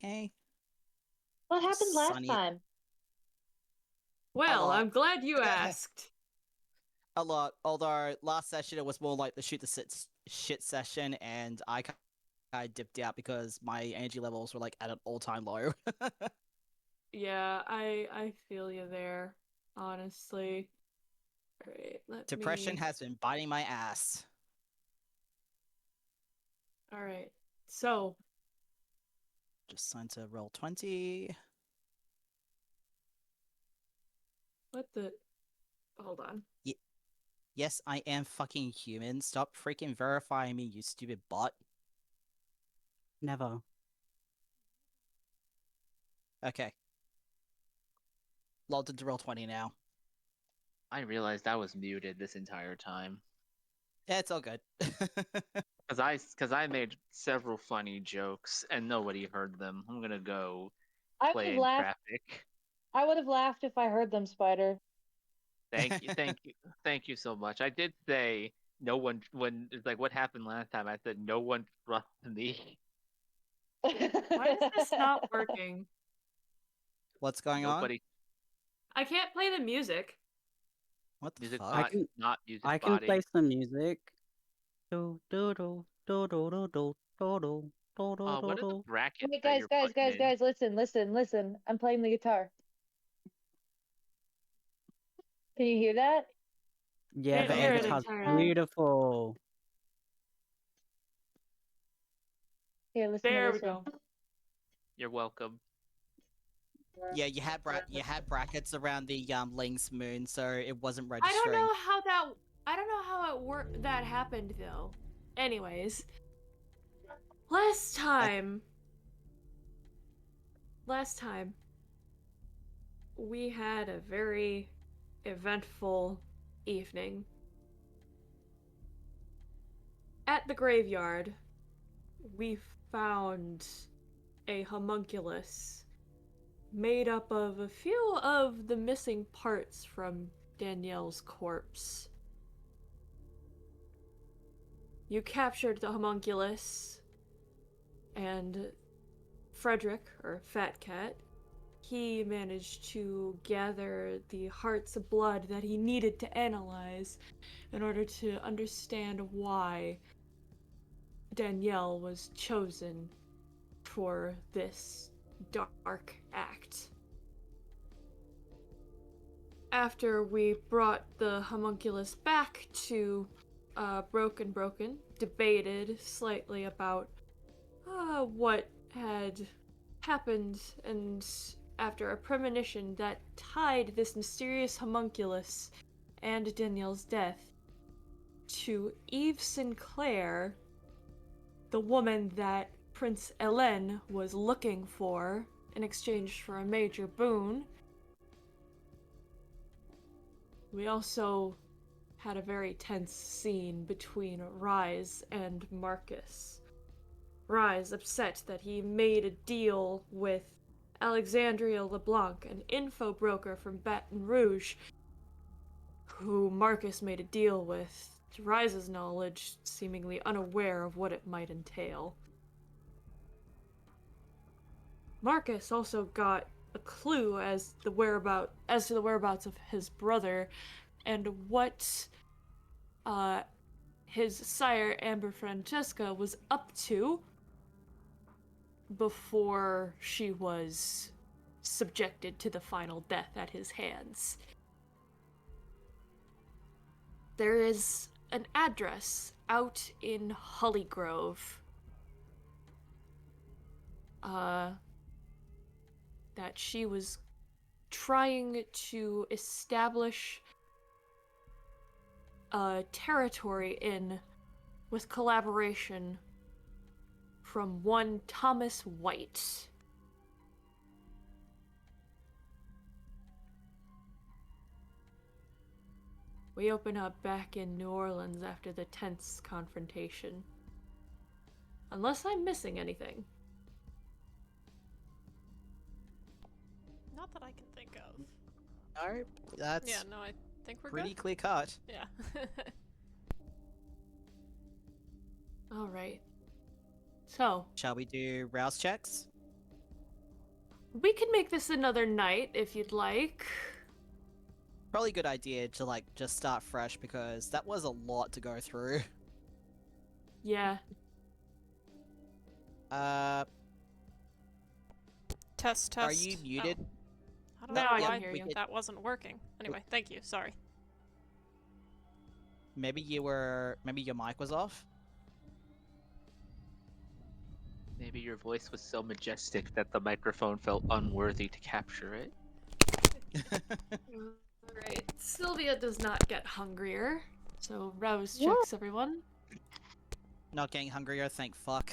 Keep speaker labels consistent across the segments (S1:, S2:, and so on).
S1: Eh,
S2: What happened
S1: just
S2: last
S1: sunny
S2: time?
S1: a
S3: Well,
S1: lot.
S3: I'm glad you asked.
S1: A lot. Although last session it was more like the shoot the shit session, and I dipped out because my energy levels were like at an all-time low.
S3: Yeah, I feel you there, honestly. All right, let
S1: Depression
S3: me.
S1: has been biting my ass.
S3: All right. So,
S1: Just signed to roll 20.
S3: what the? Hold on.
S1: Y yes, I am fucking human. Stop freaking verifying me, you stupid bot.
S4: Never.
S1: Okay, logged into roll 20 now.
S5: I realized I was muted this entire time.
S1: Yeah, it's all good.
S5: Cause I made several funny jokes and nobody heard them. I'm gonna go
S2: I would
S5: play
S2: have
S5: in
S2: laughed.
S5: traffic.
S2: I would have laughed if I heard them, Spider.
S5: Thank you so much. I did say no one when it's like what happened last time. I said no one trusts me.
S3: Why is this not working?
S1: What's going on?
S5: Nobody
S3: I can't play the music.
S1: What the
S5: music
S4: I
S1: fuck?
S5: bot,
S4: can
S5: not music
S4: I can play
S5: body.
S4: some music. Do do do do do do do do do do do
S5: What
S4: do
S5: are the
S4: do.
S5: brackets
S2: Wait,
S5: that
S2: guys,
S5: you're
S2: guys,
S5: putting
S2: guys,
S5: in?
S2: guys, listen, listen, listen. I'm playing the guitar. Can you hear that?
S4: Yeah,
S3: Can't
S4: the
S3: hear
S4: air
S3: it
S1: Vaguely.
S4: guitar's
S3: entirely.
S4: beautiful.
S2: Here, listen to
S3: There we
S2: this one.
S3: go.
S5: You're welcome.
S1: Yeah, you had brackets around the Ling's moon, so it wasn't
S3: I don't
S1: registering.
S3: know how that. I don't know how it worked. That happened though. Anyways, last
S1: I
S3: time, last time we had a very eventful evening at the graveyard. We found a homunculus made up of a few of the missing parts from Danielle's corpse. You captured the homunculus, and Frederick, or Fat Cat, he managed to gather the heart's blood that he needed to analyze in order to understand why Danielle was chosen for this dark act. After we brought the homunculus back to Broken, debated slightly about what had happened, and after a premonition that tied this mysterious homunculus and Danielle's death to Eve Sinclair, the woman that Prince Elen was looking for in exchange for a major boon. We also had a very tense scene between Rise and Marcus. Rise upset that he made a deal with Alexandria LeBlanc, an info broker from Baton Rouge, who Marcus made a deal with, to Rise's knowledge, seemingly unaware of what it might entail. Marcus also got a clue as to the whereabouts of his brother and what uh, his sire Amber Francesca was up to before she was subjected to the final death at his hands. There is an address out in Hollygrove uh, that she was trying to establish a territory in with collaboration from one Thomas White. We open up back in New Orleans after the tense confrontation. Unless I'm missing anything.
S6: Not that I can think of.
S1: no,
S6: Yeah,
S1: that's
S6: no, I think we're
S1: pretty
S6: good.
S1: clear cut.
S6: Yeah.
S3: Alright. So,
S1: Shall we do rouse checks?
S3: we can make this another night if you'd like.
S1: Probably a good idea to like just start fresh because that was a lot to go through.
S3: Yeah.
S6: Test.
S1: Are you muted?
S6: Oh. I don't
S3: Now
S6: know
S3: I can
S6: why
S3: hear
S1: we
S3: you.
S1: could-
S6: that wasn't working. Anyway, thank you. Sorry.
S1: Maybe maybe your mic was off.
S5: Maybe your voice was so majestic that the microphone felt unworthy to capture it.
S3: Alright. Sylvia does not get hungrier. So Rose
S2: What?
S3: checks everyone.
S1: Not getting hungrier, thank fuck.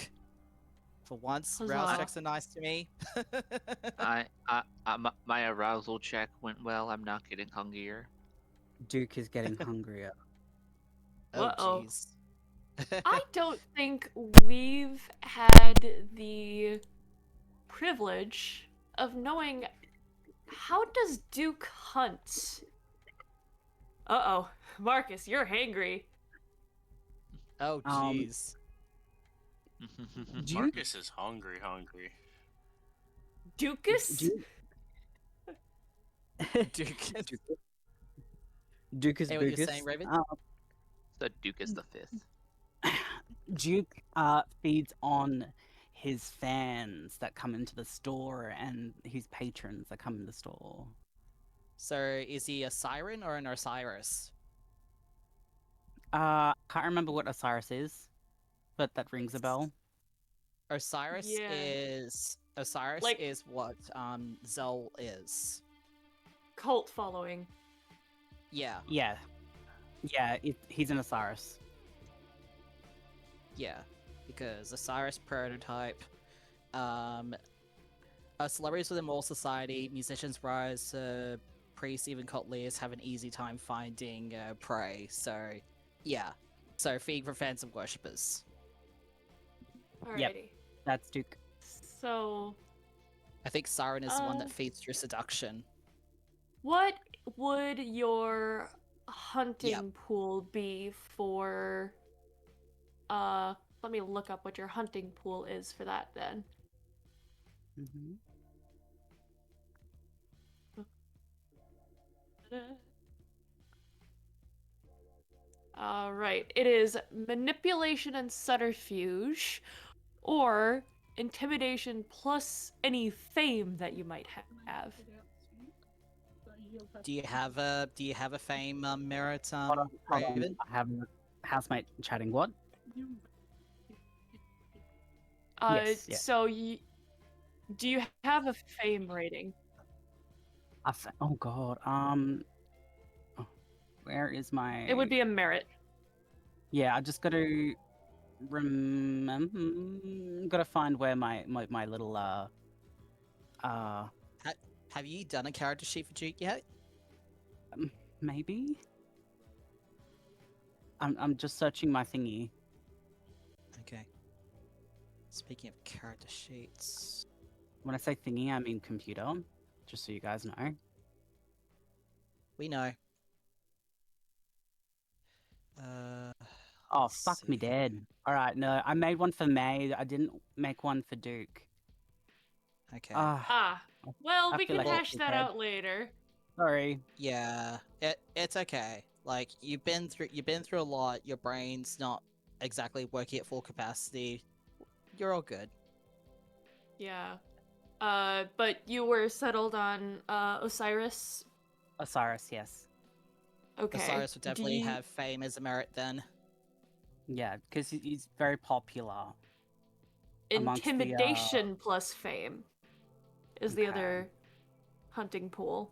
S1: For once,
S3: Huzzah.
S1: rouse checks are nice to me.
S5: My arousal check went well. I'm not getting hungrier.
S4: Duke is getting hungrier.
S1: Oh
S3: Uh-oh.
S1: jeez.
S3: I don't think we've had the privilege of knowing how does Duke hunt. Uh-oh. Marcus, you're hangry.
S1: Oh
S4: Um,
S1: jeez.
S4: Duke-
S7: Marcus is hungry.
S3: Ducus?
S1: Duke.
S4: Duke is
S1: Hey, what you're
S4: Bucus.
S1: saying, Raven?
S5: The Duke is the fifth.
S4: Duke feeds on his fans that come into the store and his patrons that come in the store.
S1: So is he a siren or an Osiris?
S4: Can't remember what Osiris is, but that rings a bell.
S1: Osiris
S3: Yeah.
S1: is
S3: Like-
S1: what Zol is.
S3: Cult following.
S1: Yeah,
S4: Yeah. Yeah, he's an Osiris.
S1: yeah. Because Osiris prototype, celebrities within Mole Society, musicians rise, priests, even cult leaders have an easy time finding prey. So, yeah. So feeding for fans and worshippers.
S3: Alrighty.
S4: That's Duke.
S3: So,
S1: I think Siren is the one
S3: Uh,
S1: that feeds through seduction.
S3: what would your hunting pool be for... let me look up what your hunting pool is for that then.
S4: Mm-hmm.
S3: Alright, it is manipulation and subterfuge, or intimidation plus any fame that you might have.
S1: Do you have a fame merit,
S4: Hold on.
S1: Raven?
S4: I have a housemate chatting. What? Yes, yeah.
S3: So do you have a fame rating?
S4: Oh god. Where is my?
S3: It would be a merit.
S4: Yeah, I just got to remember. Got to find where my little
S1: Have you done a character sheet for Duke yet?
S4: maybe. I'm just searching my thingy.
S1: Okay. Speaking of character sheets,
S4: When I say thingy, I mean computer. Just so you guys know.
S1: we know.
S4: Oh,
S1: let's
S4: fuck me
S1: see.
S4: dead. Alright, no, I made one for May. I didn't make one for Duke.
S1: Okay.
S3: Ah, well,
S4: I
S3: we
S4: feel
S3: can
S4: like
S3: hash that
S4: dead.
S3: out later.
S4: Sorry.
S1: Yeah, it's okay. Like you've been through a lot. Your brain's not exactly working at full capacity. You're all good.
S3: Yeah. But you were settled on Osiris.
S4: Osiris, yes.
S3: Okay.
S1: Osiris would
S3: Do
S1: definitely
S3: you-
S1: have fame as a merit then.
S4: Yeah, because he's very popular. amongst the,
S3: Intimidation plus fame is the
S4: Okay.
S3: other hunting pool.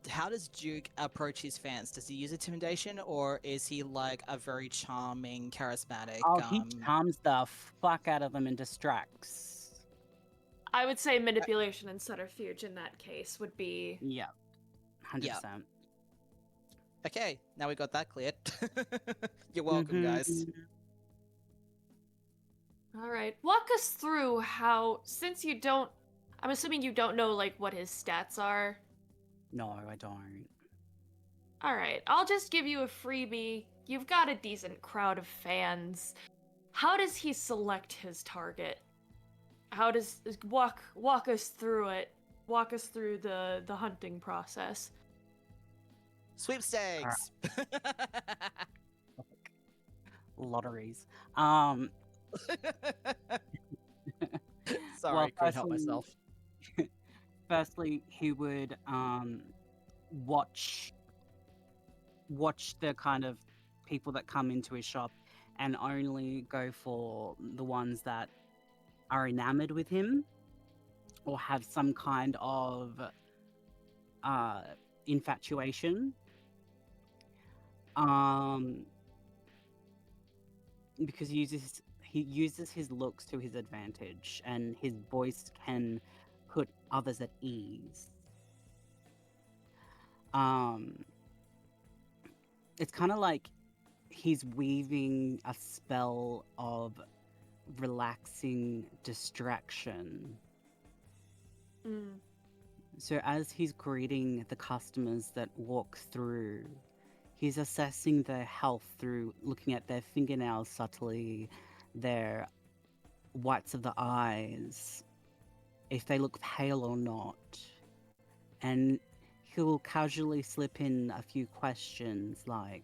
S1: How does Duke approach his fans? Does he use intimidation or is he like a very charming, charismatic?
S4: Oh, he charms the fuck out of them and distracts.
S3: I would say manipulation and subterfuge in that case would be.
S4: Yeah, 100%.
S1: Okay, now we got that cleared. You're welcome, guys.
S4: Mhm.
S3: All right. Walk us through how, since you don't, I'm assuming you don't know like what his stats are.
S4: No, I don't.
S3: All right. I'll just give you a freebie. You've got a decent crowd of fans. how does he select his target? How does walk us through it? Walk us through the hunting process.
S1: Sweepstakes.
S4: Lotteries.
S1: Sorry,
S4: Well,
S1: couldn't help myself.
S4: Firstly, he would watch the kind of people that come into his shop and only go for the ones that are enamored with him or have some kind of infatuation. Because he uses his looks to his advantage, and his voice can put others at ease. It's kind of like he's weaving a spell of relaxing distraction. So as he's greeting the customers that walk through, he's assessing their health through looking at their fingernails subtly, their whites of the eyes, if they look pale or not. And he'll casually slip in a few questions like,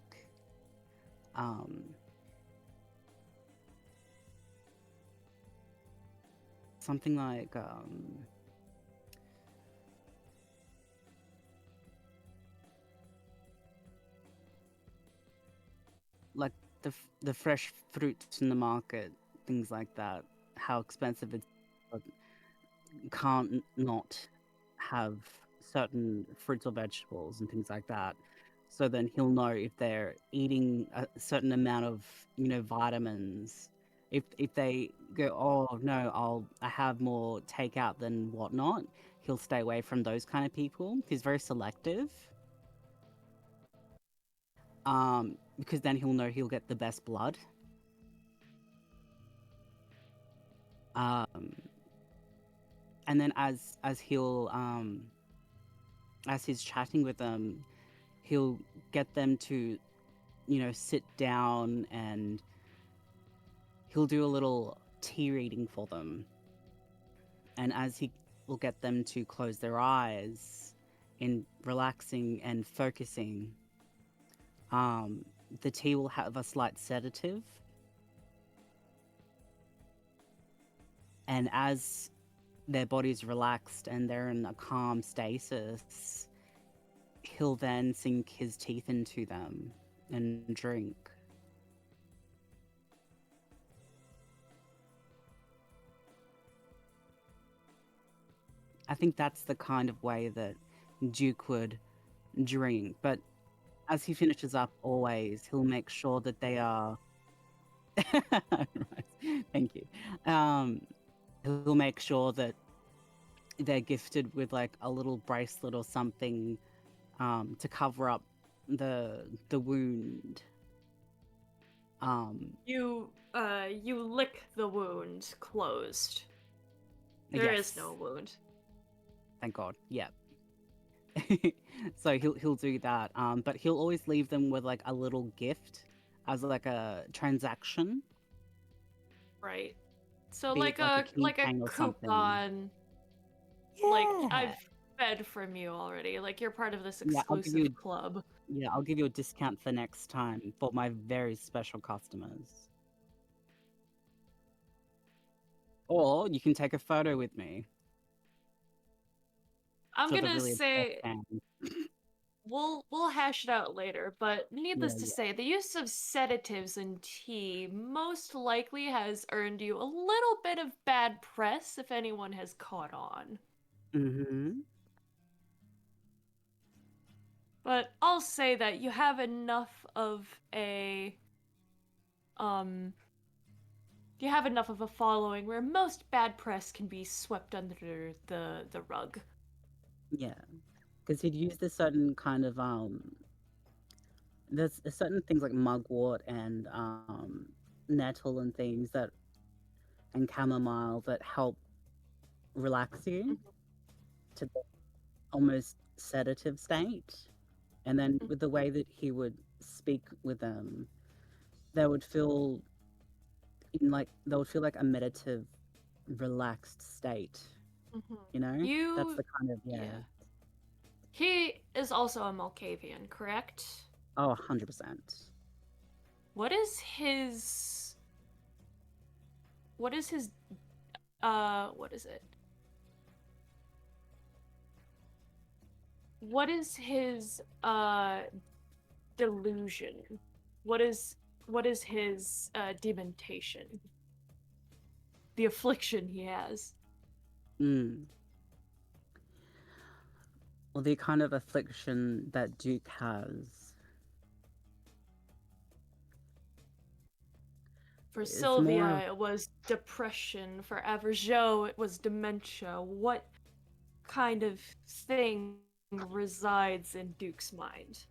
S4: something like, like the fresh fruits in the market, things like that, how expensive it's, but can't not have certain fruits or vegetables and things like that. So then he'll know if they're eating a certain amount of, vitamins. If they go, oh no, I have more takeout than whatnot, he'll stay away from those kind of people. He's very selective. Because then he'll know he'll get the best blood. And then as he'll as he's chatting with them, he'll get them to, sit down, and he'll do a little tea reading for them. And as he will get them to close their eyes in relaxing and focusing, the tea will have a slight sedative. And as their body's relaxed and they're in a calm stasis, he'll then sink his teeth into them and drink. I think that's the kind of way that Duke would drink, but as he finishes up, always he'll make sure that they are right. Thank you. He'll make sure that they're gifted with like a little bracelet or something to cover up the wound.
S3: You lick the wound closed. There is no wound.
S4: Thank God. Yeah. So he'll do that. But he'll always leave them with like a little gift as like a transaction.
S3: Right. So
S4: Be
S3: like
S4: it like a
S3: a
S4: keychain or something.
S3: coupon. Like I've fed from you already. Like you're part of this
S4: Yeah, I'll give
S3: exclusive
S4: you-
S3: club.
S4: Yeah, I'll give you a discount for next time for my very special customers. Or you can take a photo with me.
S3: I'm
S4: So they're
S3: gonna
S4: really a
S3: say
S4: fan.
S3: we'll hash it out later, but needless to
S4: Yeah.
S3: say, the use of sedatives in tea most likely has earned you a little bit of bad press if anyone has caught on.
S4: Mm-hmm.
S3: But I'll say that you have enough of a following where most bad press can be swept under the rug.
S4: Yeah, because he'd use this certain kind of there's certain things like mugwort and nettle and things that, and chamomile, that help relax you to the almost sedative state. And then with the way that he would speak with them, they would feel in like they would feel like a meditative, relaxed state. You know, that's
S3: You,
S4: the kind of
S3: yeah. He is also a Malkavian, correct?
S4: Oh, 100%.
S3: What is his? What is his? What is it? What is his delusion? What is his dementation? The affliction he has.
S4: Mm. Well, the kind of affliction that Duke has
S3: For
S4: It's
S3: Sylvia,
S4: more of-
S3: it was depression. For Averjo, it was dementia. What kind of thing resides in Duke's mind?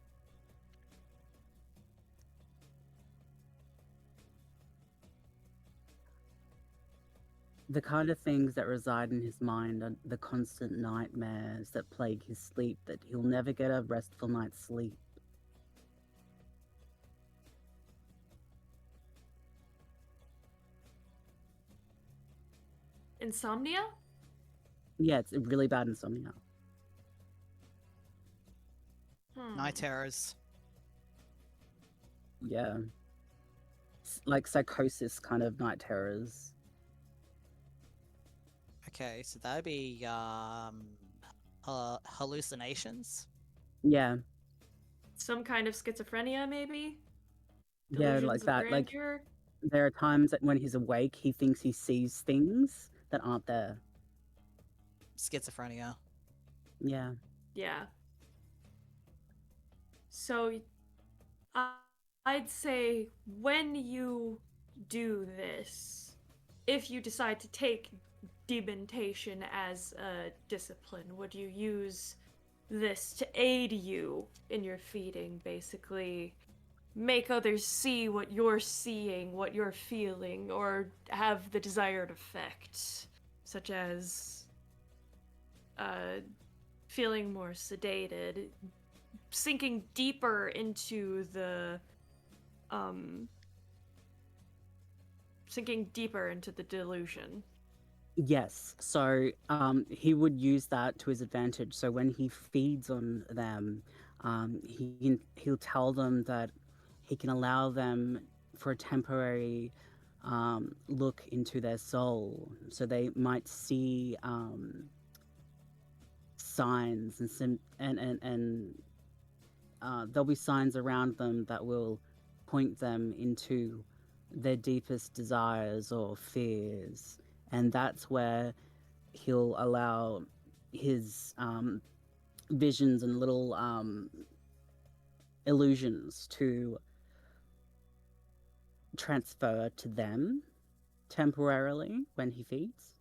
S4: the kind of things that reside in his mind are the constant nightmares that plague his sleep, that he'll never get a restful night's sleep.
S3: Insomnia?
S4: Yeah, it's a really bad insomnia.
S1: Night terrors.
S4: Yeah. Like psychosis kind of night terrors.
S1: Okay, so that'd be hallucinations.
S4: Yeah.
S3: Some kind of schizophrenia, maybe?
S4: Yeah,
S3: Delusions
S4: like
S3: of
S4: that. Like
S3: grandeur?
S4: there are times that when he's awake, he thinks he sees things that aren't there.
S1: Schizophrenia.
S4: Yeah.
S3: Yeah. So, I'd say when you do this, if you decide to take dementation as a discipline, would you use this to aid you in your feeding, basically? Make others see what you're seeing, what you're feeling, or have the desired effect, such as feeling more sedated, sinking deeper into the delusion.
S4: Yes. So he would use that to his advantage. So when he feeds on them, he'll tell them that he can allow them for a temporary look into their soul, so they might see signs and there'll be signs around them that will point them into their deepest desires or fears, and that's where he'll allow his visions and little illusions to transfer to them temporarily when he feeds.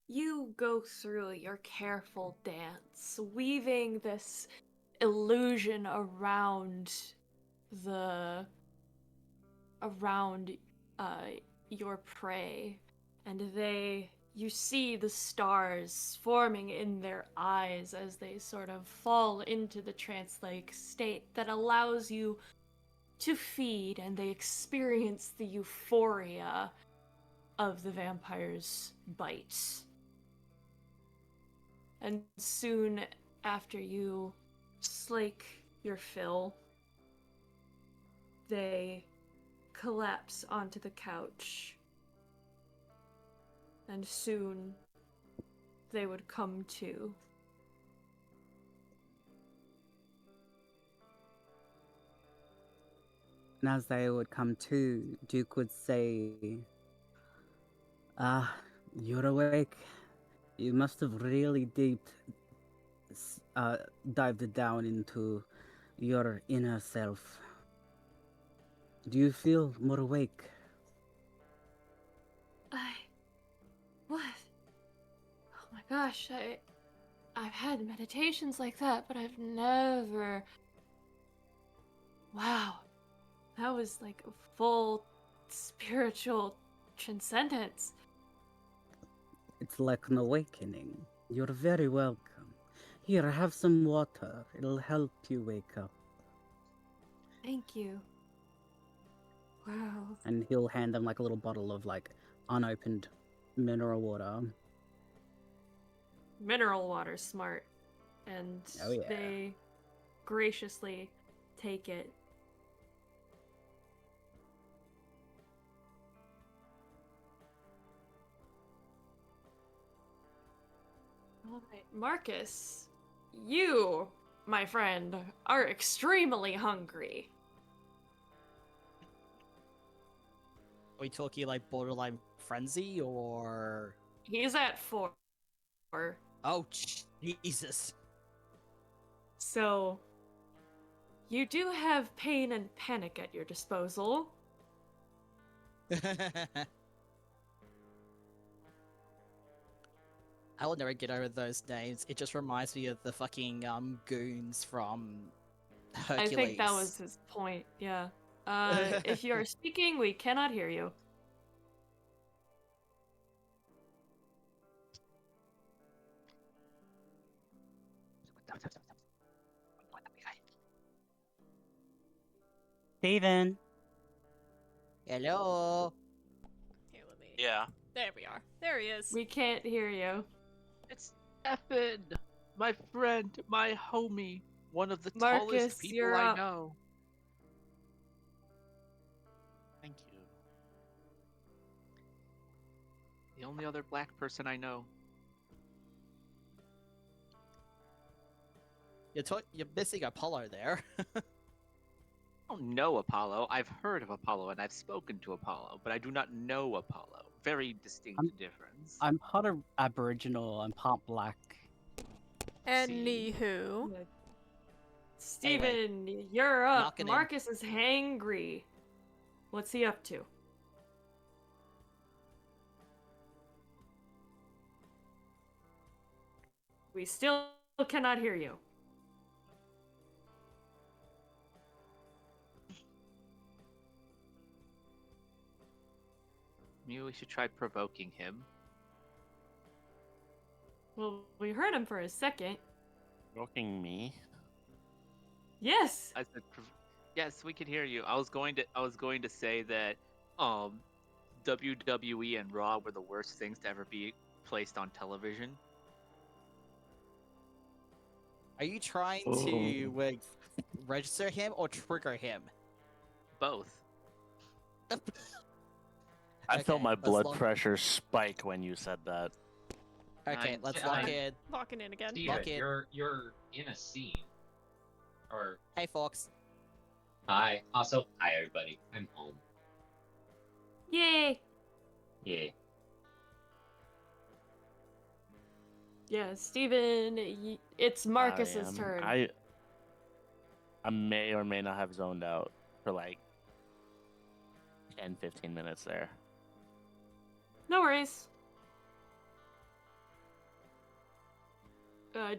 S3: You go through your careful dance, weaving this illusion around your prey, and you see the stars forming in their eyes as they sort of fall into the trance-like state that allows you to feed, and they experience the euphoria of the vampire's bite. And soon after you slake your fill, they collapse onto the couch. And soon they would come to.
S4: And as they would come to, Duke would say, you're awake. You must have really dived down into your inner self. Do you feel more awake?
S3: What? Oh my gosh, I've had meditations like that, but I've never... Wow. That was like a full spiritual transcendence.
S4: It's like an awakening. You're very welcome. Here, have some water. It'll help you wake up.
S3: Thank you. Wow.
S4: And he'll hand them like a little bottle of like unopened mineral water.
S3: Mineral water, smart. And
S4: Oh, yeah.
S3: they graciously take it. All right, Marcus, you, my friend, are extremely hungry.
S1: Are we talking like borderline frenzy or?
S3: He's at 4.
S1: Oh Jesus!
S3: So, you do have pain and panic at your disposal.
S1: I will never get over those names. It just reminds me of the fucking goons from Hercules.
S3: I think that was his point, yeah. If you are speaking, we cannot hear you.
S4: Steven!
S1: Hello.
S6: Here, let me.
S7: Yeah.
S6: There we are. There he is.
S3: We can't hear you.
S5: It's Effin, my friend, my homie, one of the tallest
S3: Marcus,
S5: people
S3: you're
S5: I
S3: up.
S5: know.
S7: Thank you.
S5: The only other black person I know.
S1: You're missing Apollo there.
S5: I don't know Apollo. I've heard of Apollo and I've spoken to Apollo, but I do not know Apollo. Very distinct difference.
S4: I'm part of Aboriginal, I'm part black.
S6: Anywho.
S3: Steven, you're up.
S1: Lock it in.
S3: Marcus is hangry. What's he up to? We still cannot hear you.
S5: Maybe we should try provoking him.
S3: Well, we heard him for a second.
S7: Joking me?
S3: Yes.
S5: I said, yes, we can hear you. I was going to say that, WWE and Raw were the worst things to ever be placed on television.
S1: Are you trying to register him or trigger him?
S5: Both.
S7: I felt
S1: Okay,
S7: my
S1: let's
S7: blood
S1: lock-
S7: pressure spike when you said that.
S1: Okay,
S5: I'm-
S1: let's
S5: I'm-
S1: lock in.
S6: Locking in again.
S1: Lock
S8: Steven,
S1: in.
S8: you're in a scene. Or
S1: Hey, Fox.
S8: hi. Also, hi everybody. I'm home.
S3: Yay.
S8: Yeah.
S3: Yeah, Steven, it's Marcus's
S7: I am.
S3: turn.
S7: I may or may not have zoned out for like 10-15 minutes there.
S3: No worries.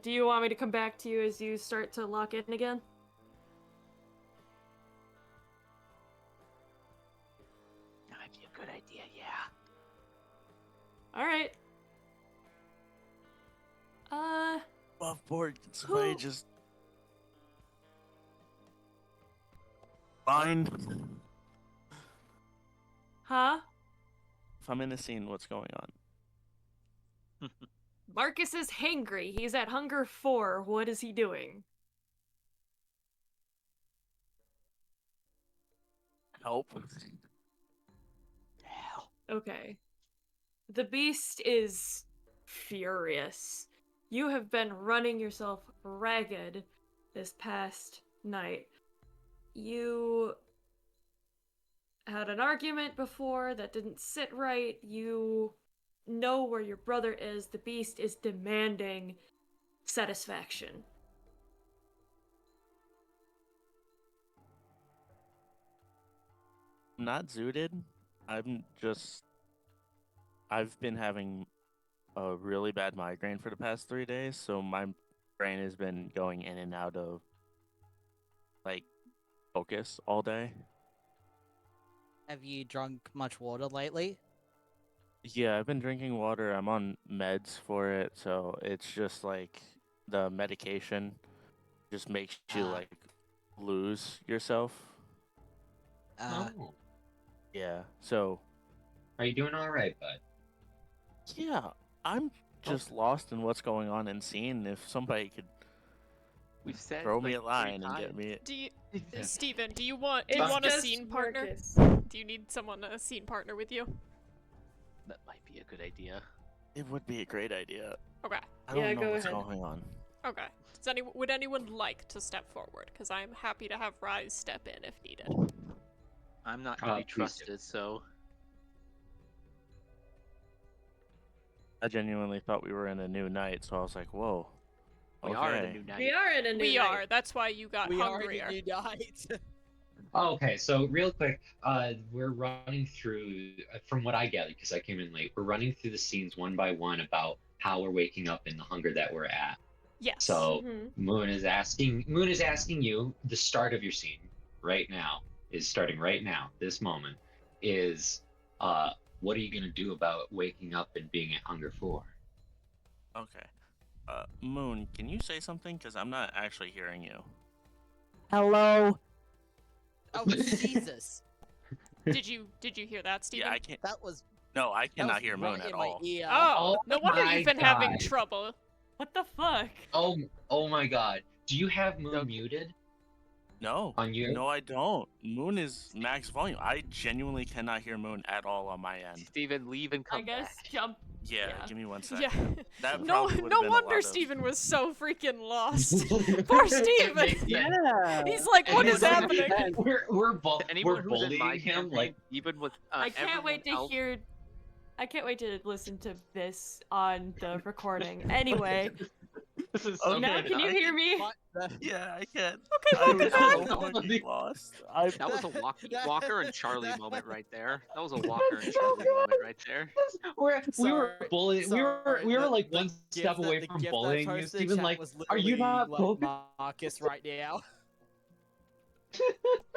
S3: Do you want me to come back to you as you start to lock in again?
S5: That might be a good idea, yeah.
S3: Alright.
S7: Buff board, can somebody
S3: Who-
S7: just find?
S3: Huh?
S7: If I'm in a scene, what's going on?
S3: Marcus is hangry. He's at hunger 4. What is he doing?
S7: Help.
S3: Okay. The beast is furious. You have been running yourself ragged this past night. You had an argument before that didn't sit right. You know where your brother is. The beast is demanding satisfaction.
S7: I'm not zooted. I've been having a really bad migraine for the past 3 days, so my brain has been going in and out of like focus all day.
S1: Have you drunk much water lately?
S7: Yeah, I've been drinking water. I'm on meds for it, so it's just like the medication just makes you
S1: Ah.
S7: like lose yourself.
S1: Uh,
S8: Oh.
S7: Yeah. So
S8: Are you doing all right, bud?
S7: yeah, I'm just lost in what's going on and seeing if somebody could
S5: We've said
S7: throw me
S5: like
S7: a
S5: 3
S7: line and get
S5: times.
S7: me.
S6: Do you,
S8: Yeah.
S6: Steven, do you want
S3: It's
S6: a
S3: just
S6: scene partner?
S3: Marcus.
S6: Do you need someone a scene partner with you?
S5: That might be a good idea.
S7: It would be a great idea.
S6: Okay.
S7: I don't
S3: Yeah,
S7: know
S3: go
S7: what's
S3: ahead.
S7: going on.
S6: Okay. Would anyone like to step forward? Because I'm happy to have Rise step in if needed.
S5: I'm not to be
S8: Please do.
S5: trusted, so
S7: I genuinely thought we were in a new night, so I was like, "Whoa."
S5: we
S7: Okay.
S5: are in a new night.
S3: We are in a new
S6: We
S3: night.
S6: are. That's why you got hungrier.
S1: night.
S8: Okay, so real quick, we're running through, from what I get, because I came in late, we're running through the scenes one by one about how we're waking up and the hunger that we're at.
S6: Yes.
S8: So
S3: Mhm.
S8: Moon is asking you, the start of your scene right now is starting right now, this moment, is what are you gonna do about waking up and being at hunger 4?
S7: Okay. Moon, can you say something? Because I'm not actually hearing you.
S4: Hello.
S1: Oh Jesus!
S6: Did you hear that, Steven?
S7: Yeah, I can't.
S1: That was
S7: No, I
S1: that
S7: cannot
S1: was
S7: hear
S1: right
S7: Moon at
S1: in my
S7: all.
S1: ear.
S6: Oh,
S8: Oh
S6: no wonder
S8: my
S6: you've been having
S8: God.
S6: trouble.
S3: What the fuck?
S8: Oh my God, do you have Moon muted
S7: No,
S8: on your?
S7: no, I don't. Moon is max volume. I genuinely cannot hear Moon at all on my end.
S5: Steven, leave and come
S3: I guess
S5: back.
S3: jump.
S7: Yeah,
S3: Yeah.
S7: give me 1 second.
S6: Yeah.
S7: That
S6: No,
S7: probably would've
S6: no
S7: been a
S6: wonder
S7: lot of-
S6: Steven was so freaking lost. Poor Steven.
S4: Yeah.
S6: He's like, what is
S8: Anyone-
S6: happening?
S5: Anyone
S8: we're
S5: who's in my
S8: bullying him
S5: campaign,
S8: like
S5: even with
S3: I can't wait to
S5: everyone else-
S3: hear. I can't wait to listen to this on the recording. Anyway,
S5: This is so
S7: Okay.
S3: now
S5: good.
S3: can you hear me?
S1: What the-
S7: Yeah, I can.
S6: Okay,
S7: I
S6: welcome
S7: was
S6: back.
S7: so fucking lost. I
S5: That was a Walker and Charlie
S1: that-
S5: moment right there. That was a Walker and
S8: So
S5: Charlie
S8: good.
S5: moment right there.
S8: we were
S1: Sorry,
S8: bullying. We were
S1: the-
S8: like
S1: the
S8: one
S1: gift
S8: step
S1: that-
S8: away
S1: the
S8: from
S1: gift I
S8: bullying you.
S1: posted in
S8: Steven,
S1: chat
S8: like,
S1: was
S8: are you
S1: literally,
S8: not
S1: like,
S8: focused?
S1: Marcus right now?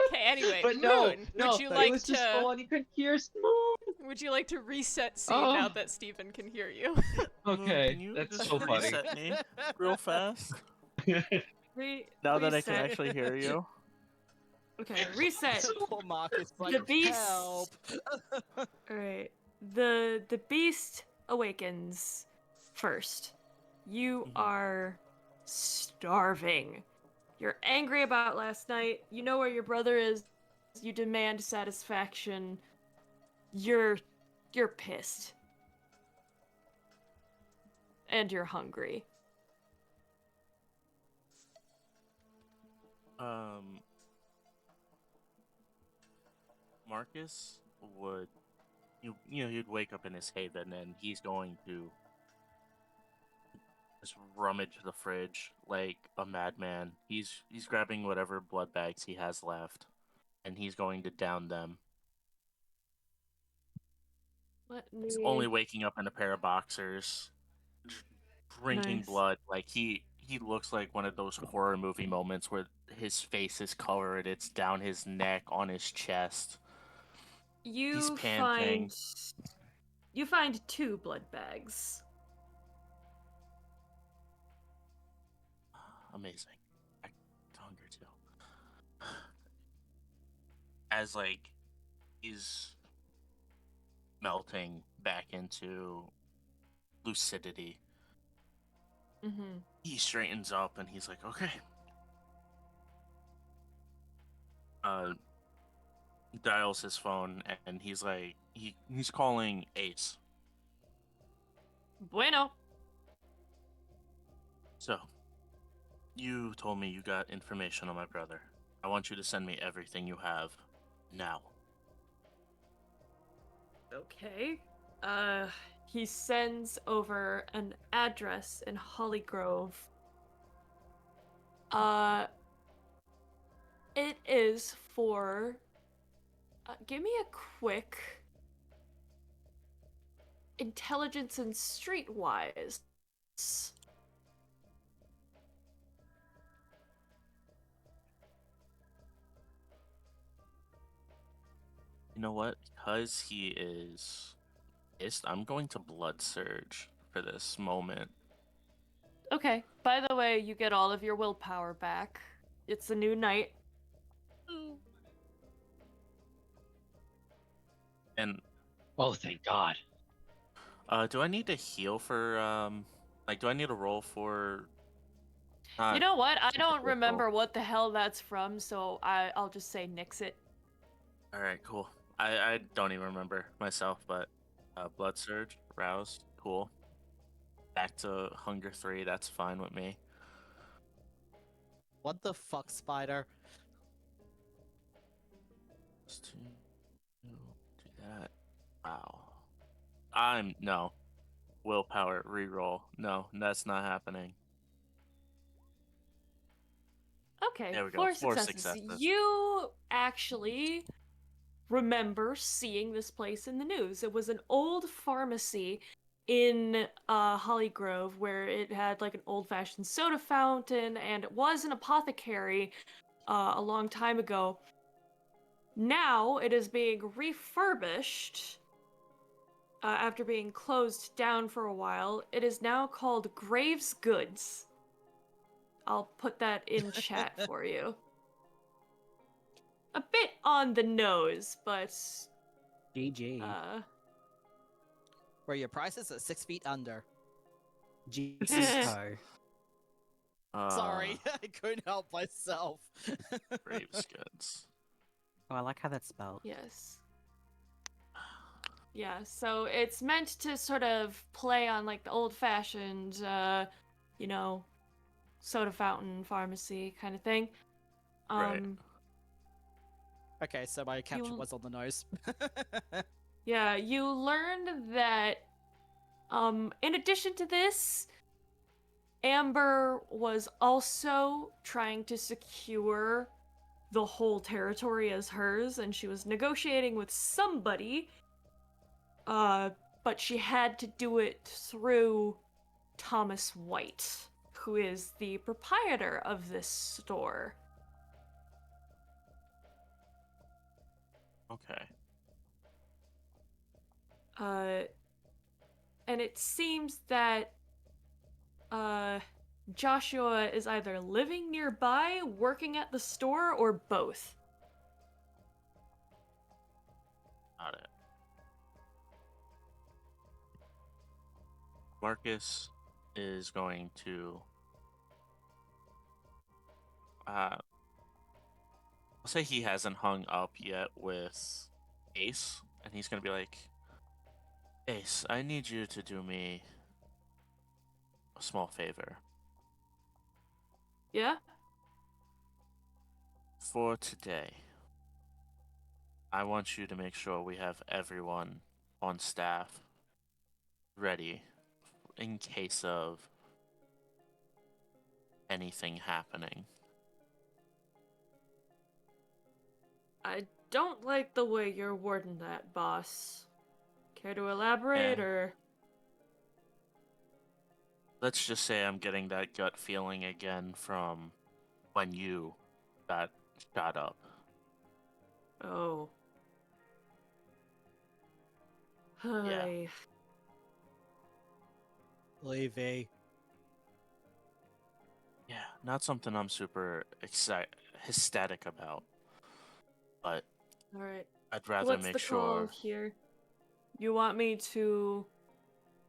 S6: Okay, anyway,
S8: But no,
S6: Moon,
S8: no,
S6: would you
S8: it
S6: like
S8: was just
S6: to
S8: fun. You could hear Moon.
S6: would you like to reset scene
S8: Oh.
S6: now that Steven can hear you?
S7: Moon,
S8: Okay,
S7: can you
S8: that's
S7: just
S8: so funny.
S7: reset me real fast?
S3: Re-
S7: Now that I can
S3: reset.
S7: actually hear you.
S3: Okay, reset.
S1: Poor Marcus,
S3: The
S1: like,
S3: beast.
S1: help!
S3: Alright. The beast awakens first. You are starving. You're angry about last night. You know where your brother is. You demand satisfaction. You're pissed. And you're hungry.
S7: Marcus would, he'd wake up in his haven and he's going to just rummage the fridge like a madman. He's grabbing whatever blood bags he has left, and he's going to down them.
S3: Let
S7: He's
S3: me...
S7: only waking up in a pair of boxers, drinking
S3: Nice.
S7: blood. Like he looks like one of those horror movie moments where his face is covered. It's down his neck, on his chest. He's
S3: You
S7: panting.
S3: find 2 blood bags.
S7: Amazing. I hunger too. As like he's melting back into lucidity,
S3: Mm-hmm.
S7: he straightens up and he's like, okay. Dials his phone and he's like, he's calling Ace.
S3: Bueno.
S7: So, you told me you got information on my brother. I want you to send me everything you have now.
S3: Okay. He sends over an address in Hollygrove. It is for... give me a quick... intelligence and streetwise.
S7: You know what? Because he is pissed, I'm going to Blood Surge for this moment.
S3: Okay. By the way, you get all of your willpower back. It's a new night.
S7: And
S8: Oh, thank God.
S7: do I need to heal for like do I need to roll for?
S3: You know what? I don't
S7: difficult roll.
S3: remember what the hell that's from, so I'll just say nix it.
S7: All right, cool. I don't even remember myself, but blood surge, rouse, cool. Back to hunger 3. That's fine with me.
S1: What the fuck, Spider?
S7: Just to do that. Wow. No. Willpower reroll. No, that's not happening.
S3: Okay,
S7: There we go,
S3: 4
S7: 4
S3: successes.
S7: successes.
S3: You actually remember seeing this place in the news. It was an old pharmacy in Holly Grove where it had like an old-fashioned soda fountain, and it was an apothecary a long time ago. Now it is being refurbished after being closed down for a while. It is now called Graves Goods. I'll put that in chat for you. A bit on the nose, but
S1: GG. Where your price is at 6 feet under.
S4: Jesus.
S1: Sorry, I couldn't help myself.
S7: Graves Goods.
S4: Oh, I like how that's spelled.
S3: Yes. Yeah, so it's meant to sort of play on like the old-fashioned, you know, soda fountain pharmacy kind of thing.
S7: Right.
S1: Okay, so my capture
S3: will-
S1: was on the nose.
S3: Yeah, you learned that, in addition to this, Amber was also trying to secure the whole territory as hers, and she was negotiating with somebody, but she had to do it through Thomas White, who is the proprietor of this store.
S7: Okay.
S3: And it seems that Joshua is either living nearby, working at the store, or both.
S7: Got it. Marcus is going to I'll say he hasn't hung up yet with Ace, and he's gonna be like, Ace, I need you to do me a small favor.
S3: Yeah?
S7: For today, I want you to make sure we have everyone on staff ready in case of anything happening.
S3: I don't like the way you're wording that, boss. Care to elaborate,
S7: Yeah.
S3: or...
S7: Let's just say I'm getting that gut feeling again from when you got shot up.
S3: Oh.
S7: Yeah.
S3: Hi.
S1: Levy.
S7: Yeah, not something I'm super ecstatic about, but
S3: Alright.
S7: I'd rather
S3: What's
S7: make
S3: the call
S7: sure.
S3: here? You want me to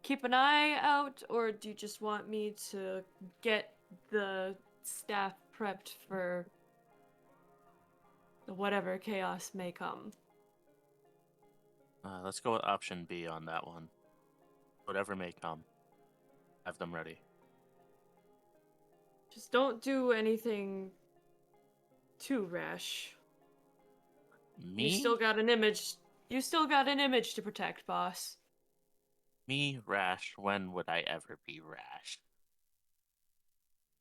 S3: keep an eye out, or do you just want me to get the staff prepped for whatever chaos may come?
S7: Let's go with option B on that one. Whatever may come, have them ready.
S3: Just don't do anything too rash.
S7: Me?
S3: You still got an image. You still got an image to protect, boss.
S7: Me rash? When would I ever be rash?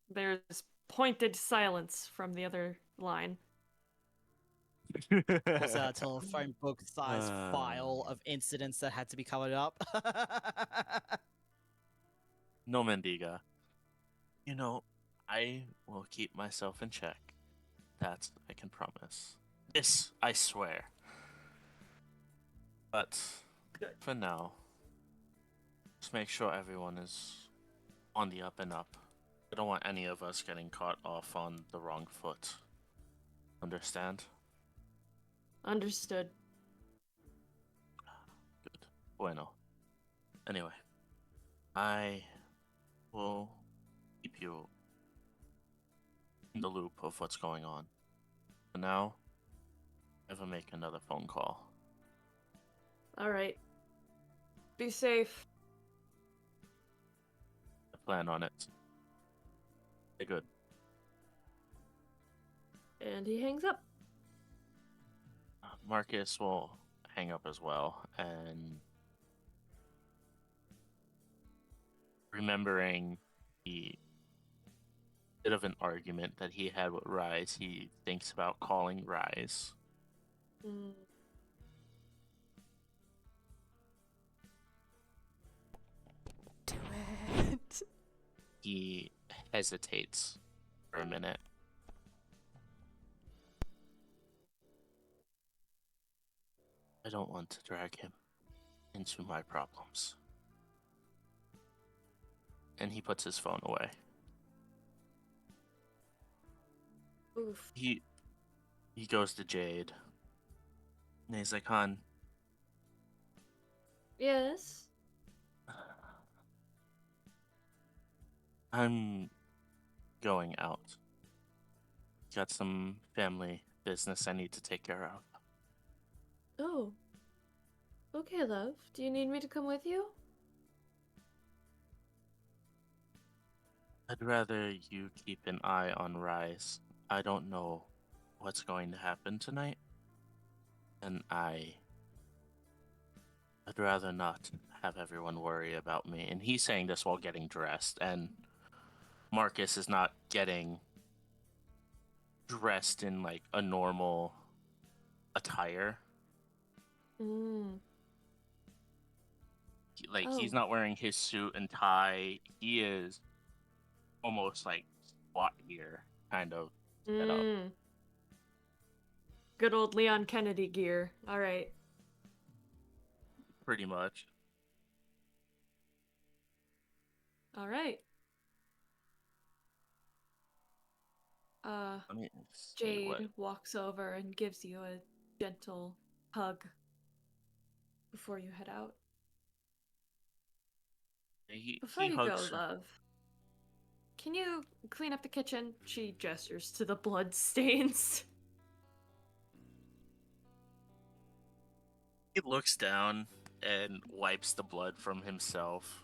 S3: There's pointed silence from the other line.
S1: Was a telephone book sized file of incidents that had to be covered up.
S7: No, Mendiga. You know, I will keep myself in check. That I can promise. This, I swear. But
S3: Good.
S7: for now, just make sure everyone is on the up and up. I don't want any of us getting caught off on the wrong foot. Understand?
S3: Understood.
S7: Bueno. Anyway, I will keep you in the loop of what's going on. For now, I will make another phone call.
S3: All right. Be safe.
S7: I plan on it. Okay, good.
S3: And he hangs up.
S7: Marcus will hang up as well, and remembering the bit of an argument that he had with Rise, he thinks about calling Rise.
S3: Mm.
S6: Do it.
S7: He hesitates for a minute. I don't want to drag him into my problems. And he puts his phone away.
S3: Oof.
S7: He goes to Jade. And he's like, "Hon,
S3: Yes.
S7: I'm going out. Got some family business I need to take care of."
S3: Oh. Okay, love. Do you need me to come with you?
S7: I'd rather you keep an eye on Rise. I don't know what's going to happen tonight. And I'd rather not have everyone worry about me. And he's saying this while getting dressed, and Marcus is not getting dressed in like a normal attire.
S3: Mm.
S7: He's
S3: Oh.
S7: not wearing his suit and tie. He is almost like SWAT gear kind of set up.
S3: Mm. Good old Leon Kennedy gear. All right.
S7: Pretty much.
S3: All right.
S7: Let me see
S3: Jade
S7: what.
S3: walks over and gives you a gentle hug before you head out. Before
S7: He
S3: you go,
S7: hugs her.
S3: love, can you clean up the kitchen? She gestures to the blood stains.
S7: He looks down and wipes the blood from himself.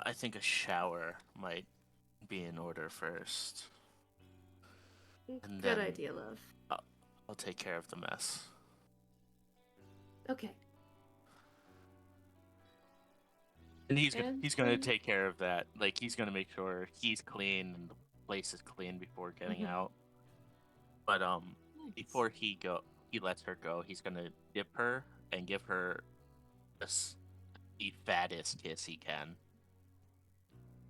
S7: I think a shower might be in order first. And
S3: Good
S7: then
S3: idea, love.
S7: I'll take care of the mess.
S3: Okay.
S7: And he's gonna
S3: then-
S7: take care of that. Like, he's gonna make sure he's clean and the place is clean before getting
S3: Mhm.
S7: out. But
S3: Nice.
S7: before he lets her go, he's gonna dip her and give her the fattest kiss he can.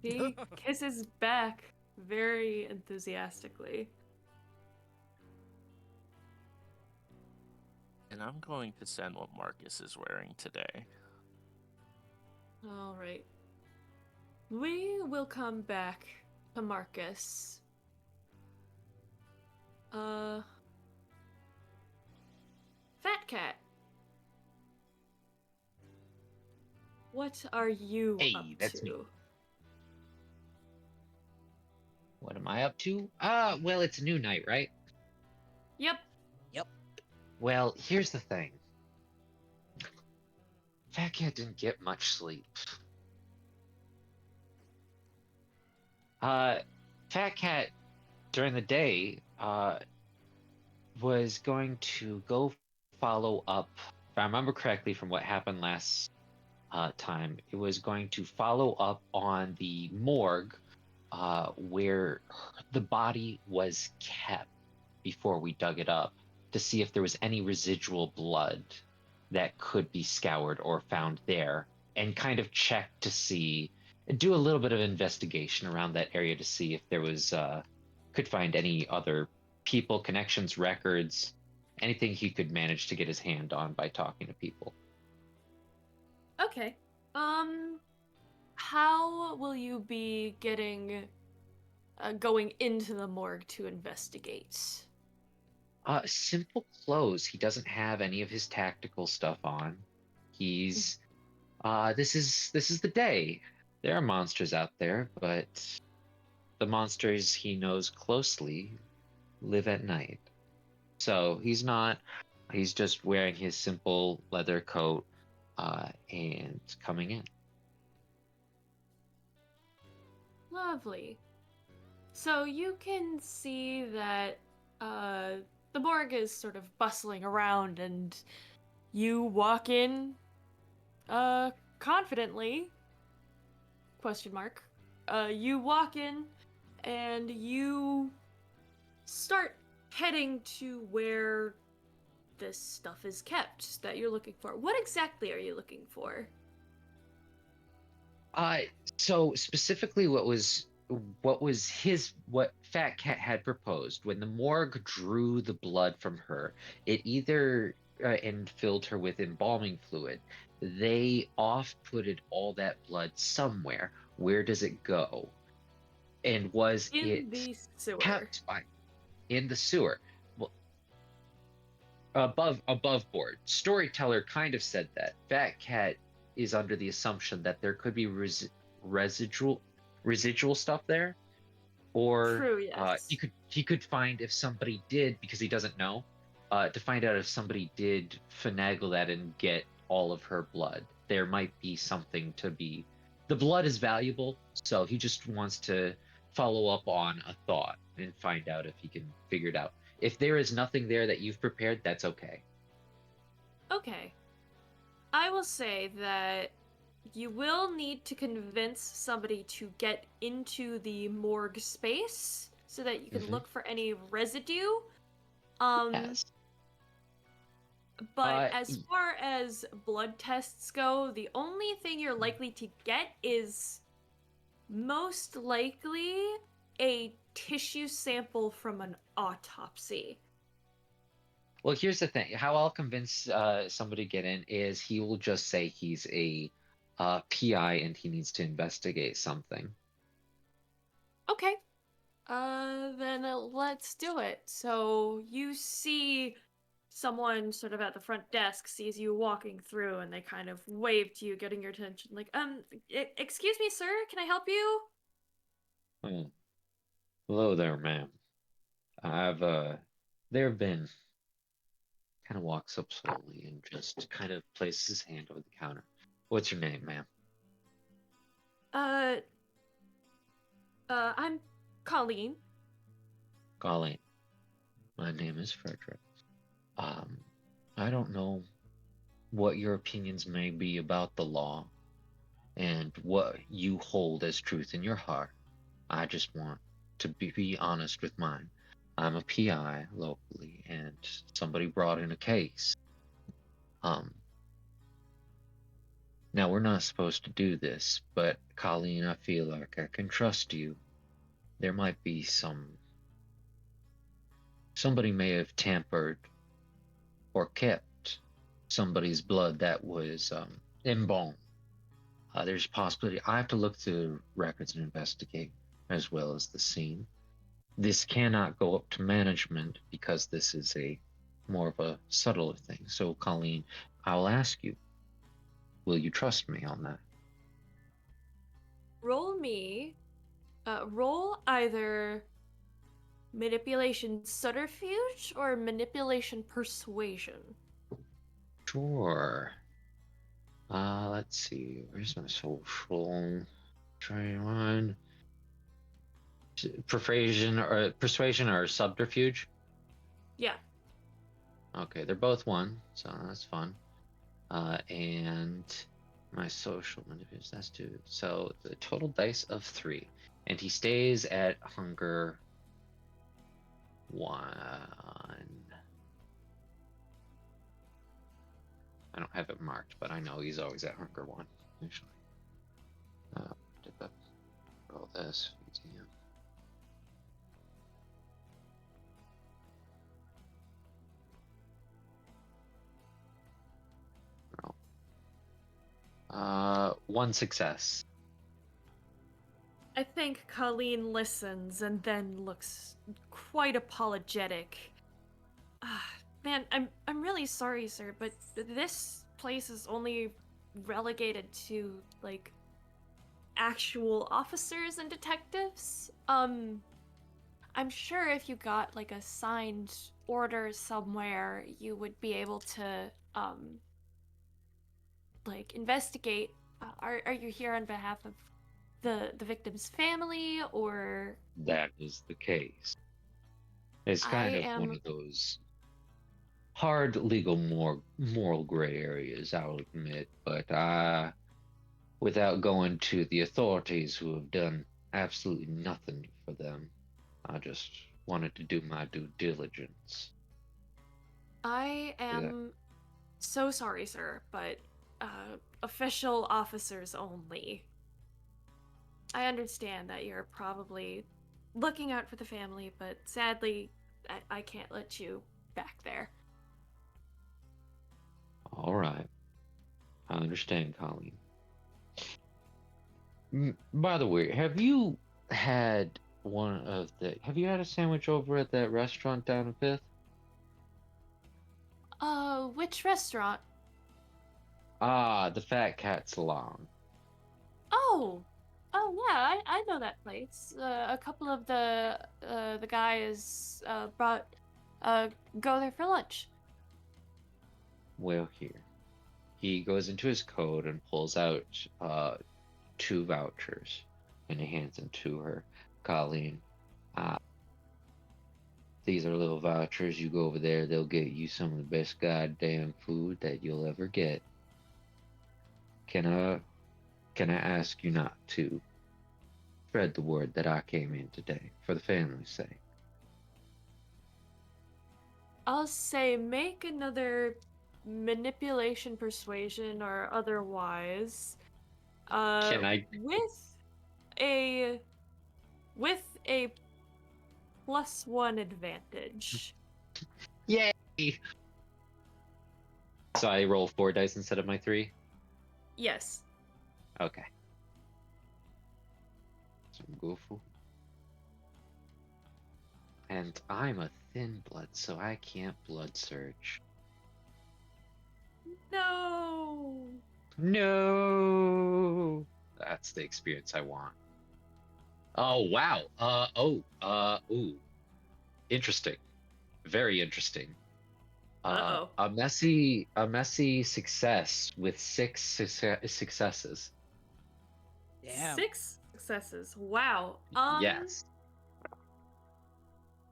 S3: He kisses back very enthusiastically.
S7: And I'm going to send what Marcus is wearing today.
S3: All right. We will come back to Marcus. Fat Cat. What are you
S8: Hey,
S3: up
S8: that's
S3: to?
S8: me. What am I up to? Well, it's a new night, right?
S3: Yep.
S8: Well, here's the thing. Fat Cat didn't get much sleep. Fat Cat, during the day, was going to go follow up. If I remember correctly from what happened last time, it was going to follow up on the morgue where the body was kept before we dug it up to see if there was any residual blood that could be scoured or found there, and kind of check to see, do a little bit of investigation around that area to see if there was could find any other people, connections, records, anything he could manage to get his hand on by talking to people.
S3: Okay. How will you be getting going into the morgue to investigate?
S8: Simple clothes. He doesn't have any of his tactical stuff on. He's this is the day. There are monsters out there, but the monsters he knows closely live at night. So he's just wearing his simple leather coat and coming in.
S3: Lovely. So you can see that the morgue is sort of bustling around, and you walk in confidently. Question mark. You walk in and you start heading to where this stuff is kept that you're looking for. What exactly are you looking for?
S8: So specifically what Fat Cat had proposed when the morgue drew the blood from her, it either and filled her with embalming fluid. They off-putted all that blood somewhere. Where does it go? And was
S3: In
S8: it
S3: the sewer.
S8: kept in the sewer? Well, above board. Storyteller kind of said that. Fat Cat is under the assumption that there could be residual stuff there, or
S3: True, yes.
S8: he could find if somebody did, because he doesn't know, to find out if somebody did finagle that and get all of her blood. There might be something to be. The blood is valuable, so he just wants to follow up on a thought and find out if he can figure it out. If there is nothing there that you've prepared, that's okay.
S3: Okay. I will say that you will need to convince somebody to get into the morgue space so that you can
S8: Mhm.
S3: look for any residue.
S8: Yes.
S3: But as far as blood tests go, the only thing you're likely to get is most likely a tissue sample from an autopsy.
S8: Well, here's the thing. How I'll convince somebody to get in is he will just say he's a PI and he needs to investigate something.
S3: Okay. Then let's do it. So you see someone sort of at the front desk sees you walking through, and they kind of wave to you, getting your attention. Like, excuse me, sir, can I help you?
S8: Oh. Hello there, ma'am. There have been. Kind of walks up slowly and just kind of places his hand over the counter. What's your name, ma'am?
S3: I'm Colleen.
S8: Colleen. My name is Frederick. I don't know what your opinions may be about the law and what you hold as truth in your heart. I just want to be honest with mine. I'm a PI locally, and somebody brought in a case. Now we're not supposed to do this, but Colleen, I feel like I can trust you. There might be somebody may have tampered or kept somebody's blood that was embalmed. There's a possibility. I have to look through records and investigate, as well as the scene. This cannot go up to management because this is more of a subtler thing. So, Colleen, I'll ask you, will you trust me on that?
S3: Roll either manipulation subterfuge or manipulation persuasion.
S8: Sure. Let's see. Where's my social? Try one. Persuasion or subterfuge?
S3: Yeah.
S8: Okay, they're both one, so that's fun. And my social manipulation, that's 2. So the total dice of 3. And he stays at hunger 1. I don't have it marked, but I know he's always at hunger 1, actually. Did that roll this? Roll. 1 success.
S3: I think Colleen listens and then looks quite apologetic. Man, I'm really sorry, sir, but this place is only relegated to like actual officers and detectives. I'm sure if you got like a signed order somewhere, you would be able to like investigate. Are you here on behalf of the victim's family, or
S8: That is the case. It's
S3: I
S8: kind of one
S3: am
S8: of those hard legal moral gray areas, I'll admit, but without going to the authorities who have done absolutely nothing for them, I just wanted to do my due diligence.
S3: I
S8: Yeah.
S3: am so sorry, sir, but official officers only. I understand that you're probably looking out for the family, but sadly, I can't let you back there.
S8: All right. I understand, Colleen. By the way, have you had have you had a sandwich over at that restaurant down in Fifth?
S3: Which restaurant?
S8: Ah, the Fat Cat Salon.
S3: Oh, yeah, I know that place. A couple of the guys brought go there for lunch.
S8: Well, here. He goes into his coat and pulls out 2 vouchers and he hands them to her. Colleen, these are little vouchers. You go over there, they'll get you some of the best goddamn food that you'll ever get. Can I ask you not to spread the word that I came in today for the family's sake?
S3: I'll say make another manipulation, persuasion, or otherwise.
S8: Can I?
S3: With a +1 advantage.
S8: Yay! So I roll 4 dice instead of my 3?
S3: Yes.
S8: Okay. So go for. And I'm a thin blood, so I can't blood surge.
S3: No.
S8: No! That's the experience I want. Oh, wow. Ooh. Interesting. Very interesting.
S3: Uh-oh.
S8: A messy success with 6 successes.
S1: Damn.
S3: 6 successes. Wow.
S8: Yes.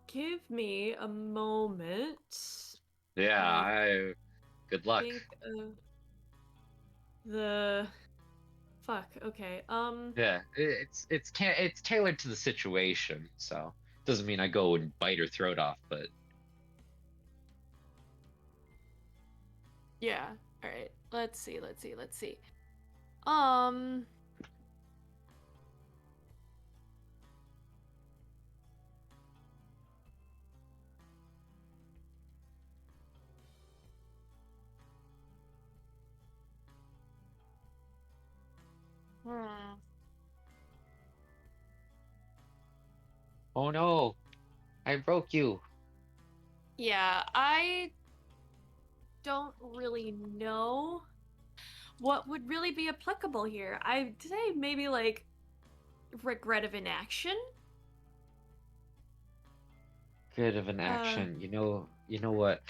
S3: Give me a moment.
S8: Yeah, good luck.
S3: Think of the fuck. Okay.
S8: Yeah, it's tailored to the situation, so doesn't mean I go and bite her throat off, but
S3: Yeah. All right. Let's see. Um. Hmm.
S8: oh no, I broke you.
S3: Yeah, I don't really know what would really be applicable here. I'd say maybe like regret of inaction.
S8: Good of an action. You know what?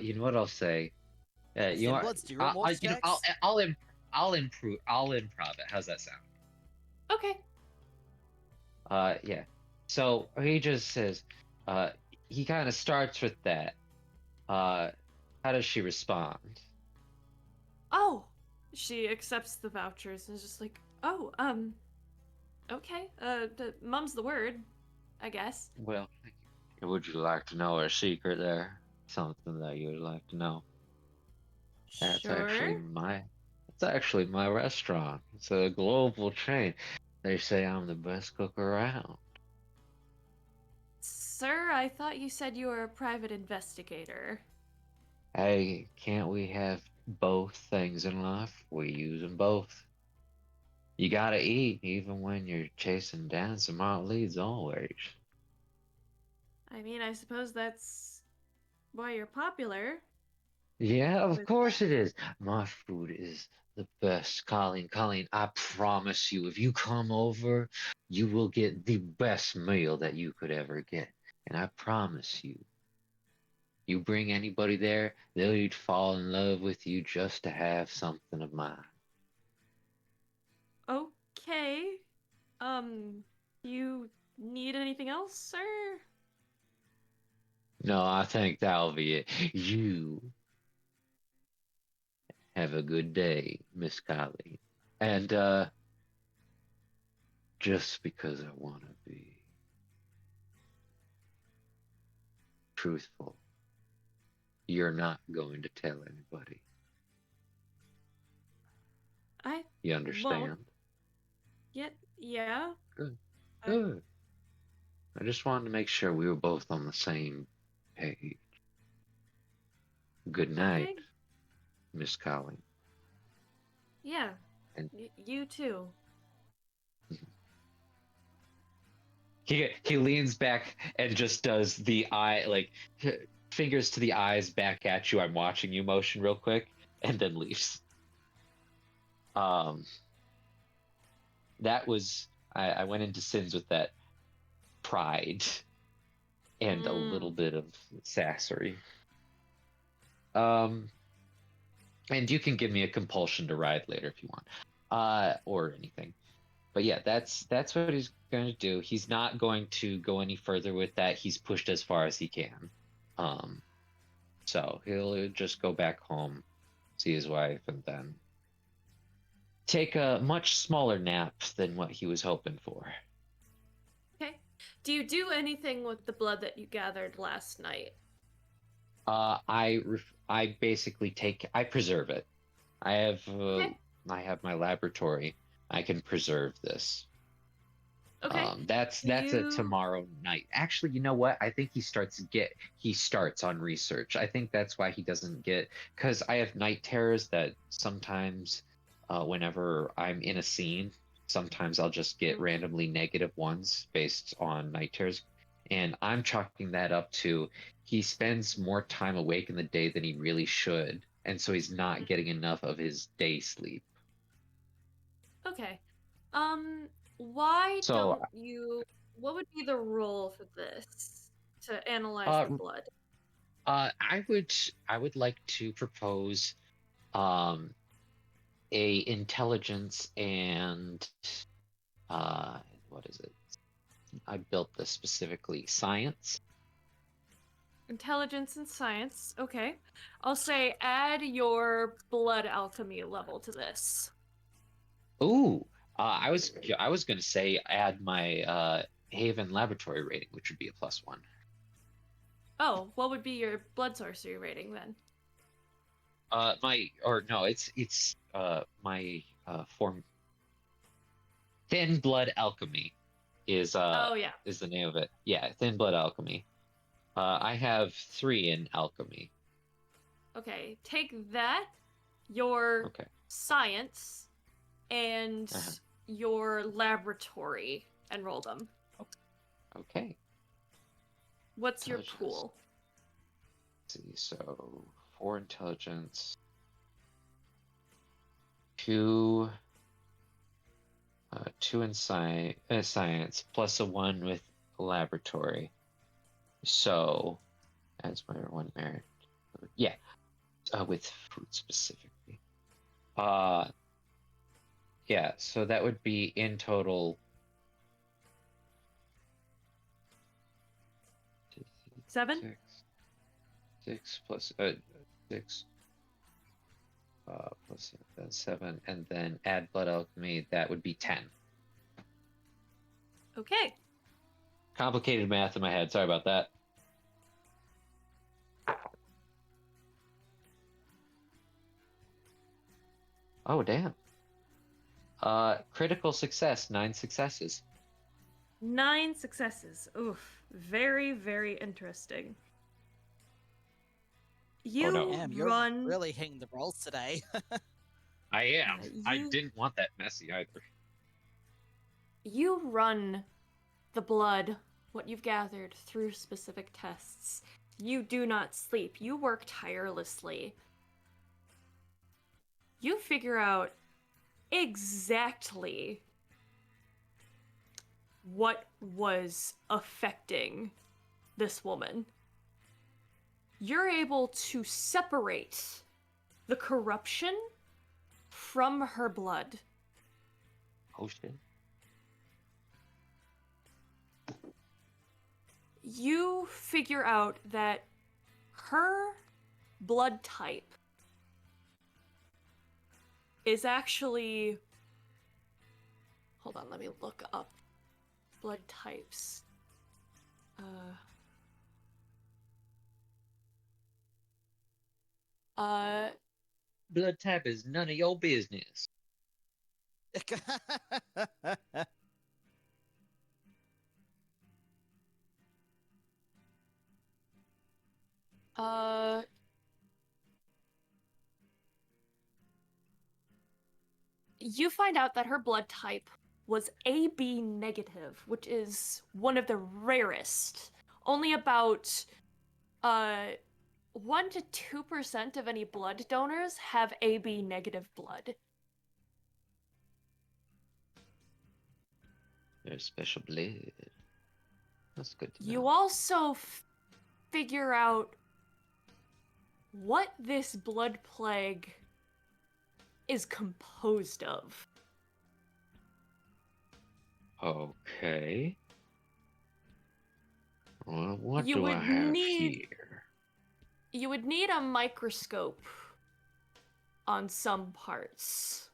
S8: You know what I'll say. You know what?
S1: Bloods, do you remorse
S8: you know,
S1: checks?
S8: I'll improv it. How's that sound?
S3: Okay.
S8: Yeah. So he just says, he kind of starts with that. How does she respond?
S3: Oh, she accepts the vouchers and is just like, oh, okay. Mum's the word, I guess.
S8: Well, would you like to know a secret there? Something that you would like to know? That's
S3: Sure.
S8: actually my restaurant. It's a global chain. They say I'm the best cook around.
S3: Sir, I thought you said you were a private investigator.
S8: Hey, can't we have both things in life? We use them both. You gotta eat even when you're chasing down some hot leads always.
S3: I mean, I suppose that's why you're popular.
S8: Yeah, of
S3: With-
S8: course it is. My food is the best, Colleen. Colleen, I promise you, if you come over, you will get the best meal that you could ever get. And I promise you, you bring anybody there, they'll fall in love with you just to have something of mine.
S3: Okay. You need anything else, sir?
S8: No, I think that'll be it. You have a good day, Miss Colleen. And, just because I want to be truthful, you're not going to tell anybody.
S3: I
S8: You understand?
S3: yeah.
S8: Good.
S3: I-
S8: Good. I just wanted to make sure we were both on the same page. Good night,
S3: Okay.
S8: Miss Colleen.
S3: Yeah.
S8: And-
S3: You too.
S8: He leans back and just does the eye, like, fingers to the eyes back at you. I'm watching you motion real quick, and then leaves. That was I went into Sins with that pride and a little bit of sassery. And you can give me a compulsion to ride later if you want, or anything. But yeah, that's what he's going to do. He's not going to go any further with that. He's pushed as far as he can. So he'll just go back home, see his wife, and then take a much smaller nap than what he was hoping for.
S3: Okay. Do you do anything with the blood that you gathered last night?
S8: I basically I preserve it. I have
S3: Okay.
S8: I have my laboratory. I can preserve this.
S3: Okay.
S8: That's
S3: Do
S8: a
S3: you-
S8: tomorrow night. Actually, you know what? I think he starts on research. I think that's why he doesn't get, because I have night terrors that sometimes, whenever I'm in a scene, sometimes I'll just get randomly negative ones based on night terrors, and I'm chalking that up to he spends more time awake in the day than he really should, and so he's not getting enough of his day sleep.
S3: Okay. Why
S8: So-
S3: don't you? What would be the rule for this to analyze the blood?
S8: I would like to propose a intelligence and what is it? I built this specifically, science.
S3: Intelligence and science. Okay. I'll say add your blood alchemy level to this.
S8: Ooh, I was gonna say add my Haven laboratory rating, which would be a +1.
S3: Oh, what would be your blood sorcery rating then?
S8: My form. Thin Blood Alchemy is
S3: Oh yeah.
S8: is the name of it. Yeah, Thin Blood Alchemy. I have 3 in alchemy.
S3: Okay. Take that, your
S8: Okay.
S3: science, and
S8: Uh-huh.
S3: your laboratory, and roll them.
S8: Okay.
S3: What's your
S8: Intelligence.
S3: pool?
S8: Let's see, so 4 intelligence, 2 in science, plus a 1 with laboratory. So that's my 1 merit. Yeah, with food specifically. Yeah, so that would be in total
S3: 7?
S8: 6 plus 6 plus 7, and then add blood alchemy. That would be 10.
S3: Okay.
S8: Complicated math in my head. Sorry about that. Oh damn. Critical success. 9 successes.
S3: 9 successes. Oof. Very, very interesting. You
S8: no.
S1: Damn, you're
S3: run.
S1: really hitting the rolls today.
S8: I am. I
S3: you-
S8: didn't want that messy either.
S3: You run the blood, what you've gathered, through specific tests, You do not sleep. You work tirelessly. You figure out exactly what was affecting this woman. You're able to separate the corruption from her blood.
S5: Oh shit.
S3: You figure out that her blood type is actually... Hold on, let me look up blood types.
S8: Blood type is none of your business.
S3: You find out that her blood type was AB negative, which is one of the rarest. Only about 1 to 2% of any blood donors have AB negative blood.
S8: There's special blood. That's good to know.
S3: You also figure out what this blood plague is composed of.
S8: Okay. Well, what
S3: You
S8: do
S3: would
S8: I have
S3: need-
S8: here?
S3: You would need a microscope on some parts.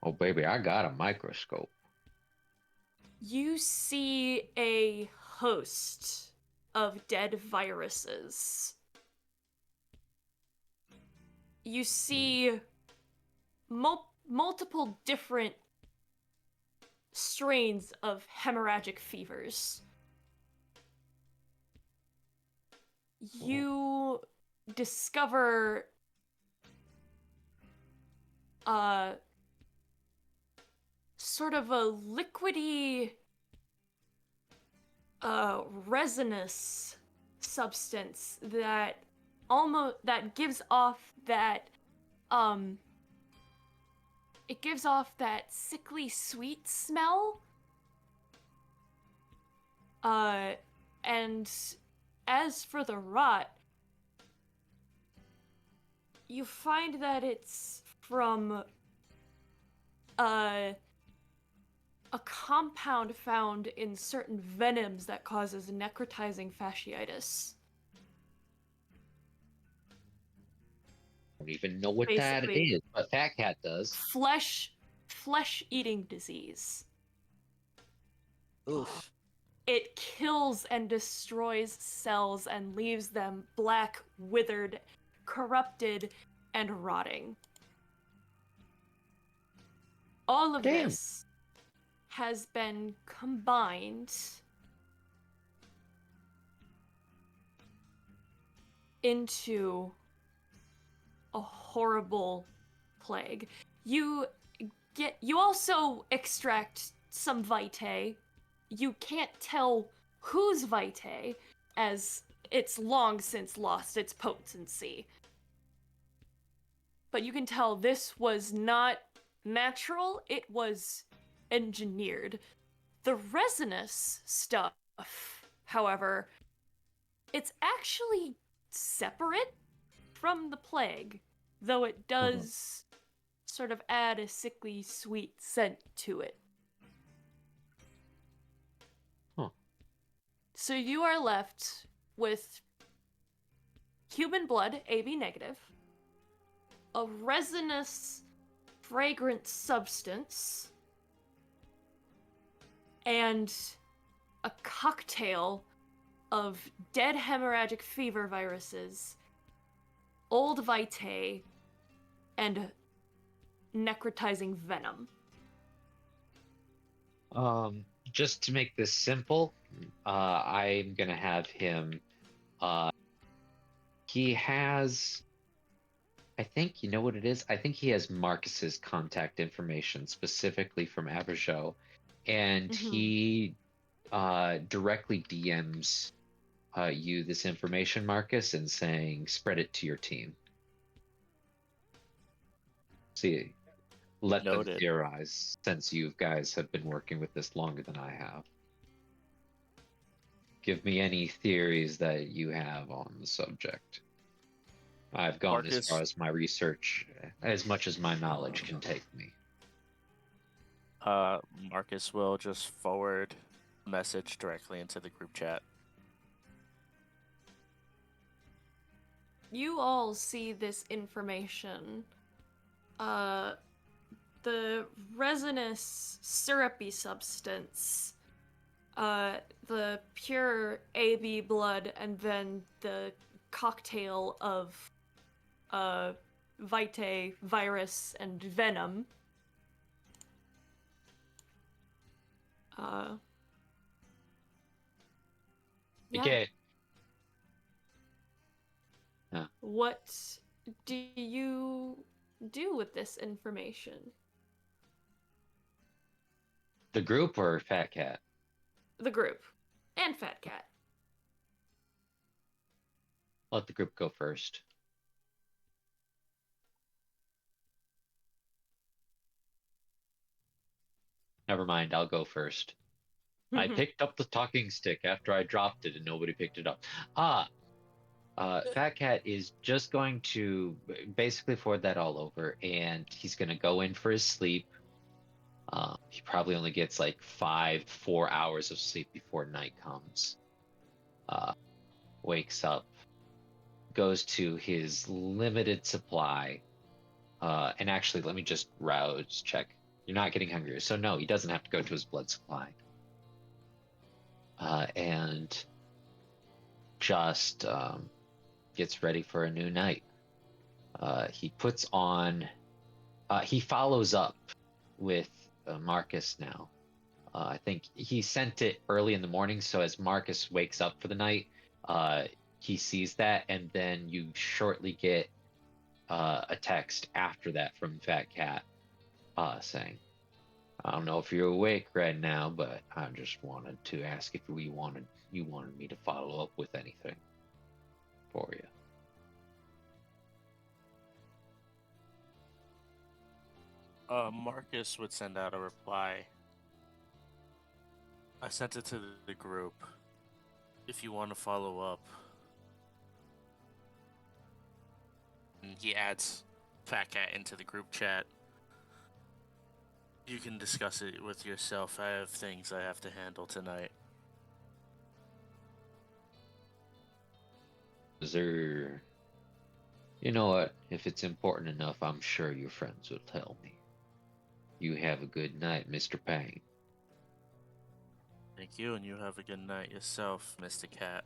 S8: Oh, baby, I got a microscope.
S3: You see a host of dead viruses. You see multiple different strains of hemorrhagic fevers. You discover sort of a liquidy resinous substance that gives off that it gives off that sickly sweet smell. And as for the rot, you find that it's from a compound found in certain venoms that causes necrotizing fasciitis.
S8: I don't even know what that
S3: Basically.
S8: is, but Fat Cat does.
S3: Flesh-eating disease.
S1: Oof.
S3: It kills and destroys cells and leaves them black, withered, corrupted, and rotting. All of
S8: Damn.
S3: this has been combined into a horrible plague. You also extract some vitae. You can't tell whose vitae, as it's long since lost its potency. But you can tell this was not natural, it was engineered. The resinous stuff, however, it's actually separate from the plague, though it does sort of add a sickly sweet scent to it.
S8: Huh.
S3: So you are left with human blood, AB negative, a resinous, fragrant substance, and a cocktail of dead hemorrhagic fever viruses, old vitae, and necrotizing venom.
S8: Just to make this simple, I'm gonna have him. He has. I think you know what it is. I think he has Marcus's contact information specifically from Averjo, and he directly DMs you this information, Marcus, and saying spread it to your team. See, let them
S7: Noted.
S8: theorize, since you guys have been working with this longer than I have. Give me any theories that you have on the subject. I've gone as
S7: Marcus-
S8: far as my research, as much as my knowledge can take me.
S7: Marcus will just forward a message directly into the group chat.
S3: You all see this information. The resinous, syrupy substance, the pure AB blood, and then the cocktail of, vitae, virus, and venom. Yeah.
S8: Okay.
S3: What do you do with this information?
S8: The group or Fat Cat?
S3: The group. And Fat Cat.
S8: Let the group go first. Never mind, I'll go first. I picked up the talking stick after I dropped it and nobody picked it up. Fat Cat is just going to basically forward that all over, and he's going to go in for his sleep. He probably only gets like 4 hours of sleep before night comes. Wakes up, goes to his limited supply, and actually, let me just rouse check. You're not getting hungrier, so no, he doesn't have to go to his blood supply. And just gets ready for a new night. He puts on, he follows up with Marcus now. I think he sent it early in the morning, so as Marcus wakes up for the night, he sees that, and then you shortly get a text after that from Fat Cat saying, I don't know if you're awake right now, but I just wanted to ask if you wanted me to follow up with anything for you.
S7: Marcus would send out a reply. I sent it to the group. If you want to follow up. And he adds Fat Cat into the group chat. You can discuss it with yourself. I have things I have to handle tonight.
S8: Is there... You know what? If it's important enough, I'm sure your friends will tell me. You have a good night, Mr. Payne.
S7: Thank you, and you have a good night yourself, Mr. Cat.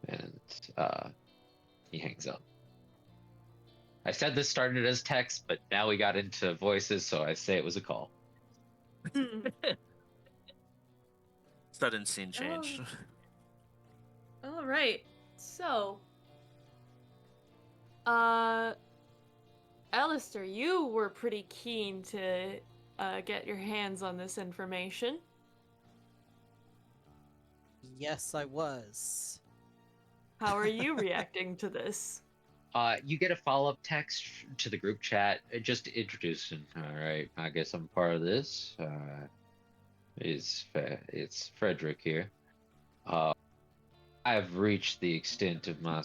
S8: And he hangs up. I said this started as text, but now we got into voices, so I say it was a call.
S7: Sudden scene change.
S3: All right. So, Alistair, you were pretty keen to get your hands on this information.
S1: Yes, I was.
S3: How are you reacting to this?
S8: You get a follow-up text to the group chat, just introducing. All right, I guess I'm part of this. It's Frederick here. I've reached the extent of my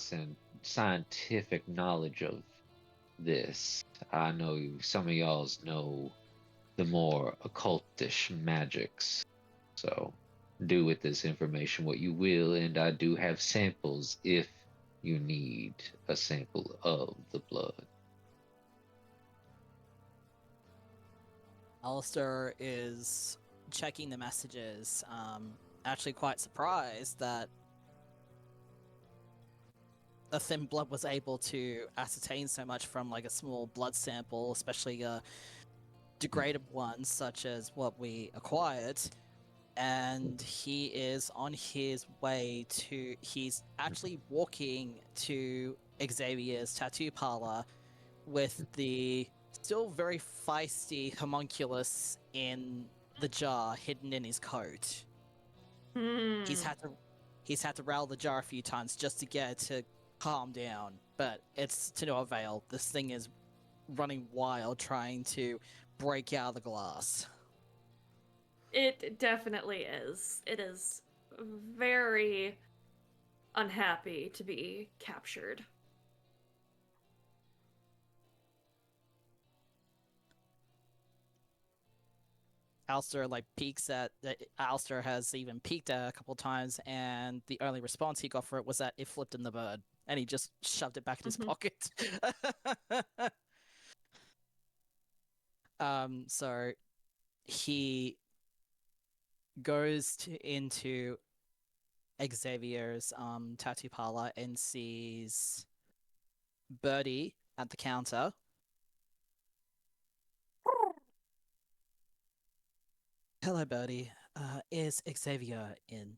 S8: scientific knowledge of this. I know some of y'all's know the more occultish magics. So do with this information what you will, and I do have samples if you need a sample of the blood.
S1: Alistair is checking the messages, actually quite surprised that a thin blood was able to ascertain so much from like a small blood sample, especially a degraded one such as what we acquired. And he is on his way to, he's actually walking to Xavier's tattoo parlor with the still very feisty homunculus in the jar hidden in his coat. He's had to rattle the jar a few times just to get it to calm down, but it's to no avail. This thing is running wild, trying to break out of the glass.
S3: It definitely is. It is very unhappy to be captured.
S1: Alistair peeks at Alistair has even peeked at it a couple times, and the only response he got for it was that it flipped in the bird, and he just shoved it back in his pocket. So he goes into Xavier's tattoo parlor and sees Birdie at the counter. Hello, Birdie. Is Xavier in?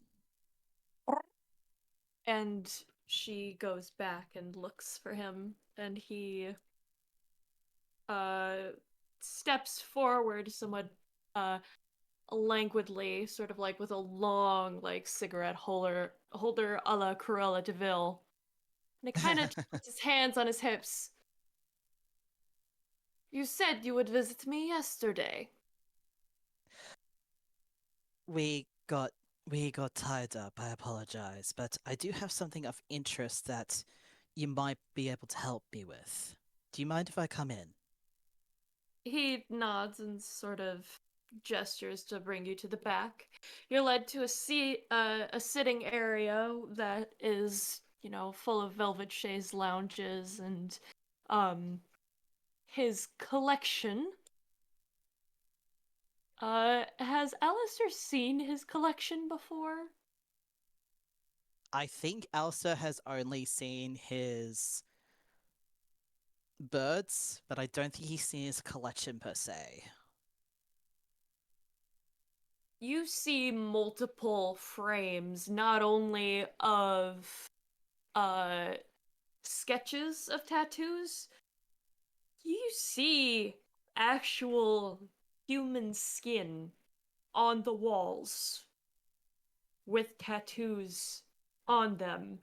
S3: And she goes back and looks for him, and he steps forward somewhat languidly, sort of with a long cigarette holder a la Cruella de Vil. And he kind of puts his hands on his hips. You said you would visit me yesterday.
S1: We got tied up. I apologize, but I do have something of interest that you might be able to help me with. Do you mind if I come in?
S3: He nods and sort of gestures to bring you to the back. You're led to a sitting area that is, full of velvet chaise lounges and his collection. Has Alistair seen his collection before?
S1: I think Alistair has only seen his birds, but I don't think he's seen his collection per se.
S3: You see multiple frames, not only of sketches of tattoos. You see actual human skin on the walls with tattoos on them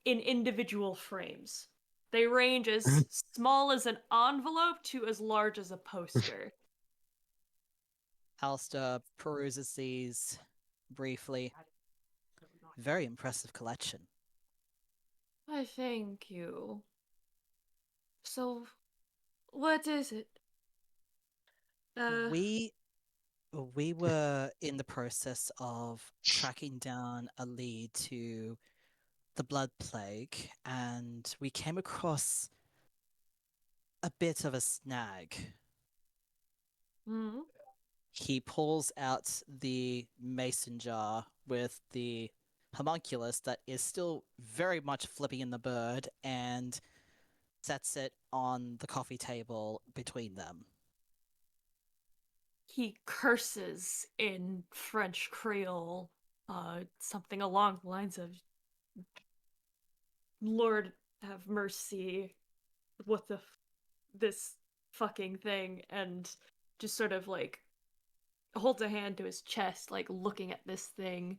S3: in individual frames. They range as small as an envelope to as large as a poster.
S1: Alistair peruses these briefly. Very impressive collection.
S3: I thank you. So, what is it?
S1: We were in the process of tracking down a lead to the Blood Plague, and we came across a bit of a snag.
S3: Hmm?
S1: He pulls out the mason jar with the homunculus that is still very much flipping in the bird and sets it on the coffee table between them.
S3: He curses in French Creole, something along the lines of, Lord have mercy, this fucking thing, and just sort of holds a hand to his chest, looking at this thing.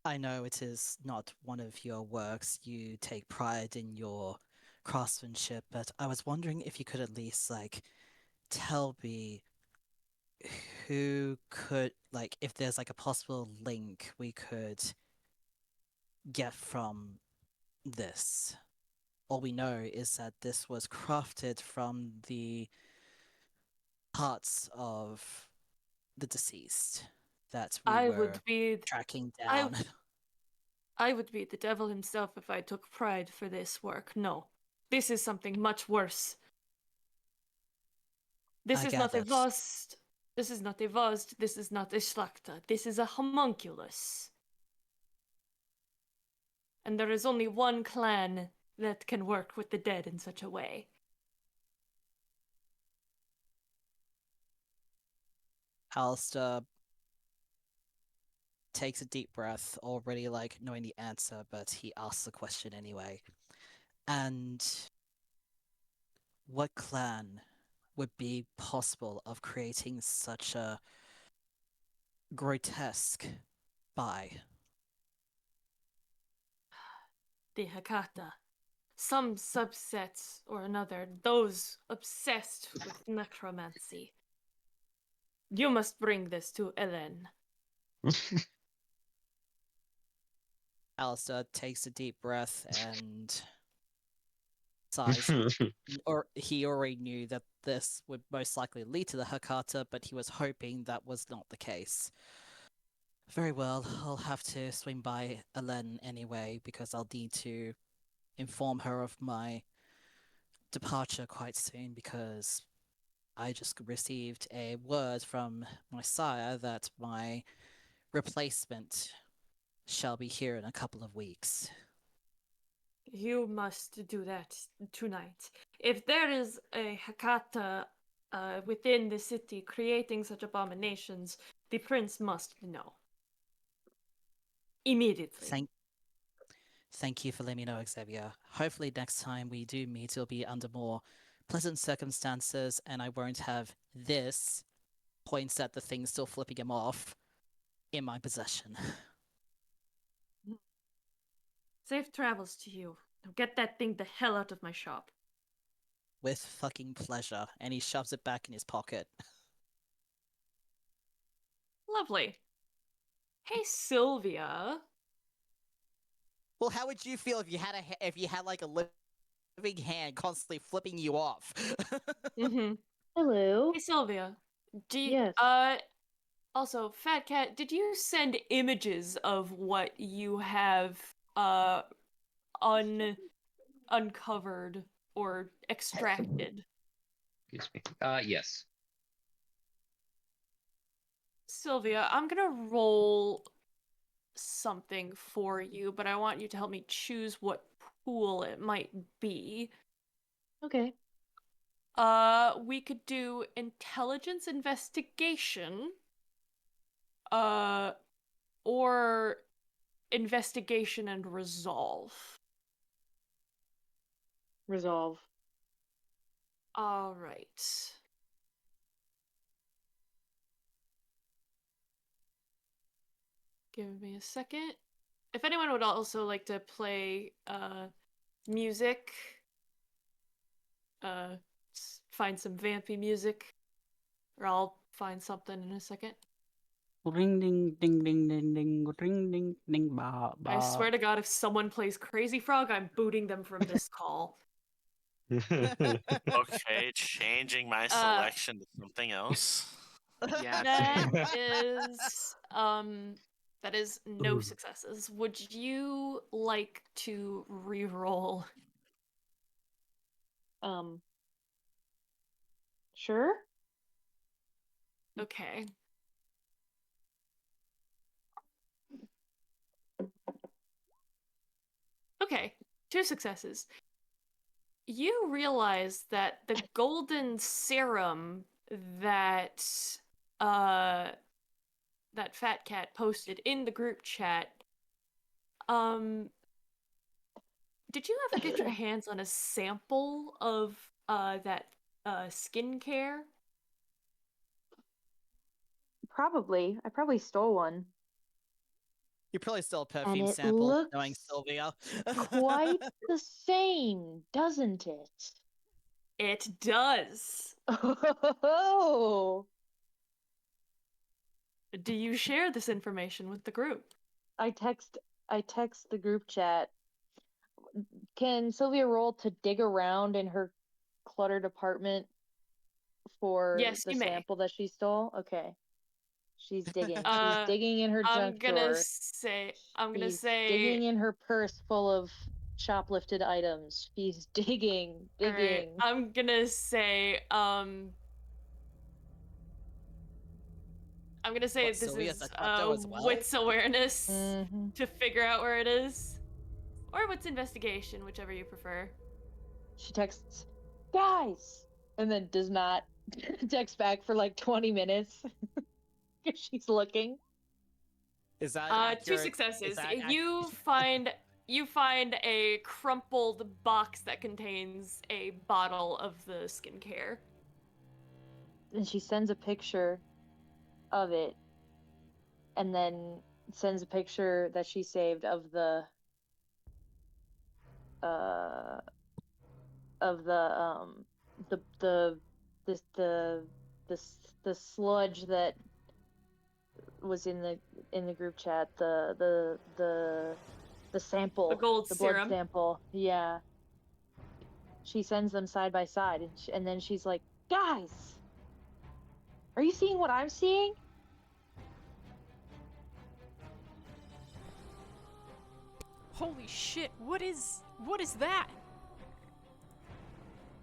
S1: I know it is not one of your works. You take pride in your craftsmanship, but I was wondering if you could at least tell me who could if there's a possible link we could get from this. All we know is that this was crafted from the parts of the deceased that we
S3: I
S1: were
S3: would be
S1: tracking
S3: I
S1: down.
S3: I would be the devil himself if I took pride for this work. No. This is something much worse. This
S1: I
S3: is not a
S1: gathered.
S3: Vost. This is not a Vost. This is not a Schlachta. This is a homunculus. And there is only one clan that can work with the dead in such a way.
S1: Alistair takes a deep breath, already knowing the answer, but he asks the question anyway. And what clan would be possible of creating such a grotesque by.
S3: The Hakata. Some subsets or another, those obsessed with necromancy. You must bring this to Ellen.
S1: Alistair takes a deep breath and sighs. Or he already knew that this would most likely lead to the Hakata, but he was hoping that was not the case. Very well, I'll have to swing by Ellen anyway, because I'll need to inform her of my departure quite soon, because I just received a word from my sire that my replacement shall be here in a couple of weeks.
S3: You must do that tonight. If there is a Hakata within the city creating such abominations, the prince must know. Immediately.
S1: Thank you for letting me know, Xavier. Hopefully next time we do meet, it'll be under more pleasant circumstances, and I won't have this, points at the thing still flipping him off, in my possession.
S3: Safe travels to you. Now get that thing the hell out of my shop.
S1: With fucking pleasure, and he shoves it back in his pocket.
S3: Lovely. Hey, Sylvia.
S1: Well, how would you feel if you had like a living hand constantly flipping you off?
S3: Mm-hmm.
S2: Hello.
S3: Hey, Sylvia. Do you,
S2: Yes.
S3: Also, Fat Cat, did you send images of what you have, uncovered or extracted?
S8: Excuse me. Yes.
S3: Sylvia, I'm gonna roll something for you, but I want you to help me choose what pool it might be.
S2: Okay.
S3: We could do intelligence investigation, or investigation and resolve.
S2: Resolve.
S3: All right. Give me a second. If anyone would also like to play music, find some vampy music, or I'll find something in a second.
S4: Ring ding ding ding ding ding ring ding ding ba ba.
S3: I swear to God, if someone plays Crazy Frog, I'm booting them from this call.
S7: Okay, changing my selection to something else.
S5: Yeah,
S3: That
S5: same.
S3: is no successes. Would you like to re-roll?
S2: Sure.
S3: Okay. Okay, 2 successes. You realize that the golden serum that that Fat Cat posted in the group chat, did you ever get your hands on a sample of that skincare?
S2: Probably. I probably stole one.
S1: You probably still a perfume
S2: it
S1: sample,
S2: looks
S1: knowing Sylvia.
S2: Quite the same, doesn't it?
S3: It does.
S2: Oh.
S3: Do you share this information with the group?
S2: I text the group chat. Can Sylvia roll to dig around in her cluttered apartment for
S3: Yes,
S2: the
S3: you may.
S2: sample that she stole? Okay. She's digging. She's
S3: Uh,
S2: digging in her
S3: I'm
S2: junk
S3: gonna
S2: drawer. She's digging in her purse full of shoplifted items. She's digging.
S3: Alright, I'm gonna say,
S1: What,
S3: this
S1: Sylvia's
S3: is
S1: a klepto as well?
S3: wits awareness
S2: Mhm.
S3: to figure out where it is. Or wits investigation, whichever you prefer.
S2: She texts, guys, and then does not text back for like 20 minutes because she's looking.
S1: Is that
S3: 2
S1: accurate?
S3: successes.
S1: Is that
S3: You find a crumpled box that contains a bottle of the skincare.
S2: And she sends a picture of it. and then sends a picture that she saved of the the this the sludge that was in the group chat, the sample,
S3: The gold
S2: blood
S3: serum.
S2: sample. Yeah. She sends them side by side, and then she's like, "Guys, are you seeing what I'm seeing?"
S6: Holy shit! What is that?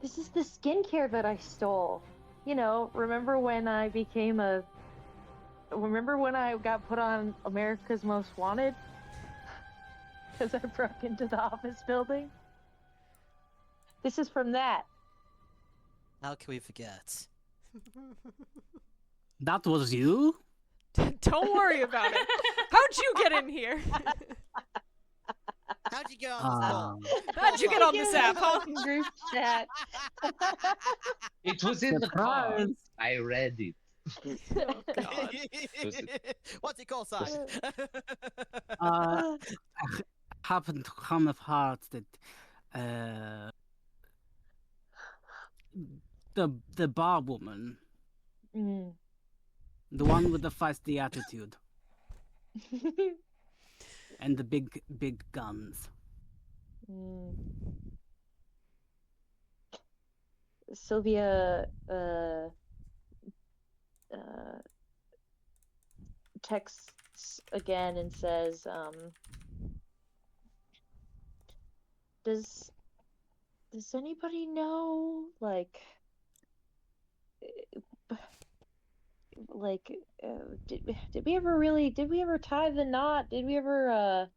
S2: This is the skincare that I stole. You know, remember when I got put on America's Most Wanted? Because I broke into the office building? This is from that.
S1: How can we forget?
S4: That was you?
S6: Don't worry about it. How'd you get in here?
S1: How'd you get on this call?
S6: How'd you get on this app, huh?
S2: Group chat.
S8: It was in the car.
S4: Surprise.
S8: I read it.
S6: Oh god.
S1: What's it called, Sash?
S4: I happened to come of heart that the bar woman,
S2: Mm.
S4: the one with the feisty attitude and the big guns.
S2: Mm. Sylvia texts again and says, does anybody know, like did we ever tie the knot? Did we ever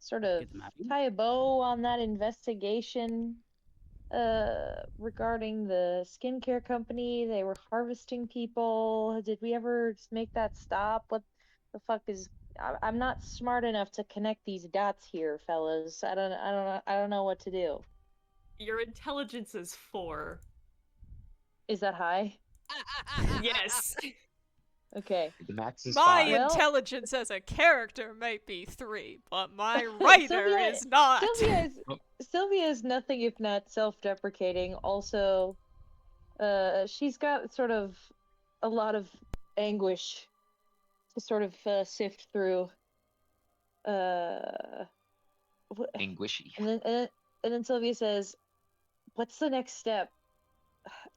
S2: sort of
S4: Get married?
S2: tie a bow on that investigation regarding the skincare company? They were harvesting people. Did we ever just make that stop? What the fuck is I'm not smart enough to connect these dots here, fellas. I don't know what to do.
S3: Your intelligence is 4.
S2: Is that high?
S3: Yes.
S2: Okay.
S8: The max is
S6: My
S8: 5.
S2: Well-
S6: intelligence as a character might be 3, but my writer
S2: Sylvia-
S6: is not.
S2: Sylvia is nothing if not self-deprecating. Also, she's got sort of a lot of anguish to sort of sift through.
S8: Anguishy.
S2: And then Sylvia says, "What's the next step?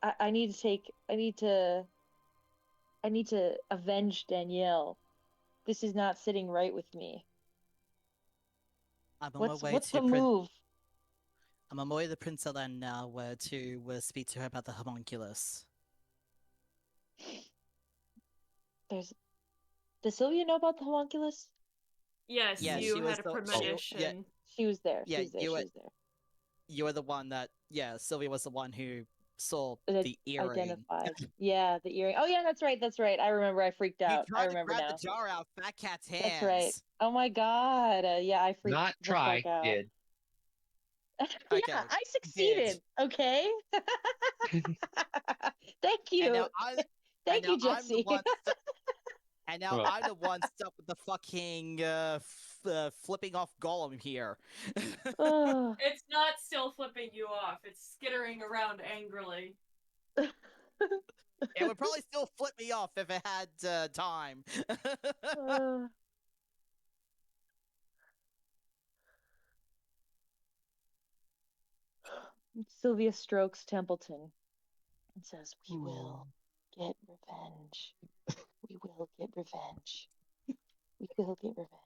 S2: I need to avenge Danielle. This is not sitting right with me.
S1: I'm on my way
S2: What's
S1: to
S2: the move?"
S1: I'm on my way to Prince Ellen now, where to speak to her about the homunculus.
S2: Does Sylvia know about the homunculus?
S3: Yes,
S1: Yeah,
S3: you
S1: she was
S3: had a
S1: the-
S3: premonition.
S1: yeah.
S2: She was there.
S1: Yeah,
S2: she was there.
S1: you
S2: She
S1: were-
S2: was there.
S1: You were the one that, Sylvia was the one who saw
S2: It
S1: the earring.
S2: Identified. Yeah, the earring. Oh yeah, that's right. That's right. I remember. I freaked
S1: He
S2: out.
S1: tried
S2: I remember
S1: to grab
S2: now.
S1: the jar out of Fat Cat's hands.
S2: That's right. Oh my god. Yeah, I freaked
S8: Not
S2: the
S8: try,
S2: fuck out.
S8: did.
S1: Okay,
S2: Yeah, I succeeded. Okay. Thank you.
S1: And now I'm,
S2: Thank you,
S1: and now I'm the
S2: Jesse.
S1: one and now
S8: Well-
S1: I'm the one stuck with the fucking flipping off Gollum here.
S2: Ugh.
S3: It's not still flipping you off. It's skittering around angrily.
S1: It would probably still flip me off if it had time.
S2: Ugh. Sylvia strokes Templeton and says, "We will get revenge. We will get revenge. We will get revenge."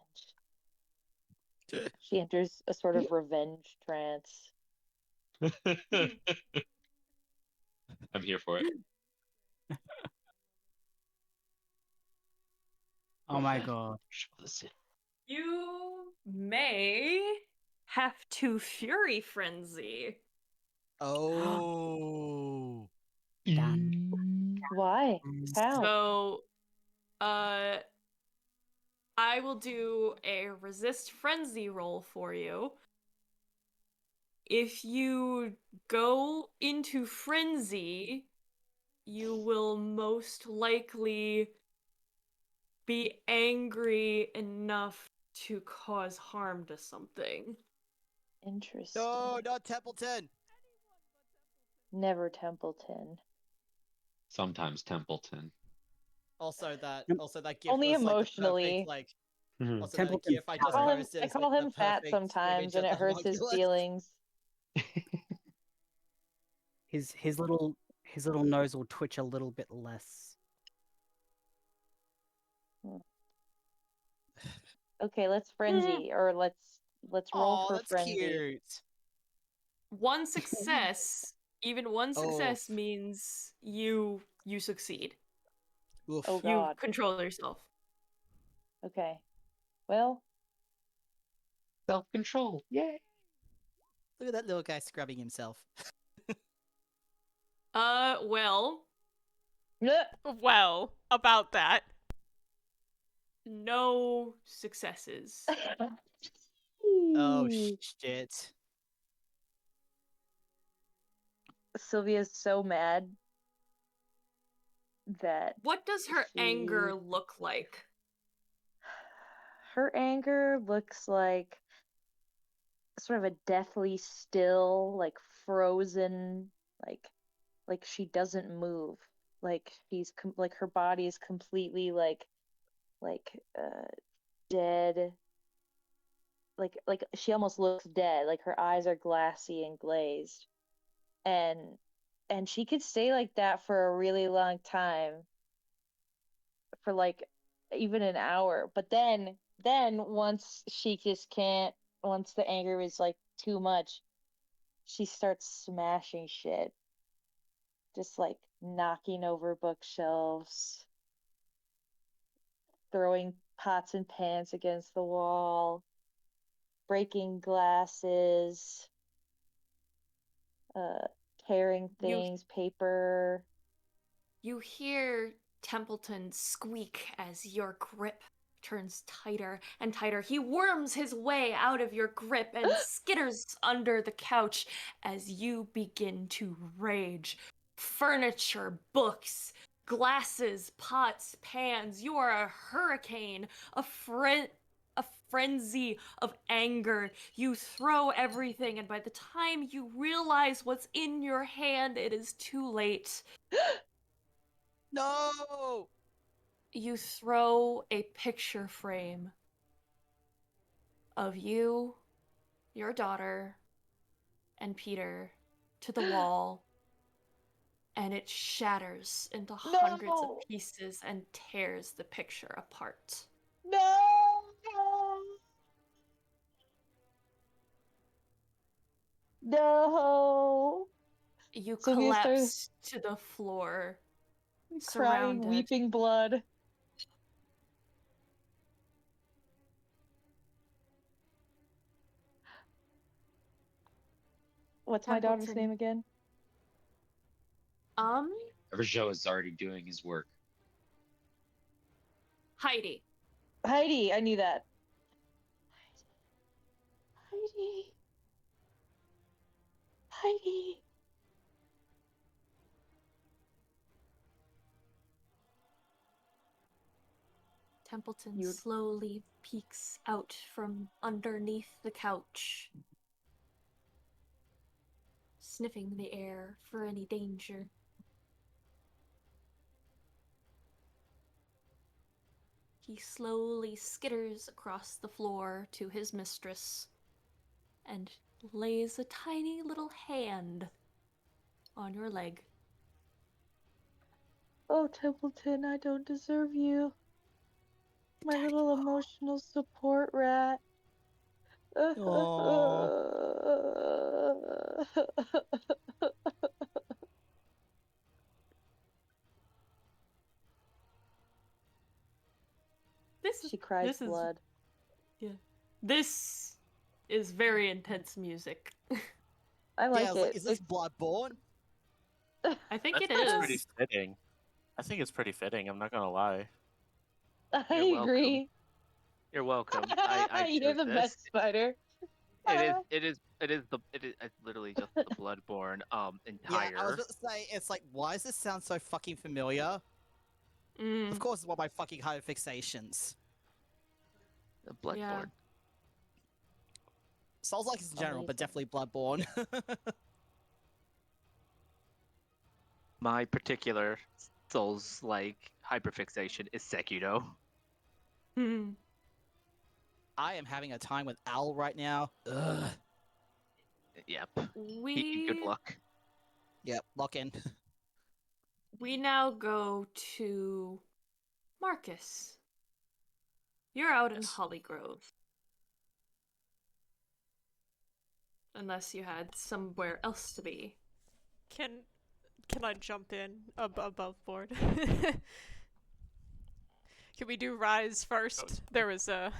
S2: She enters a sort of revenge trance.
S8: I'm here for it.
S4: Oh my god.
S3: You may have to Fury Frenzy.
S1: Oh.
S2: Why? How?
S3: So, I will do a resist frenzy roll for you. If you go into frenzy, you will most likely be angry enough to cause harm to something.
S2: Interesting.
S1: No, not Templeton.
S2: Never Templeton.
S8: Sometimes Templeton.
S1: Also, that
S4: Yep.
S1: gift
S2: Only
S1: was like the
S2: emotionally.
S1: perfect, like.
S8: Mhm.
S1: Also, that
S4: Templeton
S1: gift I just
S2: I
S1: posted is
S2: call
S1: like
S2: him
S1: the
S2: fat
S1: perfect
S2: sometimes,
S1: image
S2: and
S1: of
S2: it
S1: the
S2: hurts his
S1: homunculus.
S2: feelings.
S4: His little nose will twitch a little bit less.
S2: Okay, let's frenzy, or let's roll
S1: Oh,
S2: for
S1: that's
S2: frenzy.
S1: cute.
S3: One success, even one success
S1: Oh.
S3: means you succeed.
S1: Oof.
S2: Oh
S3: You
S2: God.
S3: control yourself.
S2: Okay. Well,
S8: Self-control. Yay.
S1: Look at that little guy scrubbing himself.
S3: Well,
S6: Well, about that.
S3: no successes.
S1: Oh shit.
S2: Sylvia's so mad that
S3: What does her anger look like?
S2: her anger looks like sort of a deathly still, like frozen, like she doesn't move, like like her body is completely like dead, like she almost looks dead, like her eyes are glassy and glazed, and she could stay like that for a really long time, for like even an hour, but then once she just can't, once the anger is like too much, she starts smashing shit, just like knocking over bookshelves, throwing pots and pans against the wall, breaking glasses, tearing things, paper.
S3: You hear Templeton squeak as your grip turns tighter and tighter. He worms his way out of your grip and skitters under the couch as you begin to rage. Furniture, books, glasses, pots, pans. You are a hurricane, a frenzy of anger. You throw everything, and by the time you realize what's in your hand, it is too late.
S1: No!
S3: You throw a picture frame of you, your daughter, and Peter to the wall, and it shatters into hundreds of
S2: No!
S3: pieces and tears the picture apart.
S2: No! No!
S3: You
S2: Sylvia starts
S3: collapse to the floor,
S2: crying,
S3: surrounded.
S2: weeping blood. What's my daughter's
S3: Templeton.
S2: name again?
S8: Joe is already doing his work.
S3: Heidi.
S2: Heidi, I knew that. Heidi. Heidi.
S3: Templeton
S2: You-
S3: slowly peeks out from underneath the couch, sniffing the air for any danger. He slowly skitters across the floor to his mistress and lays a tiny little hand on your leg.
S2: Oh, Templeton, I don't deserve you. My little emotional support rat. She cries blood.
S3: This is very intense music.
S2: I like
S1: yeah,
S2: it.
S1: Like, is this Bloodborne?
S3: I think it
S7: That's pretty
S3: is.
S7: fitting. I think it's pretty fitting. I'm not gonna lie.
S2: I
S5: You're
S2: agree.
S5: You're welcome. I
S2: You're
S5: chose
S2: the
S5: this.
S2: best spider.
S5: It is it's literally just the Bloodborne
S1: Yeah, I was
S5: entire.
S1: about to say, it's like, why does this sound so fucking familiar? Of course, it's one of my fucking hyperfixations.
S5: The Bloodborne.
S3: Yeah.
S1: Souls-like in general, but
S2: Amazing.
S1: definitely Bloodborne.
S5: My particular Souls-like hyperfixation is Sekiro.
S3: Hmm.
S1: I am having a time with Owl right now. Ugh.
S5: Yep.
S3: We
S5: Good luck.
S1: Yep, lock in.
S3: we now go to Marcus. You're out in
S7: Yes.
S3: Hollygrove. Unless you had somewhere else to be.
S6: Can I jump in above board? Can we do Rise first? There was a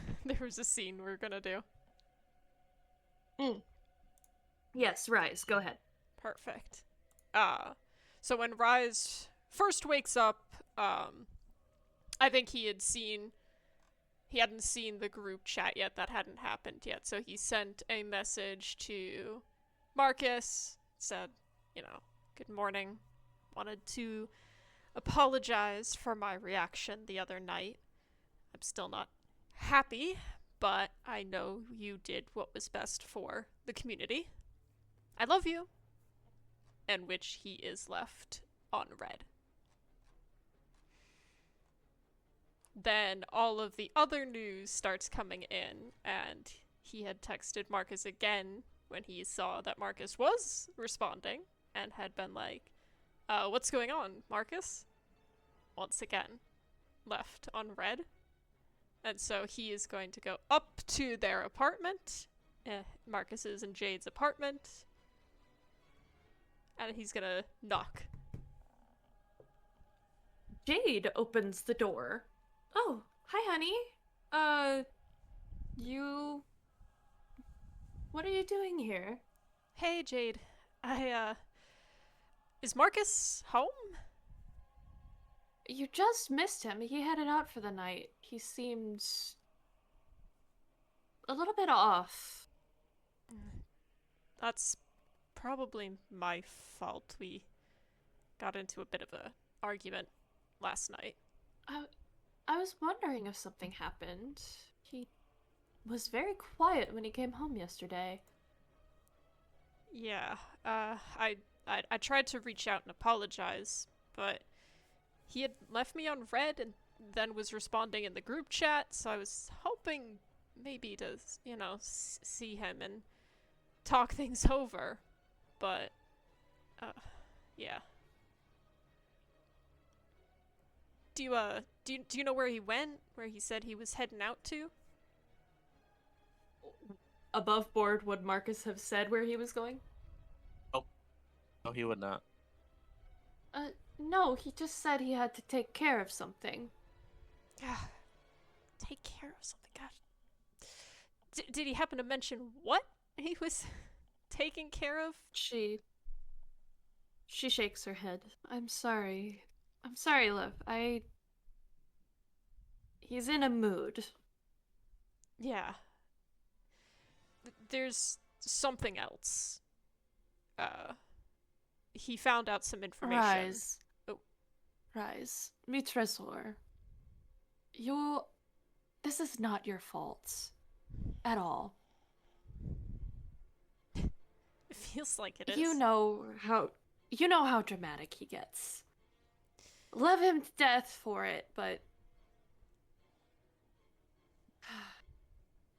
S6: scene we're gonna do.
S3: Yes, Rise, go ahead.
S6: Perfect. So when Rise first wakes up, I think he hadn't seen the group chat yet. That hadn't happened yet. So he sent a message to Marcus, said, good morning. Wanted to apologize for my reaction the other night. I'm still not happy, but I know you did what was best for the community. I love you. And which he is left on red. Then all of the other news starts coming in, and he had texted Marcus again when he saw that Marcus was responding and had been like, what's going on, Marcus? Once again, left on red. And so he is going to go up to their apartment, Marcus's and Jade's apartment, and he's gonna knock.
S3: Jade opens the door. Oh, hi, honey. What are you doing here?
S6: Hey, Jade. Is Marcus home?
S3: You just missed him. He headed out for the night. He seemed a little bit off.
S6: That's probably my fault. We got into a bit of a argument last night.
S3: I was wondering if something happened. He was very quiet when he came home yesterday.
S6: Yeah, I tried to reach out and apologize, but he had left me on red and then was responding in the group chat, so I was hoping maybe to, see him and talk things over. But, yeah. Do you know where he went? Where he said he was heading out to?
S3: Above board, would Marcus have said where he was going?
S7: No, he would not.
S3: No, he just said he had to take care of something.
S6: Take care of something. Gosh. Did he happen to mention what he was taking care of?
S3: She shakes her head. I'm sorry. I'm sorry, love. He's in a mood.
S6: Yeah. There's something else. He found out some information.
S3: Rise.
S6: Oh.
S3: Rise. Mi tresor. This is not your fault. At all.
S6: It feels like it is.
S3: You know how dramatic he gets. Love him to death for it, but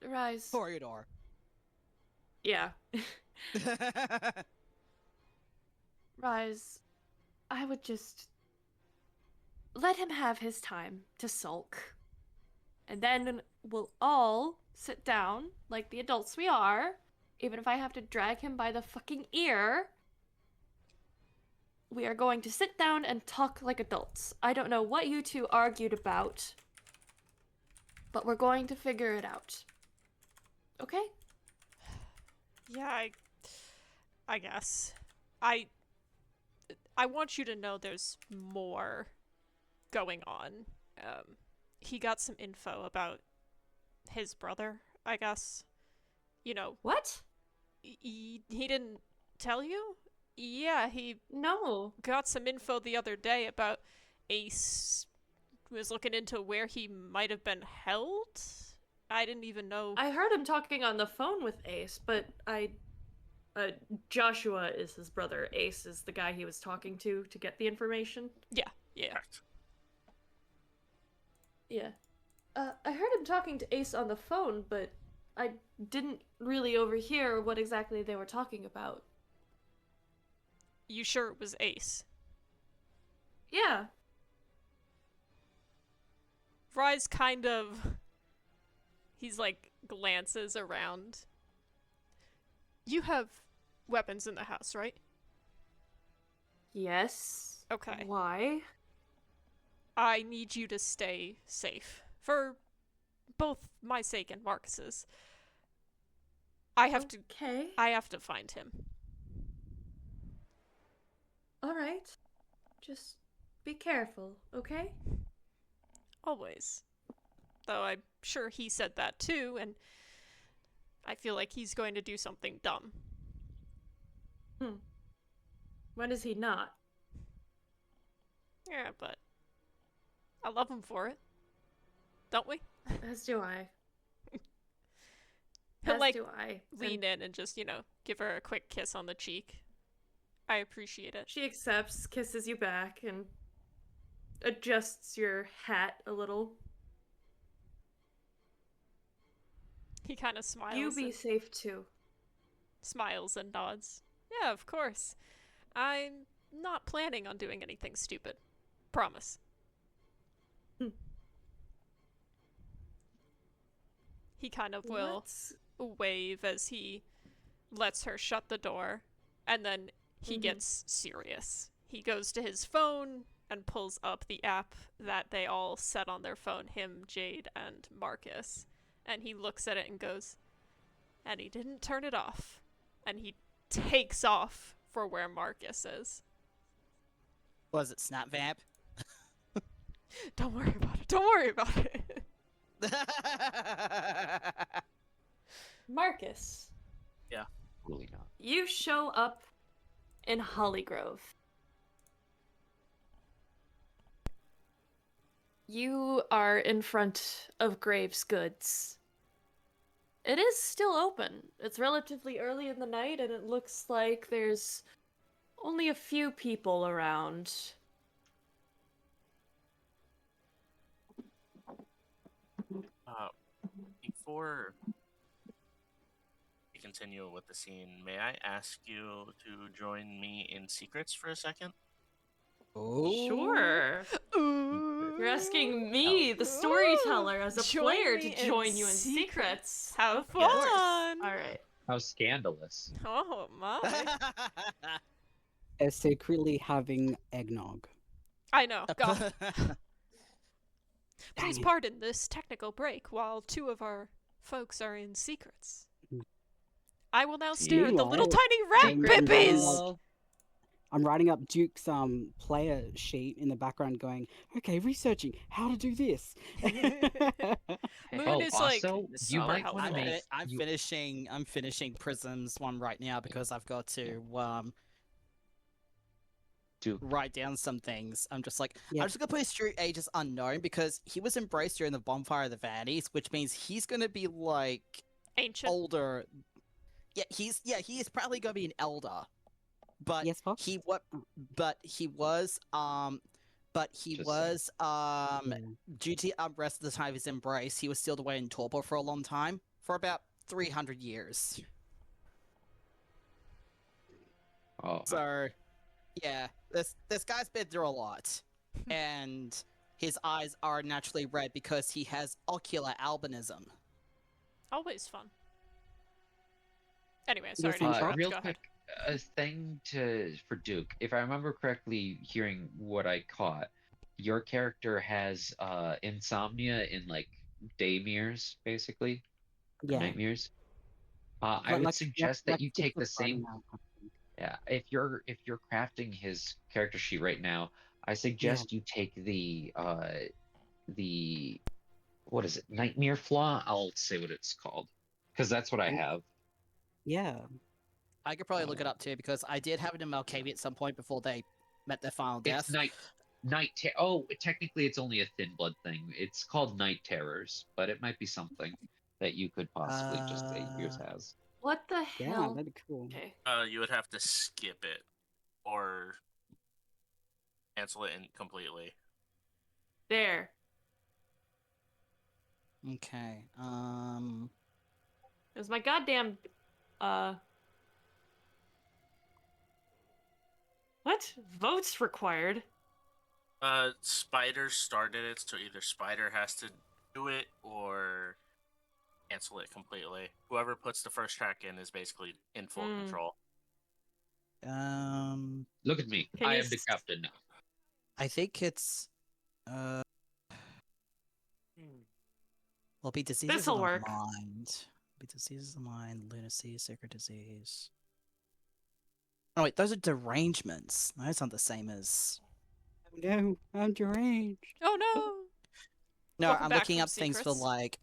S3: Rise.
S1: Toreador.
S3: Yeah. Rise, I would just let him have his time to sulk. And then we'll all sit down like the adults we are, even if I have to drag him by the fucking ear. We are going to sit down and talk like adults. I don't know what you two argued about, but we're going to figure it out. Okay?
S6: Yeah, I guess. I want you to know there's more going on. He got some info about his brother, I guess.
S3: What?
S6: He didn't tell you? Yeah, he
S3: No.
S6: got some info the other day about a was looking into where he might have been held. I didn't even know.
S3: I heard him talking on the phone with Ace, but Joshua is his brother. Ace is the guy he was talking to get the information.
S6: Yeah.
S7: Correct.
S3: Yeah. I heard him talking to Ace on the phone, but I didn't really overhear what exactly they were talking about.
S6: You sure it was Ace?
S3: Yeah.
S6: Rise kind of... He's like, glances around. You have weapons in the house, right?
S3: Yes.
S6: Okay.
S3: Why?
S6: I need you to stay safe. For both my sake and Marcus's. I have to find him.
S3: Alright. Just be careful, okay?
S6: Always. Though I'm sure he said that too, and I feel like he's going to do something dumb.
S3: When is he not?
S6: Yeah, but I love him for it. Don't we?
S3: As do I.
S6: He'll,
S3: As
S6: like,
S3: do I.
S6: lean in and just, give her a quick kiss on the cheek. I appreciate it.
S3: She accepts, kisses you back, and adjusts your hat a little.
S6: He kind of smiles.
S3: You be safe too.
S6: Smiles and nods. Yeah, of course. I'm not planning on doing anything stupid. Promise. He kind of will wave as he lets her shut the door, and then he gets serious. He goes to his phone and pulls up the app that they all set on their phone, him, Jade, and Marcus. And he looks at it and goes, and he didn't turn it off. And he takes off for where Marcus is.
S1: Was it Snap Vamp?
S6: Don't worry about it. Don't worry about it.
S3: Marcus.
S7: Yeah.
S8: Really not.
S3: You show up in Hollygrove. You are in front of Graves Goods. It is still open. It's relatively early in the night, and it looks like there's only a few people around.
S7: Before we continue with the scene, may I ask you to join me in secrets for a second?
S3: Sure. You're asking me, the storyteller, as a player, to join you in secrets.
S6: Have fun.
S3: Yes. All right.
S8: How scandalous.
S6: Oh my.
S4: They're secretly having eggnog.
S6: I know. God.
S4: Dang
S6: Please
S4: it.
S6: pardon this technical break while two of our folks are in secrets. I will now stare at the little
S4: Meanwhile,
S6: tiny rat
S4: I'm
S6: pippies.
S4: I'm writing up Duke's player sheet in the background, going, "Okay, researching how to do this."
S6: Moon is like
S8: also, you
S6: super
S8: might
S6: helpful.
S8: want to make.
S1: I'm finishing Prism's one right now because I've got to
S8: Duke.
S1: write down some things. I'm just like,
S4: Yeah.
S1: I'm just gonna put his true age as unknown because he was embraced during the Bonfire of the Vanities, which means he's gonna be like
S6: Ancient.
S1: older. Yeah, he is probably gonna be an elder. But
S4: Yes, Fox?
S1: he was due to the rest of the time of his embrace, he was sealed away in torpor for a long time, for about 300 years.
S8: Oh,
S1: So, yeah, this guy's been through a lot, and his eyes are naturally red because he has ocular albinism.
S6: Always fun. Anyway, sorry to
S4: Listen,
S6: interrupt.
S8: real
S6: Go ahead.
S8: quick, a thing for Duke. If I remember correctly, hearing what I caught, your character has insomnia in like day mirrors, basically,
S4: Yeah.
S8: night mirrors. I
S4: But
S8: would
S4: like-
S8: suggest
S4: like
S8: that you take the
S4: schizophrenia
S8: same.
S4: or something.
S8: Yeah, if you're crafting his character sheet right now, I suggest you take the what is it, nightmare flaw? I'll say what it's called, because that's what I have.
S4: Yeah.
S1: I could probably look it up too because I did have it in Malkavi at some point before they met their final
S8: It's
S1: death.
S8: Oh, technically it's only a thin blood thing. It's called night terrors, but it might be something that you could possibly just say yours has.
S3: What the
S4: Yeah,
S3: hell?
S4: that'd be cool.
S3: Okay.
S7: You would have to skip it or cancel it completely.
S3: There.
S1: Okay.
S3: It was my goddamn what? Votes required.
S7: Spider started it, so either Spider has to do it or cancel it completely. Whoever puts the first track in is basically in full control.
S8: Look at me.
S3: Can
S8: I
S3: you
S8: am the captain now.
S1: I think it's well, be diseases
S3: This'll
S1: of the
S3: work.
S1: mind. Be diseases of the mind, lunacy, sacred disease. Oh wait, those are derangements. Those aren't the same as.
S4: No, I'm deranged.
S6: Oh no!
S1: No,
S6: Welcome
S1: I'm
S6: back
S1: looking
S6: from
S1: up things for
S6: secrets.
S1: like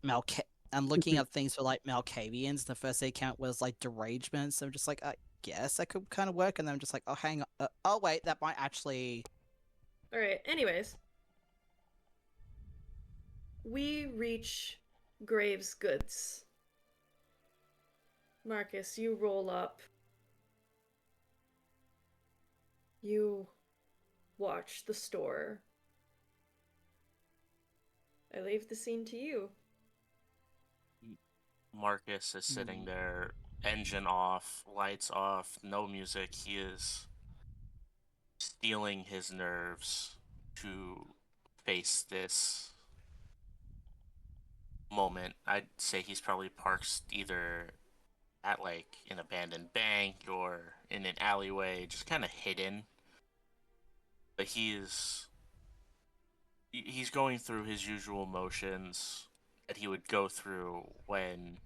S1: I'm looking up things for like Malkavians. The first they count was like derangements. So I'm just like, I guess that could kind of work. And then I'm just like, oh, hang on. Oh wait, that might actually.
S3: Alright, anyways. We reach Graves Goods. Marcus, you roll up. You watch the store. I leave the scene to you.
S7: Marcus is sitting there, engine off, lights off, no music. He is steeling his nerves to face this moment. I'd say he's probably parked either at like an abandoned bank or in an alleyway, just kind of hidden. But he's going through his usual motions that he would go through when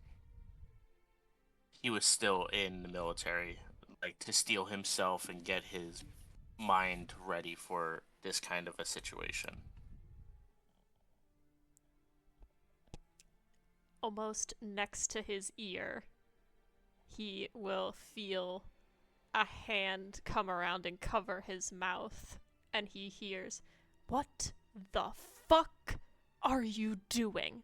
S7: he was still in the military, like to steel himself and get his mind ready for this kind of a situation.
S6: Almost next to his ear, he will feel a hand come around and cover his mouth, and he hears, "What the fuck are you doing?"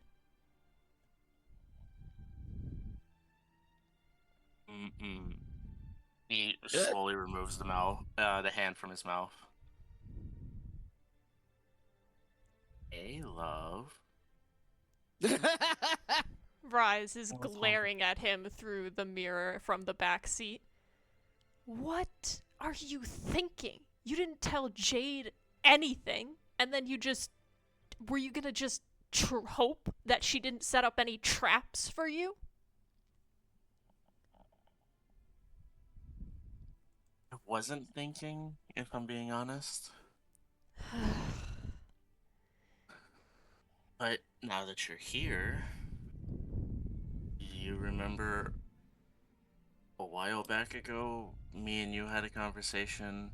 S7: He slowly removes the hand from his mouth. Hey, love.
S6: Rise is
S1: That was
S6: glaring at him through the mirror from the back seat. What are you thinking? You didn't tell Jade anything, and then were you gonna just hope that she didn't set up any traps for you?
S7: I wasn't thinking, if I'm being honest. But now that you're here, you remember a while back ago, me and you had a conversation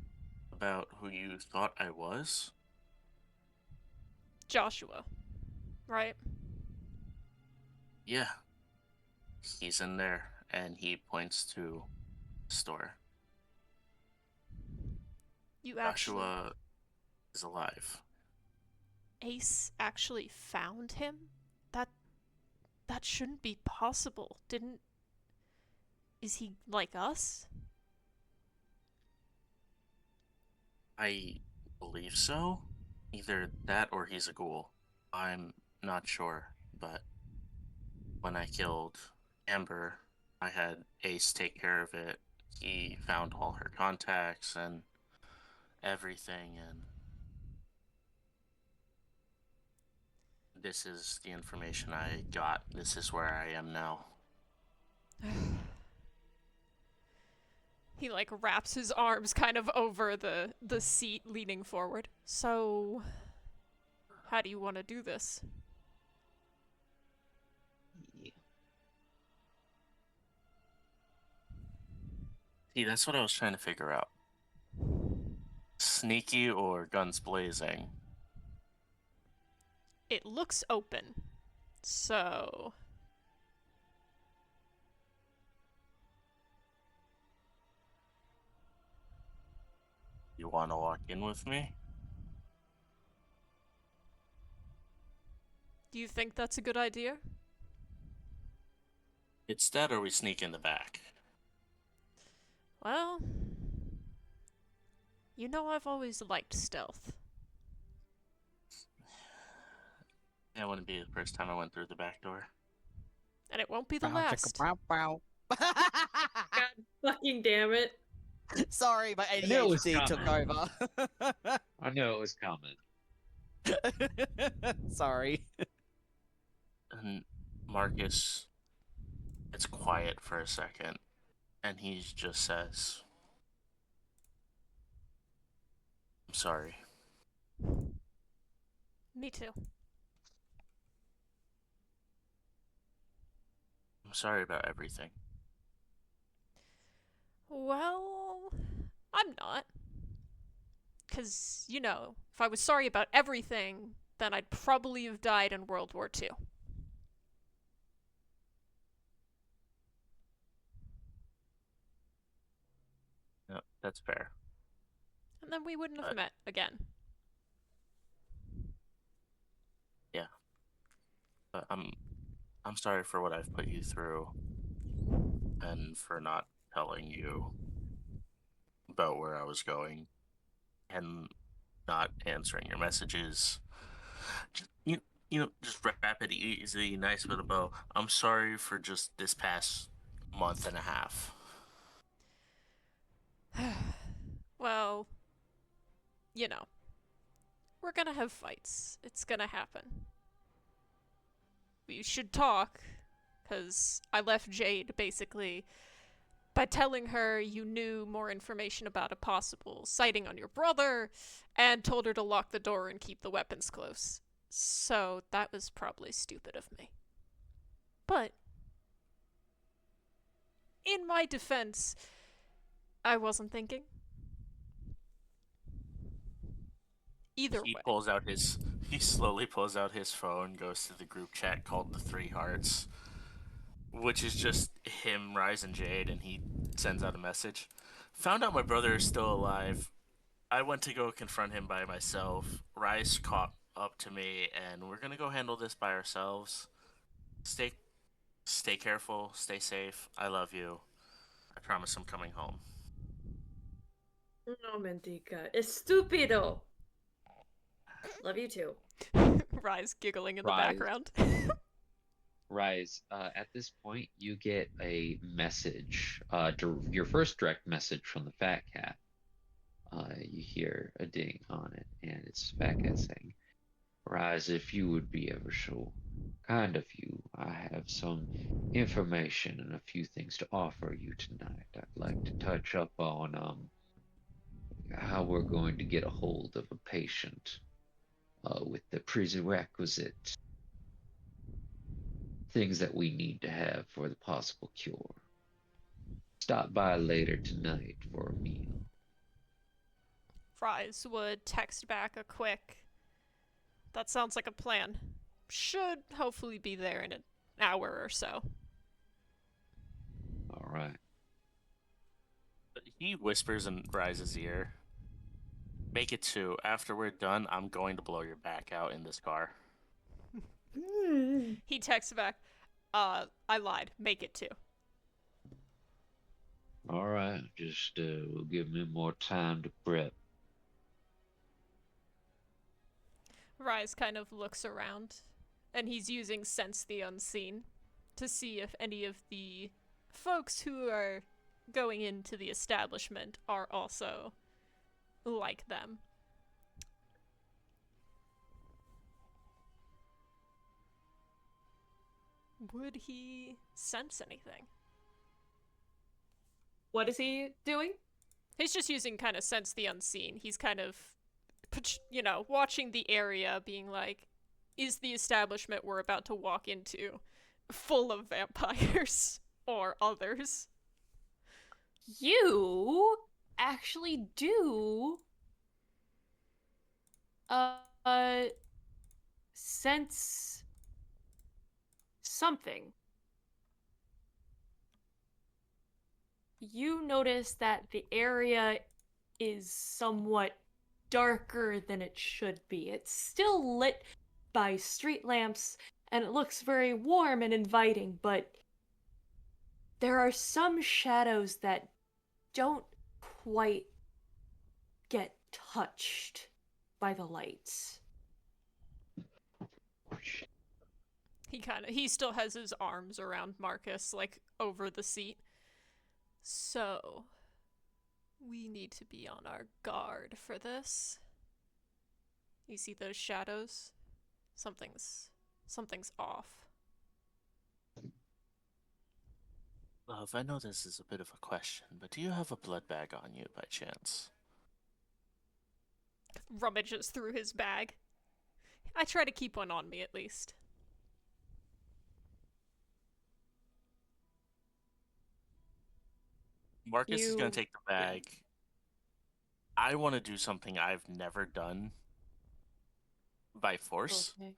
S7: about who you thought I was?
S6: Joshua, right?
S7: Yeah. He's in there, and he points to the store.
S6: You actually...
S7: Joshua is alive.
S6: Ace actually found him? That shouldn't be possible. Is he like us?
S7: I believe so. Either that or he's a ghoul. I'm not sure, but when I killed Amber, I had Ace take care of it. He found all her contacts and everything, and this is the information I got. This is where I am now.
S6: He like wraps his arms kind of over the seat, leaning forward. So, how do you want to do this?
S7: See, that's what I was trying to figure out. Sneaky or guns blazing?
S6: It looks open. So,
S7: You want to walk in with me?
S6: Do you think that's a good idea?
S7: It's that or we sneak in the back.
S6: Well, you know I've always liked stealth.
S7: That wouldn't be the first time I went through the back door.
S6: And it won't be the
S1: Bow,
S6: last.
S1: chicka, bow, bow.
S3: God fucking damn it.
S1: Sorry, my
S8: knew it was
S1: ADHD took
S8: coming.
S1: over.
S8: I knew it was coming.
S1: Sorry.
S7: And Marcus gets quiet for a second, and he just says, I'm sorry.
S6: Me too.
S7: I'm sorry about everything.
S6: Well, I'm not. Because, you know, if I was sorry about everything, then I'd probably have died in World War II.
S7: Yep, that's fair.
S6: And then we wouldn't have
S7: But-
S6: met again.
S7: But I'm sorry for what I've put you through, and for not telling you about where I was going, and not answering your messages. Just, just wrap it easy, nice with a bow. I'm sorry for just this past month and a half.
S6: Well, you know, we're gonna have fights. It's gonna happen. We should talk, because I left Jade, basically, by telling her you knew more information about a possible sighting on your brother, and told her to lock the door and keep the weapons close. So that was probably stupid of me. But, in my defense, I wasn't thinking. Either
S7: He
S6: way.
S7: he slowly pulls out his phone, goes to the group chat called the Three Hearts, which is just him, Rise, and Jade, and he sends out a message. Found out my brother is still alive. I went to go confront him by myself. Rise caught up to me, and we're gonna go handle this by ourselves. Stay careful, stay safe. I love you. I promise I'm coming home.
S3: No, Mendica. Estúpido! Love you too.
S6: Rise giggling in the
S8: Rise.
S6: background.
S8: Rise, at this point, you get a message, your first direct message from the Fat Cat. You hear a ding on it, and it's Fat Cat saying, Rise, if you would be ever so kind of you, I have some information and a few things to offer you tonight. I'd like to touch up on how we're going to get a hold of a patient with the prerequisite things that we need to have for the possible cure. Stop by later tonight for a meal.
S6: Rise would text back a quick, that sounds like a plan. Should hopefully be there in an hour or so.
S8: All right.
S7: He whispers in Rise's ear, make it 2. After we're done, I'm going to blow your back out in this car.
S6: He texts back, I lied, make it 2.
S8: All right. Just will give me more time to prep.
S6: Rise kind of looks around, and he's using Sense the Unseen to see if any of the folks who are going into the establishment are also like them. Would he sense anything?
S3: What is he doing?
S6: He's just using kind of Sense the Unseen. He's kind of, watching the area, being like, is the establishment we're about to walk into full of vampires or others?
S3: You actually do sense something. You notice that the area is somewhat darker than it should be. It's still lit by street lamps, and it looks very warm and inviting, but there are some shadows that don't quite get touched by the lights.
S6: He still has his arms around Marcus, like, over the seat. So, we need to be on our guard for this. You see those shadows? Something's off.
S7: Love, I know this is a bit of a question, but do you have a blood bag on you by chance?
S6: Rummages through his bag. I try to keep one on me, at least.
S7: Marcus is going
S3: You-
S7: to take the bag. I want to do something I've never done by force.
S3: Okay.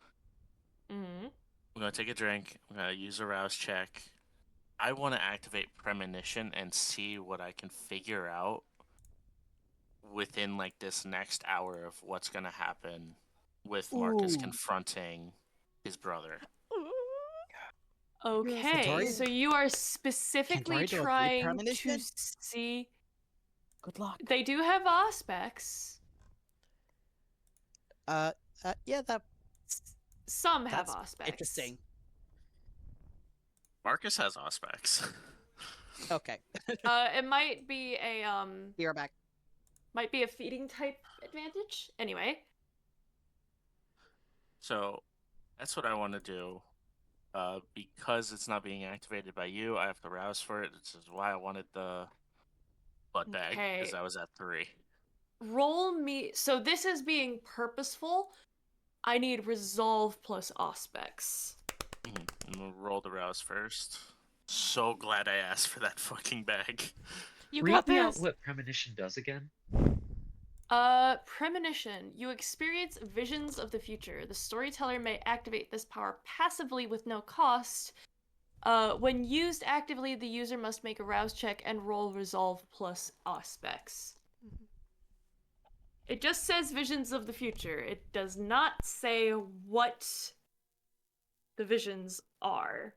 S3: Mm-hmm.
S7: I'm going to take a drink. I'm going to use a rouse check. I want to activate Premonition and see what I can figure out within like this next hour of what's going to happen with Marcus
S1: Ooh.
S7: confronting his brother.
S3: Okay,
S1: Tori-
S3: so you are specifically
S1: Tori do a deep
S3: trying to
S1: premonition?
S3: see.
S1: Good luck.
S3: They do have aspects.
S1: Yeah,
S3: Some have
S1: that's
S3: aspects.
S1: interesting.
S7: Marcus has aspects.
S1: Okay,
S3: It might be a
S1: you're back.
S3: might be a feeding type advantage. Anyway,
S7: So that's what I want to do. Because it's not being activated by you, I have to rouse for it. This is why I wanted the blood bag, because
S3: Okay.
S7: I was at 3.
S3: roll me. So this is being purposeful. I need resolve plus aspects.
S7: I'm gonna roll the rouse first. So glad I asked for that fucking bag.
S6: You
S8: Read
S6: got
S8: me out
S6: this.
S8: what premonition does again.
S3: Premonition. You experience visions of the future. The storyteller may activate this power passively with no cost. When used actively, the user must make a rouse check and roll resolve plus aspects.
S6: Mhm.
S3: It just says visions of the future. It does not say what the visions are.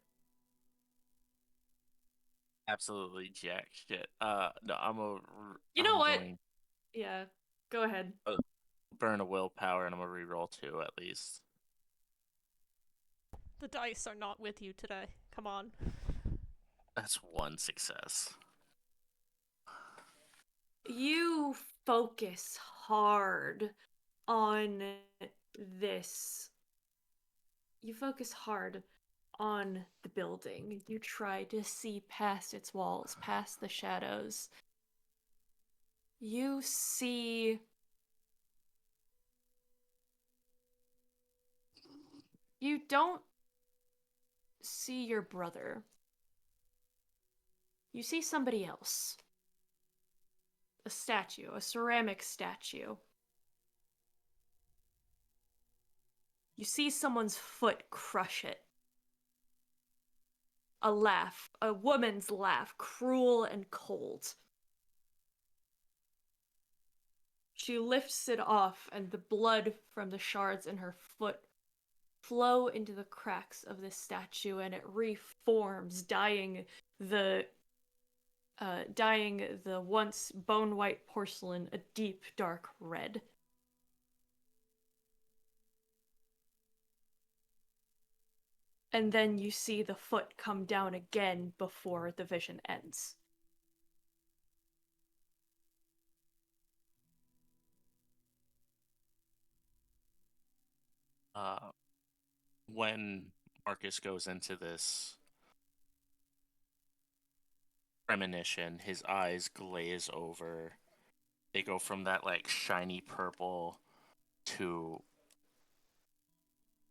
S7: Absolutely jack shit. No,
S3: You know
S7: I'm
S3: what?
S7: going
S3: Yeah, go ahead.
S7: burn a willpower, and I'm gonna reroll 2 at least.
S6: The dice are not with you today. Come on.
S7: That's 1 success.
S3: You focus hard on this. You focus hard on the building. You try to see past its walls, past the shadows. You see. You don't see your brother. You see somebody else. A statue, a ceramic statue. You see someone's foot crush it. A laugh, a woman's laugh, cruel and cold. She lifts it off, and the blood from the shards in her foot flow into the cracks of this statue, and it reforms, dyeing the once bone-white porcelain a deep, dark red. And then you see the foot come down again before the vision ends.
S7: When Marcus goes into this premonition, his eyes glaze over. They go from that like shiny purple to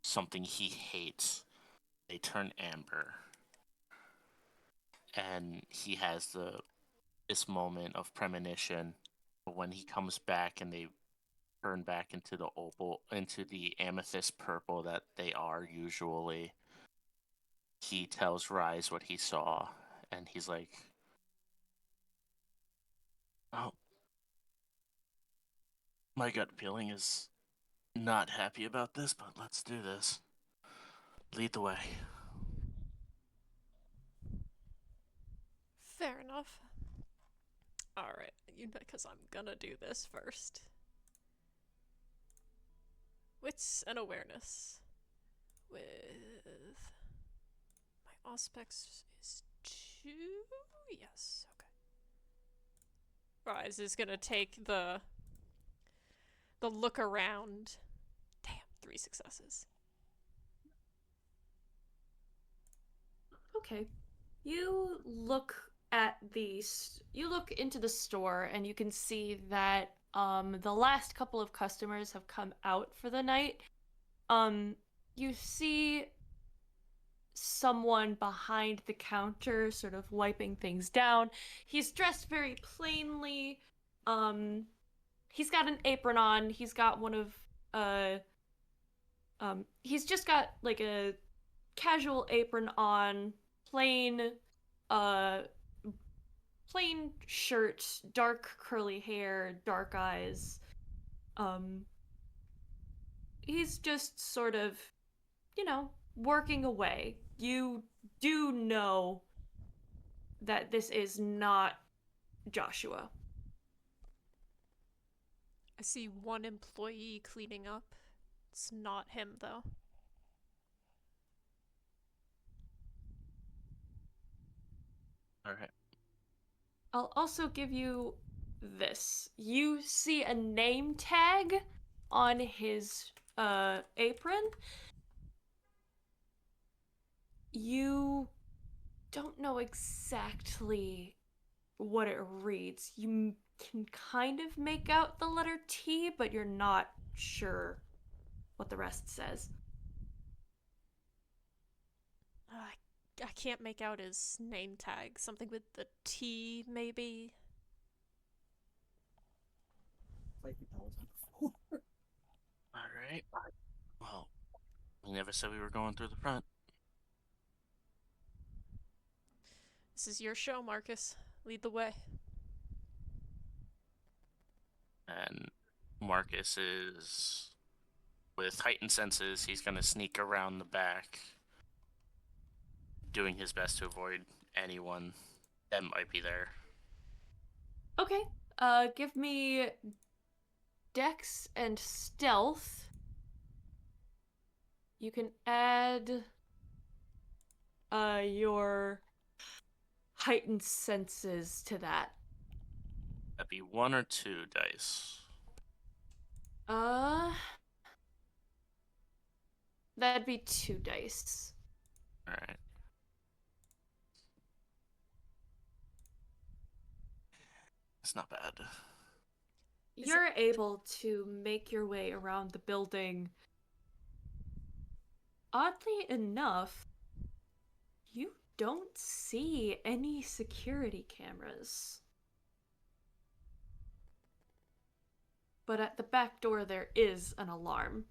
S7: something he hates. They turn amber. And he has this moment of premonition when he comes back and they turn back into the amethyst purple that they are usually. He tells Rise what he saw, and he's like, "Oh, my gut feeling is not happy about this, but let's do this. Lead the way.
S6: Fair enough. Alright, because I'm gonna do this first. Wits and awareness. With my Auspex is 2? Yes, okay. Rise is gonna take the look around. Damn, 3 successes.
S3: Okay. You look into the store and you can see that the last couple of customers have come out for the night. You see someone behind the counter sort of wiping things down. He's dressed very plainly. He's got an apron on. He's got one of he's just got like a casual apron on, plain shirt, dark curly hair, dark eyes. He's just sort of, working away. You do know that this is not Joshua.
S6: I see one employee cleaning up. It's not him, though.
S7: Alright.
S3: I'll also give you this. You see a name tag on his apron. You don't know exactly what it reads. You can kind of make out the letter T, but you're not sure what the rest says.
S6: I can't make out his name tag. Something with the T, maybe?
S7: Alright. Well, we never said we were going through the front.
S6: This is your show, Marcus. Lead the way.
S7: And Marcus is, with heightened senses, he's going to sneak around the back, doing his best to avoid anyone that might be there.
S3: Okay. Give me Dex and Stealth. You can add your heightened senses to that.
S7: That'd be 1 or 2 dice.
S3: That'd be 2 dice.
S7: Alright. It's not bad.
S3: You're able to make your way around the building. Oddly enough, you don't see any security cameras. But at the back door there is an alarm.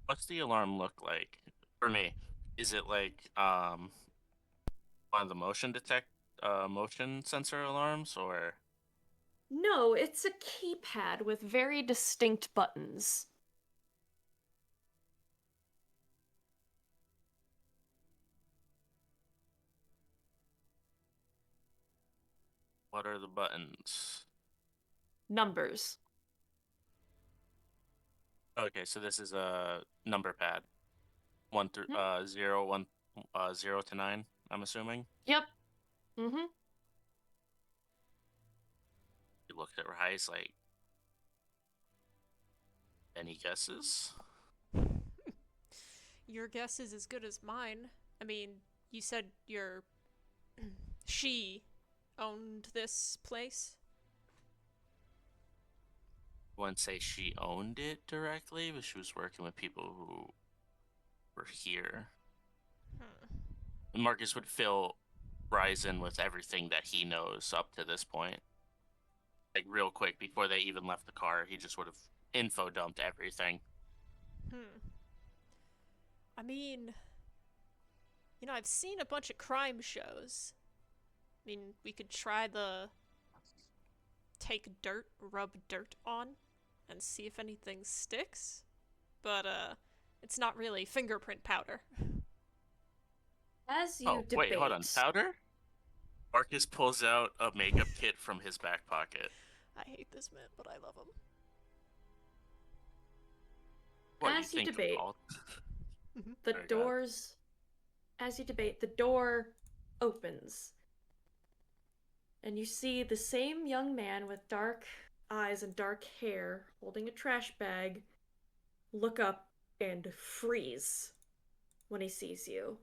S7: What's the alarm look like? For me, is it like one of the motion sensor alarms, or?
S3: No, it's a keypad with very distinct buttons.
S7: What are the buttons?
S3: Numbers.
S7: Okay, so this is a number pad. 1 through 0 to 9, I'm assuming.
S3: Yep. Mm-hmm.
S7: You looked at Rise like, any guesses?
S6: Your guess is as good as mine. I mean, you said she owned this place?
S7: I wouldn't say she owned it directly, but she was working with people who were here. Marcus would fill Rise in with everything that he knows up to this point. Like, real quick, before they even left the car, he just would have info dumped everything.
S6: I mean, I've seen a bunch of crime shows. I mean, we could try the take dirt, rub dirt on, and see if anything sticks. But it's not really fingerprint powder.
S3: As you
S7: Oh,
S3: debate,
S7: wait, hold on. Powder? Marcus pulls out a makeup kit from his back pocket.
S6: I hate this man, but I love him.
S7: What,
S3: As you
S7: think
S3: debate,
S7: all-
S3: the
S7: Sorry, go ahead.
S3: doors. As you debate, the door opens, and you see the same young man with dark eyes and dark hair holding a trash bag look up and freeze when he sees you.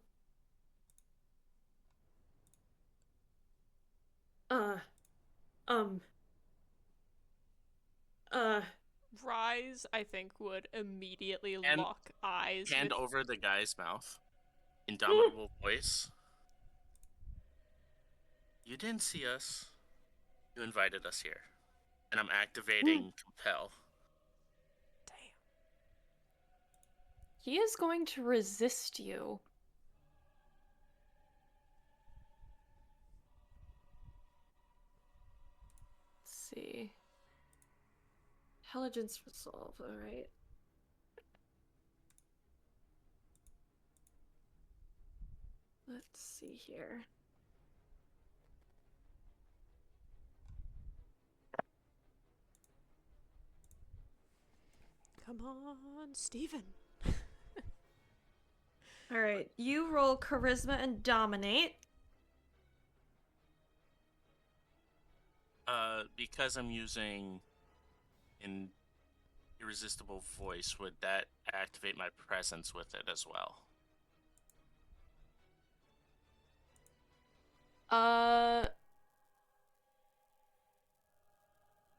S6: Rise, I think, would immediately
S7: And
S6: lock eyes
S7: Hand
S6: with...
S7: over the guy's mouth. Indomitable voice. You didn't see us. You invited us here. And I'm activating Compel.
S6: Damn.
S3: He is going to resist you. Let's see. Intelligence resolve, alright. Let's see here.
S6: Come on, Steven.
S3: Alright, you roll charisma and dominate.
S7: Because I'm using an irresistible voice, would that activate my presence with it as well?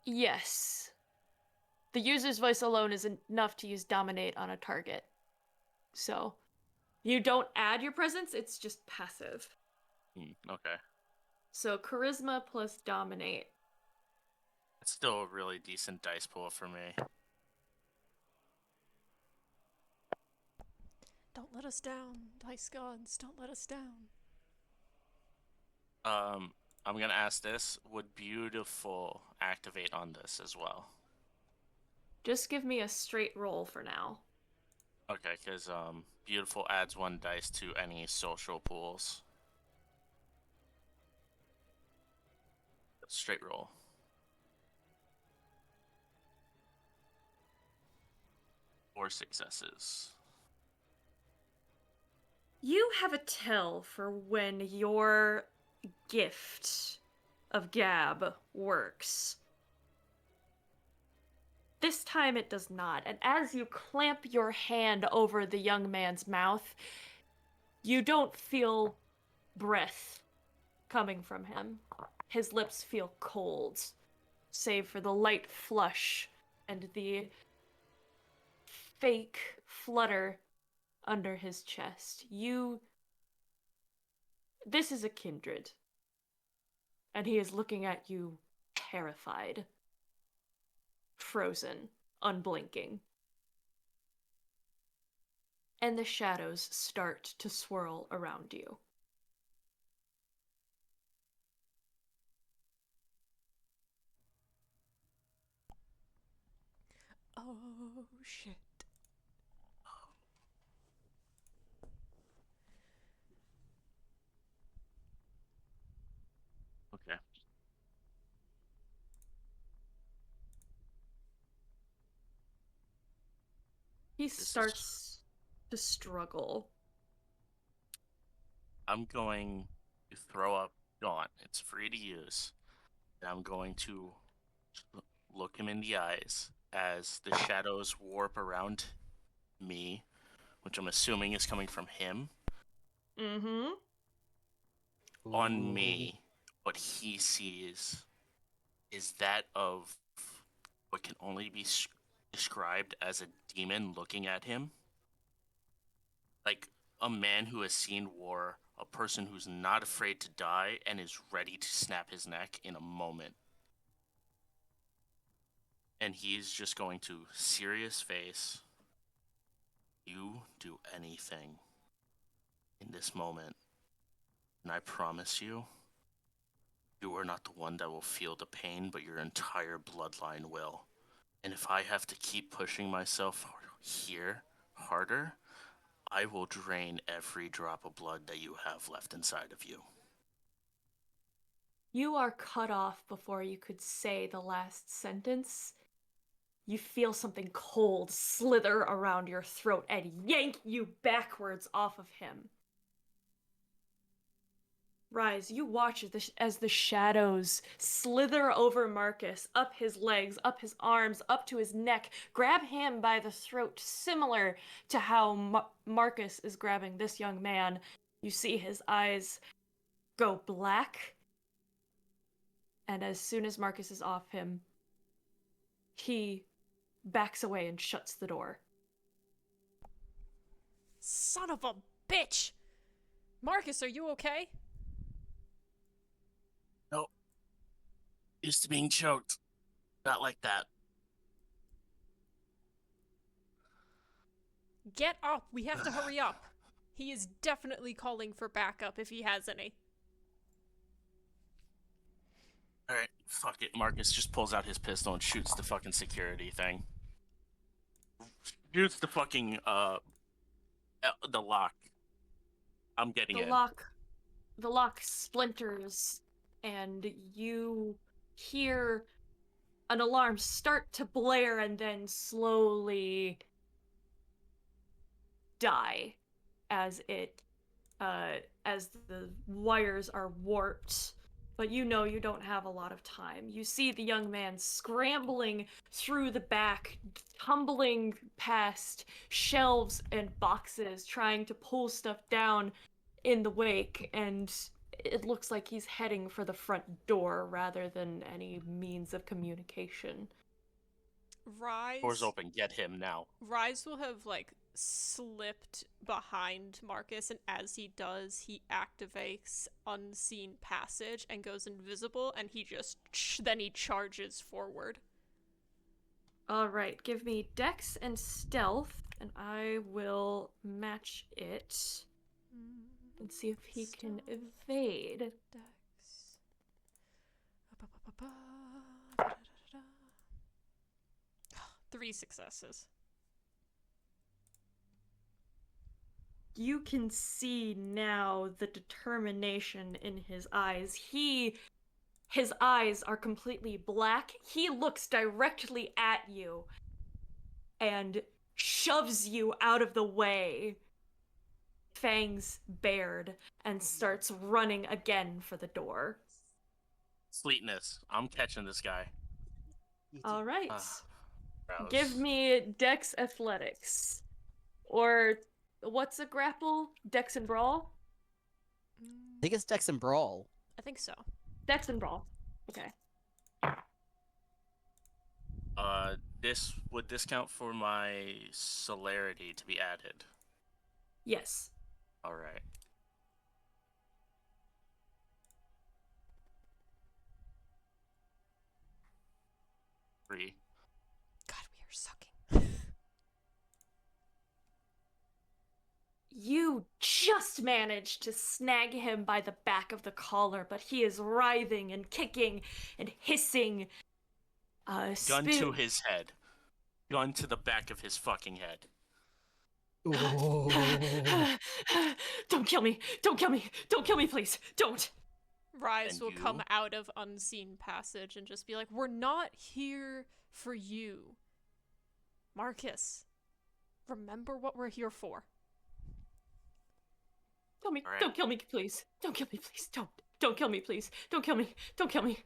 S3: Yes. The user's voice alone is enough to use dominate on a target. So, you don't add your presence, it's just passive.
S7: Okay.
S3: So, charisma plus dominate.
S7: It's still a really decent dice pool for me.
S6: Don't let us down, dice gods. Don't let us down.
S7: I'm gonna ask this. Would Beautiful activate on this as well?
S3: Just give me a straight roll for now.
S7: Okay, because Beautiful adds 1 dice to any social pools. Straight roll. Four successes.
S3: You have a tell for when your gift of gab works. This time it does not, and as you clamp your hand over the young man's mouth, you don't feel breath coming from him. His lips feel cold, save for the light flush and the fake flutter under his chest. This is a kindred. And he is looking at you terrified. Frozen, unblinking. And the shadows start to swirl around you.
S6: Oh, shit.
S7: Okay.
S3: He starts to struggle.
S7: I'm going to throw up Gaunt. It's free to use. And I'm going to look him in the eyes as the shadows warp around me, which I'm assuming is coming from him.
S3: Mm-hmm.
S7: On me, what he sees is that of what can only be described as a demon looking at him. Like a man who has seen war, a person who's not afraid to die and is ready to snap his neck in a moment. And he's just going to serious face, you do anything in this moment, and I promise you, You are not the one that will feel the pain, but your entire bloodline will. And if I have to keep pushing myself here harder, I will drain every drop of blood that you have left inside of you.
S3: You are cut off before you could say the last sentence. You feel something cold slither around your throat and yank you backwards off of him. Rise, you watch as the shadows slither over Marcus, up his legs, up his arms, up to his neck, grab him by the throat, similar to how Marcus is grabbing this young man. You see his eyes go black, and as soon as Marcus is off him, he backs away and shuts the door.
S6: Son of a bitch! Marcus, are you okay?
S7: Nope. Used to being choked. Not like that.
S6: Get up! We have to hurry up. He is definitely calling for backup if he has any.
S7: Alright, fuck it. Marcus just pulls out his pistol and shoots the fucking security thing. Shoots the fucking, the lock. I'm getting it.
S3: The lock splinters, and you hear an alarm start to blare and then slowly die as as the wires are warped. But you know you don't have a lot of time. You see the young man scrambling through the back, tumbling past shelves and boxes, trying to pull stuff down in the wake, and it looks like he's heading for the front door rather than any means of communication.
S6: Rise.
S7: Door's open. Get him now.
S6: Rise will have, like, slipped behind Marcus, and as he does, he activates Unseen Passage and goes invisible, and he just then he charges forward.
S3: Alright, give me Dex and Stealth, and I will match it and see if he can evade.
S6: Dex. 3 successes.
S3: You can see now the determination in his eyes. His eyes are completely black. He looks directly at you and shoves you out of the way, fangs bared, and starts running again for the door.
S7: Sweetness. I'm catching this guy.
S3: All right.
S7: Rouse.
S3: Give me Dex Athletics. Or what's a grapple? Dex and Brawl?
S1: I think it's Dex and Brawl.
S6: I think so.
S3: Dex and Brawl. Okay.
S7: Would this count for my celerity to be added?
S3: Yes.
S7: Alright. Three.
S6: God, we are sucking.
S3: You just managed to snag him by the back of the collar, but he is writhing and kicking and hissing.
S7: Gun to his head. Gun to the back of his fucking head.
S3: Don't kill me! Don't kill me! Don't kill me, please! Don't!
S6: Rise
S7: And
S6: will
S7: you?
S6: come out of Unseen Passage and just be like, "We're not here for you. Marcus, remember what we're here for."
S3: Kill me!
S7: Alright.
S3: Don't kill me, please! Don't kill me, please! Don't kill me, please! Don't kill me! Don't kill me!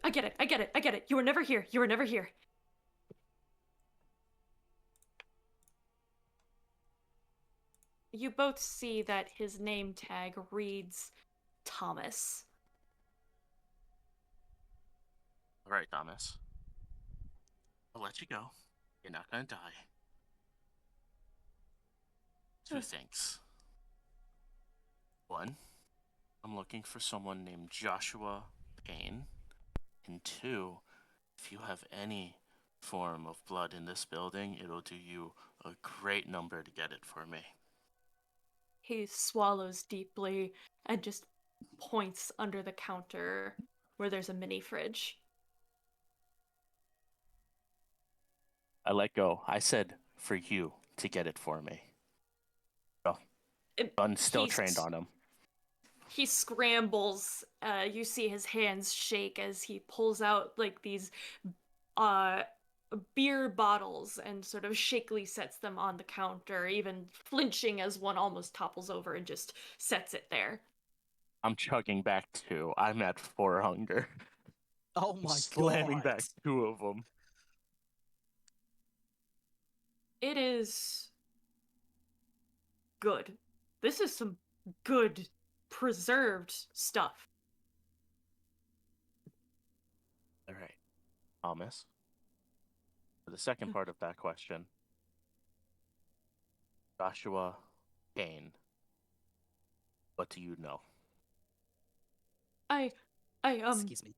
S3: I get it! You were never here! You were never here! You both see that his name tag reads Thomas.
S7: Alright, Thomas. I'll let you go. You're not gonna die. Two things. One, I'm looking for someone named Joshua Payne. And two, if you have any form of blood in this building, it'll do you a great number to get it for me.
S3: He swallows deeply and just points under the counter where there's a mini fridge.
S7: I let go. I said for you to get it for me. Oh, gun's still trained on him.
S3: He scrambles. You see his hands shake as he pulls out like these beer bottles and sort of shakily sets them on the counter, even flinching as one almost topples over and just sets it there.
S7: I'm chugging back 2. I'm at 4 hunger.
S1: Oh my
S7: Slamming
S1: god.
S7: back 2 of them.
S3: It is good. This is some good preserved stuff.
S7: All right, Thomas. For the second part of that question, Joshua Kane, what do you know?
S1: Excuse me.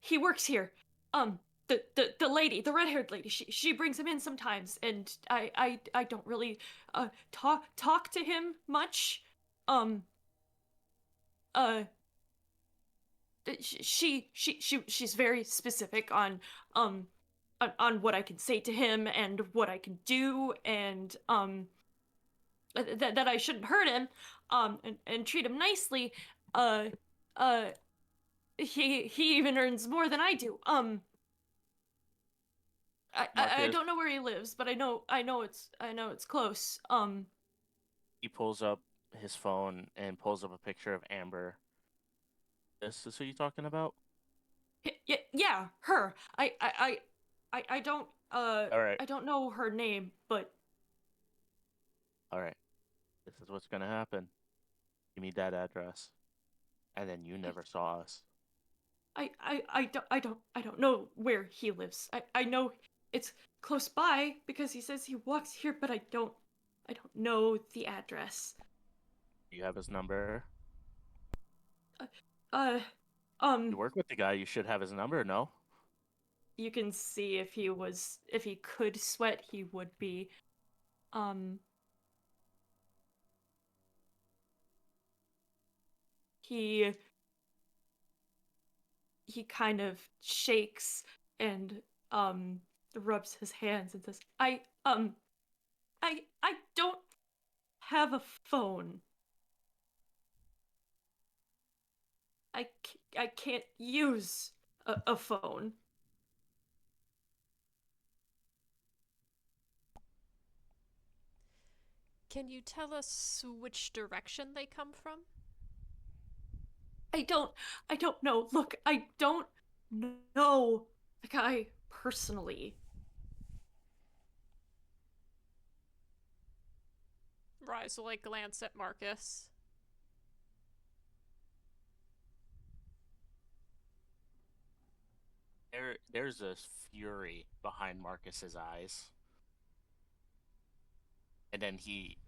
S3: He works here. The lady, the red-haired lady, she brings him in sometimes, and I don't really talk to him much. She's very specific on what I can say to him and what I can do, and that I shouldn't hurt him, and treat him nicely. He even earns more than I do. I don't know where he lives, but I know it's close.
S7: He pulls up his phone and pulls up a picture of Amber. This is who you talking about?
S3: Yeah, her. I don't
S7: All right.
S3: I don't know her name, but
S7: All right. This is what's gonna happen. Give me that address, and then you never saw us.
S3: I don't know where he lives. I know it's close by because he says he walks here, but I don't know the address.
S7: Do you have his number?
S3: You
S7: work with the guy. You should have his number. No.
S3: You can see if he could sweat, he would be. He kind of shakes and rubs his hands and says, I don't have a phone. I can't use a phone.
S6: Can you tell us which direction they come from?
S3: I don't know. Look, I don't know the guy personally.
S6: Rise will glance at Marcus.
S7: There's a fury behind Marcus's eyes. And then he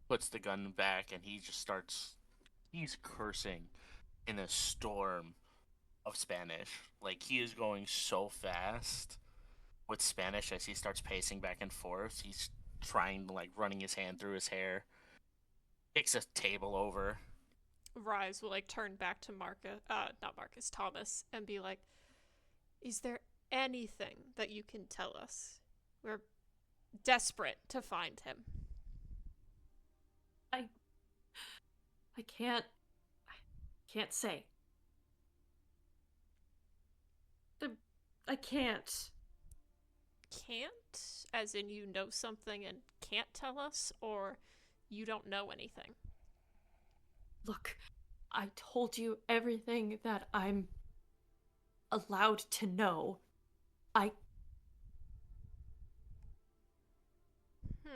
S7: puts the gun back and he just he's cursing in a storm of Spanish. Like, he is going so fast with Spanish as he starts pacing back and forth. He's trying, running his hand through his hair. Kicks a table over.
S6: Rise will turn back to Thomas, and be like, is there anything that you can tell us? We're desperate to find him.
S3: I can't say. I can't.
S6: Can't? As in you know something and can't tell us, or you don't know anything?
S3: Look, I told you everything that I'm allowed to know.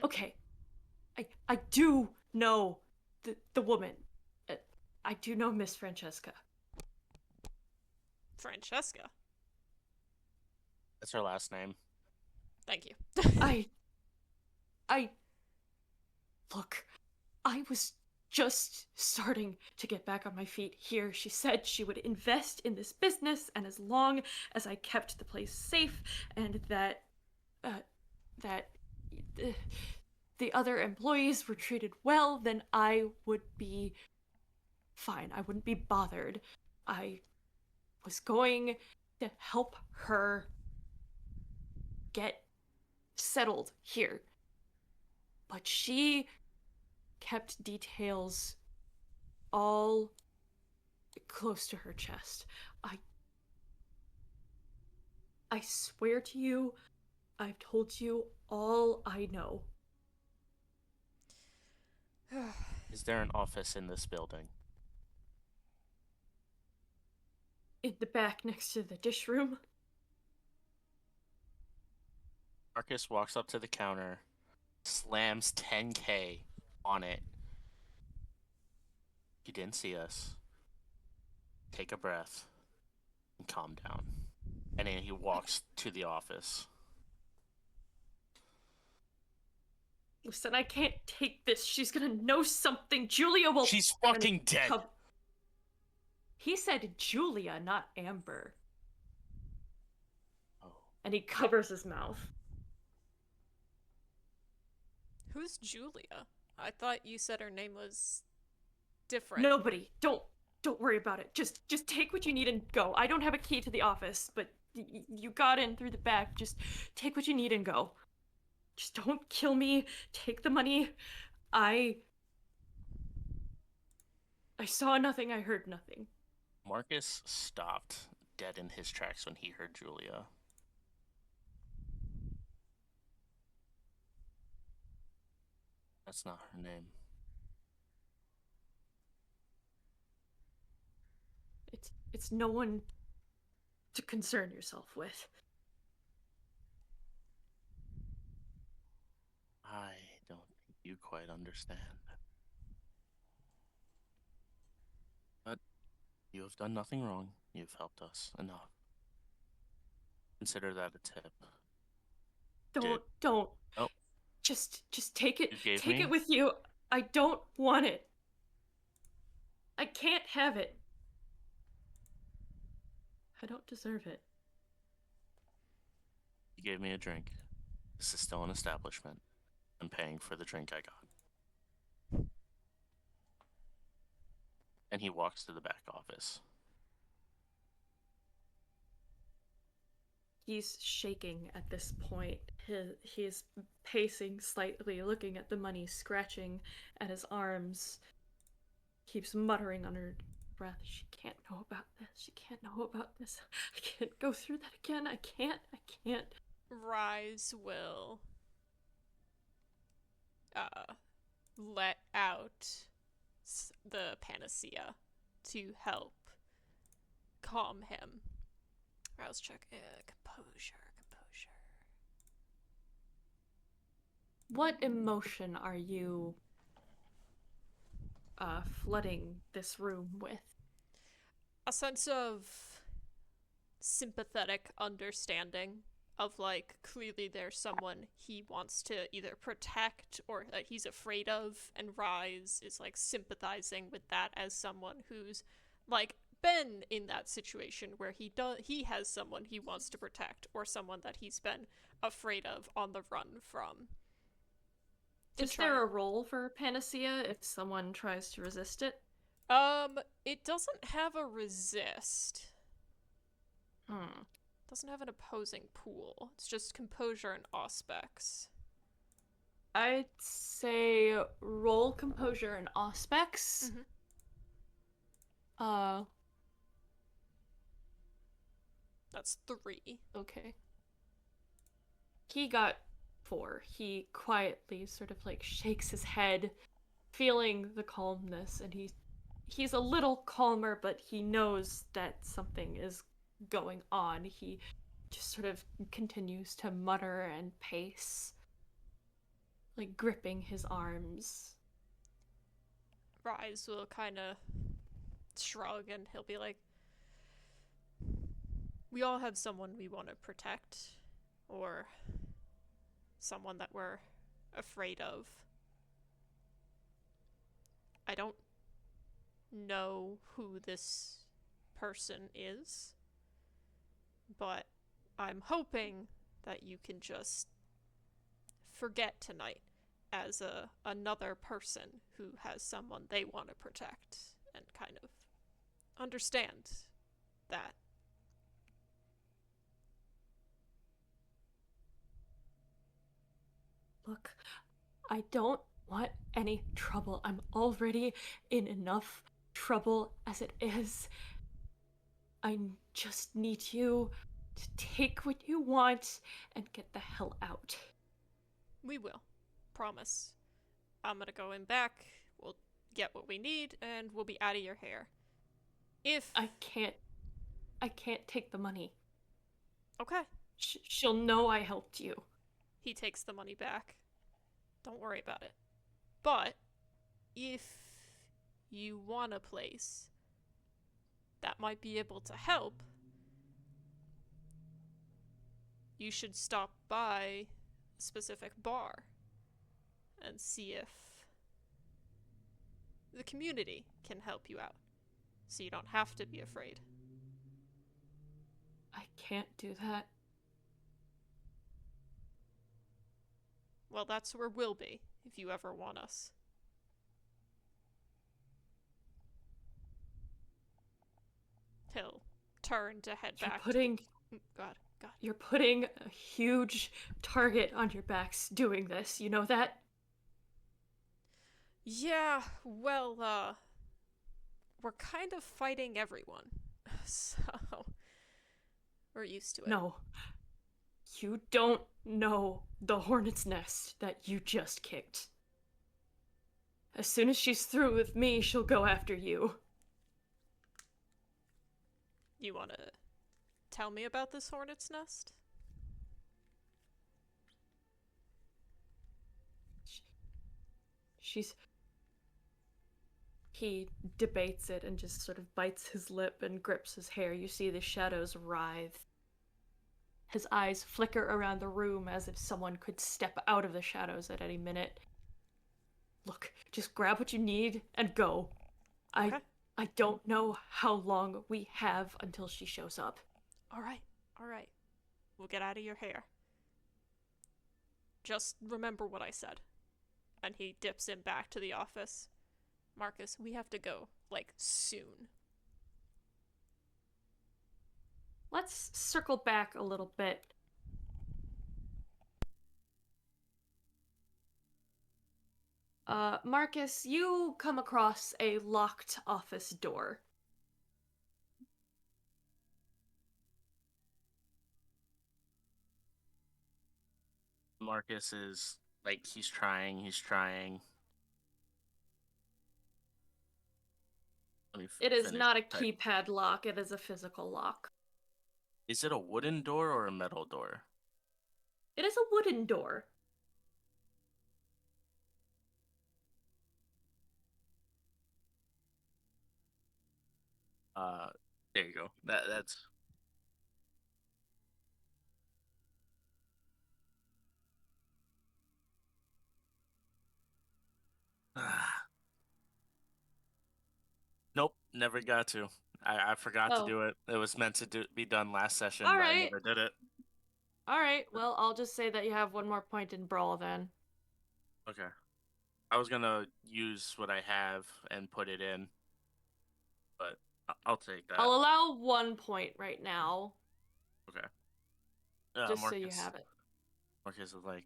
S3: Okay. I do know the woman. I do know Miss Francesca.
S6: Francesca?
S7: That's her last name.
S6: Thank you.
S3: Look, I was just starting to get back on my feet here. She said she would invest in this business, and as long as I kept the place safe and that the other employees were treated well, then I would be fine. I wouldn't be bothered. I was going to help her get settled here. But she kept details all close to her chest. I swear to you, I've told you all I know.
S7: Is there an office in this building?
S3: In the back next to the dish room.
S7: Marcus walks up to the counter, slams 10K on it. You didn't see us. Take a breath and calm down. And then he walks to the office.
S3: Listen, I can't take this. She's gonna know something. Julia will.
S7: She's fucking dead.
S3: He said Julia, not Amber.
S7: Oh.
S3: And he covers his mouth.
S6: Who's Julia? I thought you said her name was different.
S3: Nobody. Don't worry about it. Just take what you need and go. I don't have a key to the office, but you got in through the back. Just take what you need and go. Just don't kill me. Take the money. I saw nothing. I heard nothing.
S7: Marcus stopped dead in his tracks when he heard Julia. That's not her name.
S3: It's no one to concern yourself with.
S7: I don't think you quite understand. But you have done nothing wrong. You've helped us enough. Consider that a tip.
S3: Don't.
S7: Oh.
S3: Just take it.
S7: You gave
S3: Take
S7: me?
S3: it with you. I don't want it. I can't have it. I don't deserve it.
S7: You gave me a drink. This is still an establishment. I'm paying for the drink I got. And he walks to the back office.
S3: He's shaking at this point. He's pacing slightly, looking at the money, scratching at his arms. Keeps muttering under breath, she can't know about this. She can't know about this. I can't go through that again. I can't.
S6: Rise will let out the panacea to help calm him. Rouse check. Composure.
S3: What emotion are you flooding this room with?
S6: A sense of sympathetic understanding of, like, clearly there's someone he wants to either protect or that he's afraid of, and Rise is, like, sympathizing with that as someone who's, like, been in that situation where he has someone he wants to protect or someone that he's been afraid of on the run from.
S3: Is there a role for Panacea if someone tries to resist it?
S6: It doesn't have a resist.
S3: Hmm.
S6: Doesn't have an opposing pool. It's just composure and auspex.
S3: I'd say roll composure and auspex.
S6: Mm-hmm. That's 3.
S3: Okay. He got 4. He quietly sort of like shakes his head, feeling the calmness, and he's a little calmer, but he knows that something is going on. He just sort of continues to mutter and pace, like gripping his arms.
S6: Rise will kind of shrug and he'll be like, we all have someone we want to protect, or someone that we're afraid of. I don't know who this person is, but I'm hoping that you can just forget tonight as another person who has someone they want to protect and kind of understand that.
S3: Look, I don't want any trouble. I'm already in enough trouble as it is. I just need you to take what you want and get the hell out.
S6: We will. Promise. I'm gonna go in back, we'll get what we need, and we'll be out of your hair. If...
S3: I can't take the money.
S6: Okay.
S3: She'll know I helped you.
S6: He takes the money back. Don't worry about it. But if you want a place that might be able to help, you should stop by a specific bar and see if the community can help you out, so you don't have to be afraid.
S3: I can't do that.
S6: Well, that's where we'll be, if you ever want us. He'll turn to head back.
S3: You're putting a huge target on your backs doing this. You know that?
S6: Yeah, well, we're kind of fighting everyone. So, we're used to it.
S3: No. You don't know the hornet's nest that you just kicked. As soon as she's through with me, she'll go after you.
S6: You want to tell me about this hornet's nest?
S3: He debates it and just sort of bites his lip and grips his hair. You see the shadows writhe. His eyes flicker around the room as if someone could step out of the shadows at any minute. Look, just grab what you need and go.
S6: Okay.
S3: I don't know how long we have until she shows up.
S6: All right. We'll get out of your hair. Just remember what I said. And he dips in back to the office. Marcus, we have to go, like, soon.
S3: Let's circle back a little bit. Marcus, you come across a locked office door.
S7: Marcus is like, he's trying.
S3: It is
S7: finish
S3: not a
S7: type.
S3: keypad lock, it is a physical lock.
S7: Is it a wooden door or a metal door?
S3: It is a wooden door.
S7: There you go. That's... Nope, never got to. I forgot to do it. It was meant to be done last session, but I never did it.
S3: Alright, well, I'll just say that you have one more point in Brawl then.
S7: Okay. I was gonna use what I have and put it in, but I'll take that.
S3: I'll allow 1 point right now.
S7: Okay.
S3: Just
S7: Marcus,
S3: so you have it.
S7: Marcus is like,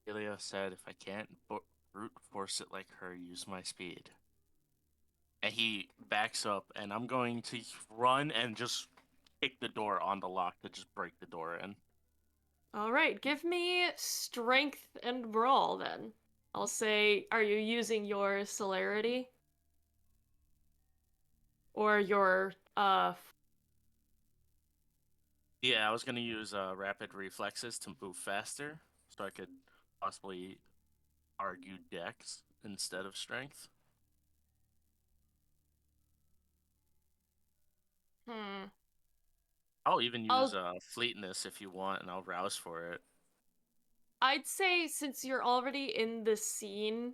S7: Ilya said, if I can't brute force it like her, use my speed. And he backs up, and I'm going to run and just kick the door on the lock to just break the door in.
S3: Alright, give me strength and brawl then. I'll say, are you using your celerity? Or your,
S7: Yeah, I was going to use rapid reflexes to move faster, so I could possibly argue dex instead of strength. I'll even use fleetness if you want, and I'll rouse for it.
S3: I'd say since you're already in the scene,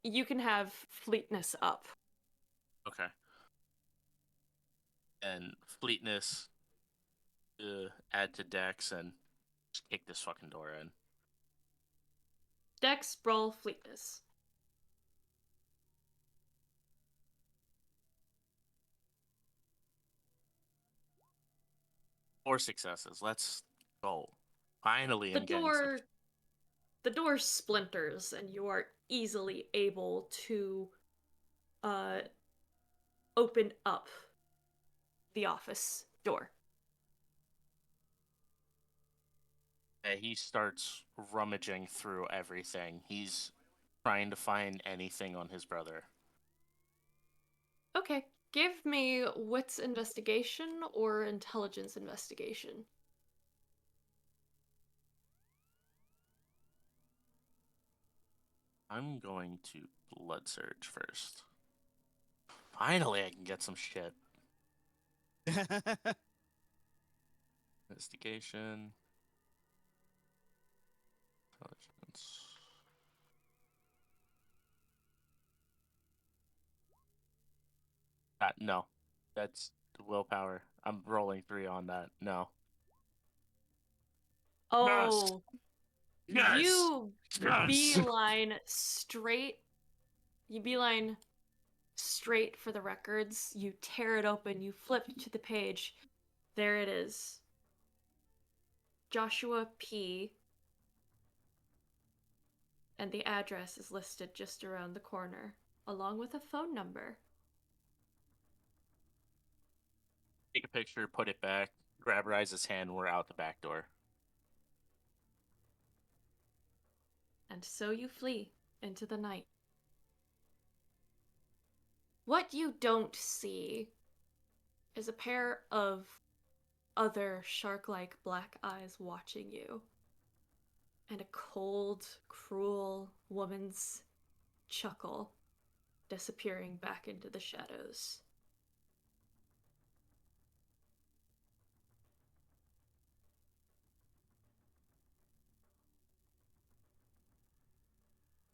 S3: you can have fleetness up.
S7: Okay. And fleetness, add to dex and just kick this fucking door in.
S3: Dex, Brawl, Fleetness.
S7: Four successes. Let's go. Finally,
S3: The
S7: I'm getting some.
S3: door splinters, and you are easily able to open up the office door.
S7: He starts rummaging through everything. He's trying to find anything on his brother.
S3: Okay, give me wits investigation or intelligence investigation.
S7: I'm going to blood surge first. Finally, I can get some shit. Investigation. Intelligence. No. That's willpower. I'm rolling 3 on that. No.
S3: Oh,
S7: Yes!
S3: you
S7: Yes!
S3: beeline straight. You beeline straight for the records. You tear it open. You flip to the page. There it is. Joshua P. And the address is listed just around the corner, along with a phone number.
S7: Take a picture, put it back, grab Rise's hand, we're out the back door.
S3: And so you flee into the night. What you don't see is a pair of other shark-like black eyes watching you, and a cold, cruel woman's chuckle disappearing back into the shadows.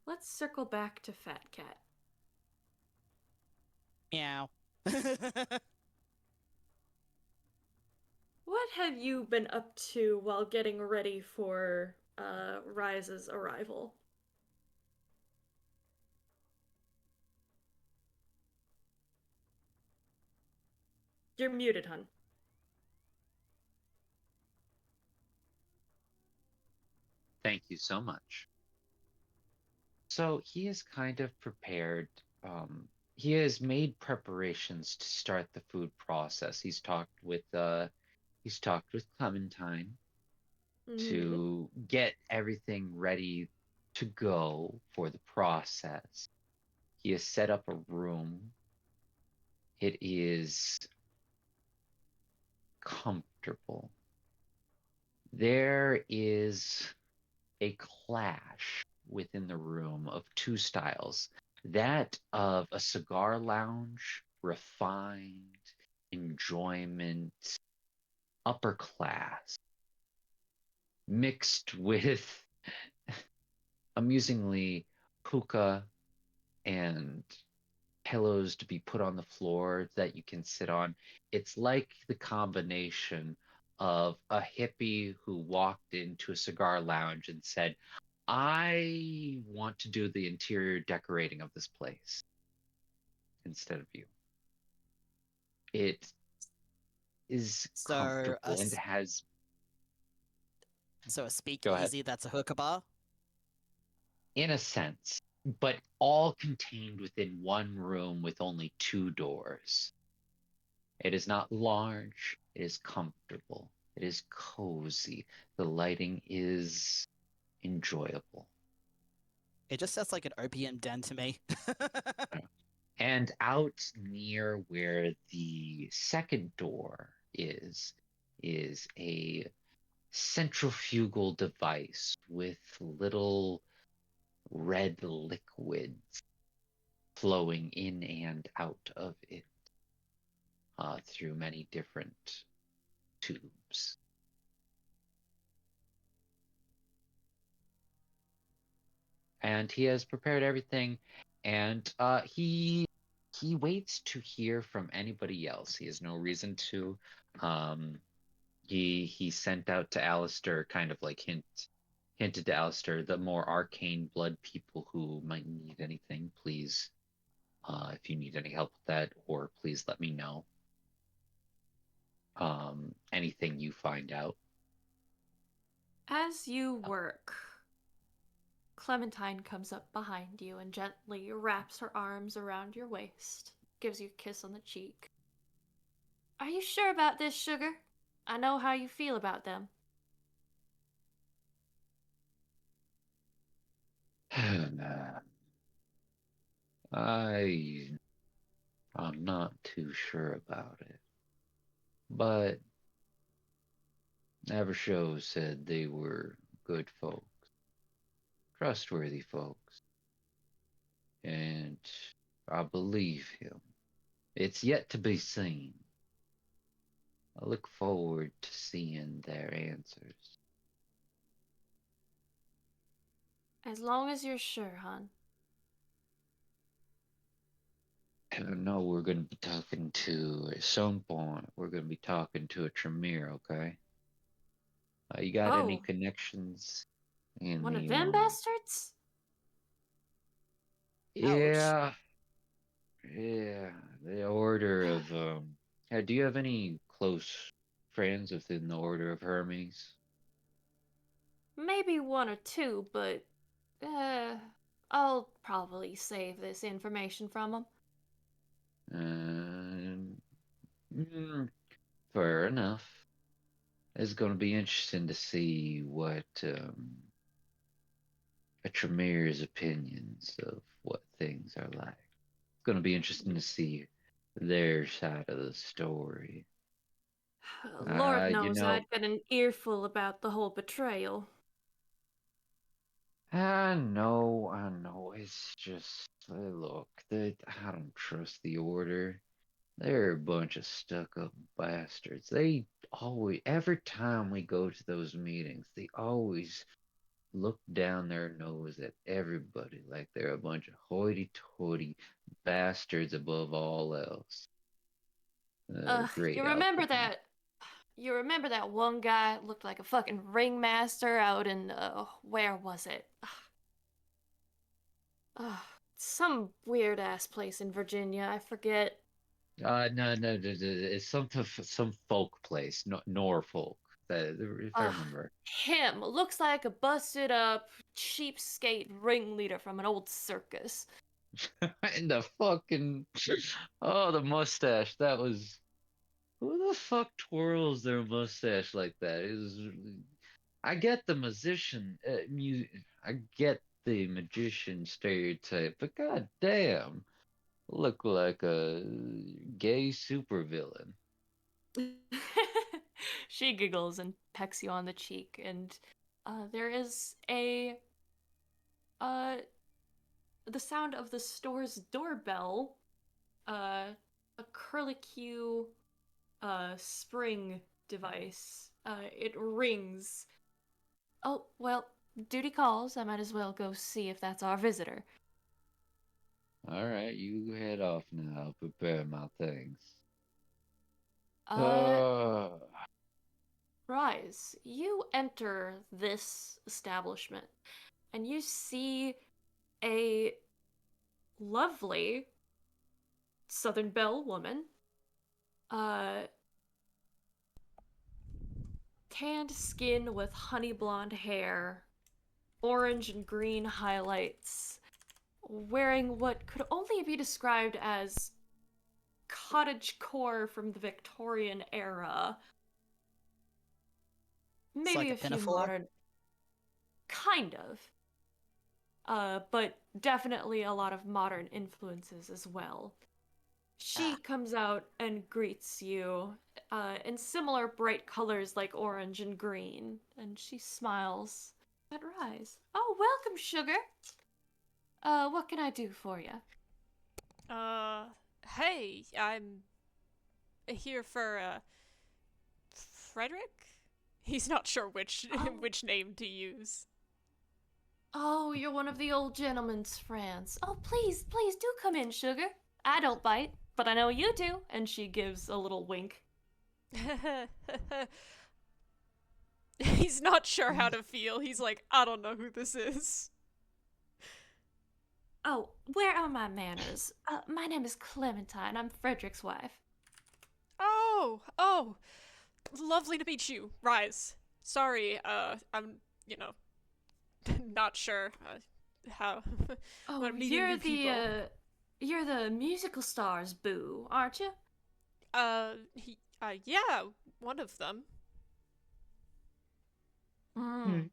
S3: Let's circle back to Fat Cat.
S1: Meow.
S3: What have you been up to while getting ready for Rise's arrival? You're muted, hun.
S8: Thank you so much. So he is kind of prepared. He has made preparations to start the food process. He's talked with Clementine to get everything ready to go for the process. He has set up a room. It is comfortable. There is a clash within the room of two styles, that of a cigar lounge, refined, enjoyment, upper class, mixed with amusingly hookah and pillows to be put on the floor that you can sit on. It's like the combination of a hippie who walked into a cigar lounge and said, I want to do the interior decorating of this place instead of you. It is
S1: So,
S8: comfortable and has.
S1: So a
S8: Go ahead.
S1: speakeasy that's a hookah bar?
S8: In a sense, but all contained within one room with only two doors. It is not large, it is comfortable, it is cozy, the lighting is enjoyable.
S1: It just sounds like an opium den to me.
S8: And out near where the second door is a centrifugal device with little red liquids flowing in and out of it through many different tubes. And he has prepared everything, and he waits to hear from anybody else. He has no reason to. He sent out to Alistair kind of like hint hinted to Alistair, the more arcane blood people who might need anything, please, if you need any help with that, or please let me know. Anything you find out.
S3: As you work, Clementine comes up behind you and gently wraps her arms around your waist, gives you a kiss on the cheek. Are you sure about this, Sugar? I know how you feel about them.
S8: I'm not too sure about it, but Evershow said they were good folks, trustworthy folks, and I believe him. It's yet to be seen. I look forward to seeing their answers.
S3: As long as you're sure, hon.
S8: And I know we're going to be talking to, at some point, we're going to be talking to a Tremere, okay? You got any
S3: Oh.
S8: connections in
S3: One
S8: the,
S3: of them bastards? Ouch.
S8: Yeah, the Order of, do you have any close friends within the Order of Hermes?
S3: Maybe one or two, but I'll probably save this information from them.
S8: Fair enough. It's going to be interesting to see what a Tremere's opinions of what things are like. It's going to be interesting to see their side of the story.
S3: Lord
S8: You
S3: knows
S8: know,
S3: I'd got an earful about the whole betrayal.
S8: I know. It's just, look, I don't trust the Order. They're a bunch of stuck-up bastards. They always, every time we go to those meetings, they always look down their nose at everybody like they're a bunch of hoity-toity bastards above all else. Great
S3: You remember
S8: alchemy.
S3: that? You remember that one guy looked like a fucking ringmaster out in where was it? Some weird ass place in Virginia. I forget.
S8: No, it's some folk place, Norfolk. If I remember.
S3: Him looks like a busted up cheapskate ringleader from an old circus.
S8: And the fucking the mustache. That was, who the fuck twirls their mustache like that? I get the I get the magician stereotype, but god damn, look like a gay supervillain.
S3: She giggles and pecks you on the cheek, and there is the sound of the store's doorbell, a curlicue spring device. It rings. Oh, well, duty calls. I might as well go see if that's our visitor.
S8: All right, you head off now. I'll prepare my things.
S3: Rise, you enter this establishment and you see a lovely Southern Belle woman, tanned skin with honey blonde hair, orange and green highlights, wearing what could only be described as cottagecore from the Victorian era. Maybe
S1: like a
S3: a few
S1: pinafore?
S3: modern. Kind of. But definitely a lot of modern influences as well. She comes out and greets you in similar bright colors like orange and green, and she smiles at Rise. Oh, welcome, Sugar. What can I do for you?
S6: Hey, I'm here for, Frederick? He's not sure which which name to use.
S3: Oh, you're one of the old gentleman's friends. Oh, please do come in, Sugar. I don't bite, but I know you do. And she gives a little wink.
S6: He's not sure how to feel. He's like, I don't know who this is.
S3: Oh, where are my manners? My name is Clementine. I'm Frederick's wife.
S6: Oh, lovely to meet you, Rise. Sorry, I'm, not sure how.
S3: Oh,
S6: I'm meeting
S3: you're
S6: new people.
S3: you're the musical stars, Boo, aren't you?
S6: Yeah, one of them.
S3: I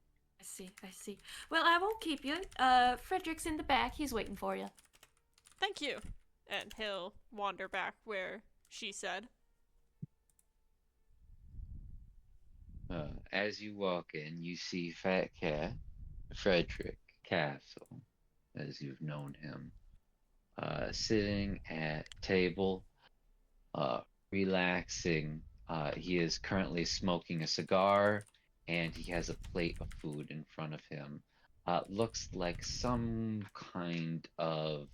S3: see. Well, I won't keep you. Frederick's in the back. He's waiting for you.
S6: Thank you. And he'll wander back where she said.
S8: As you walk in, you see Fat Cat, Frederick Castle, as you've known him, sitting at table, relaxing. He is currently smoking a cigar, and he has a plate of food in front of him. Looks like some kind of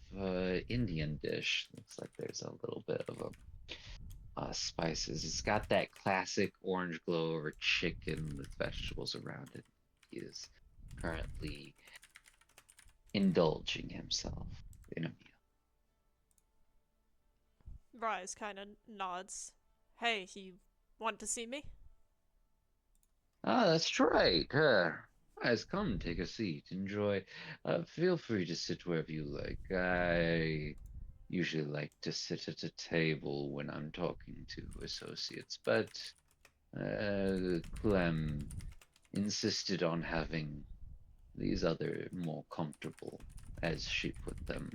S8: Indian dish. Looks like there's a little bit of spices. It's got that classic orange glow over chicken with vegetables around it. He is currently indulging himself in a meal.
S6: Rise kind of nods. Hey, you want to see me?
S8: Ah, that's right. Guys, come take a seat. Enjoy. Feel free to sit wherever you like. I usually like to sit at a table when I'm talking to associates, but Clem insisted on having these other more comfortable, as she put them,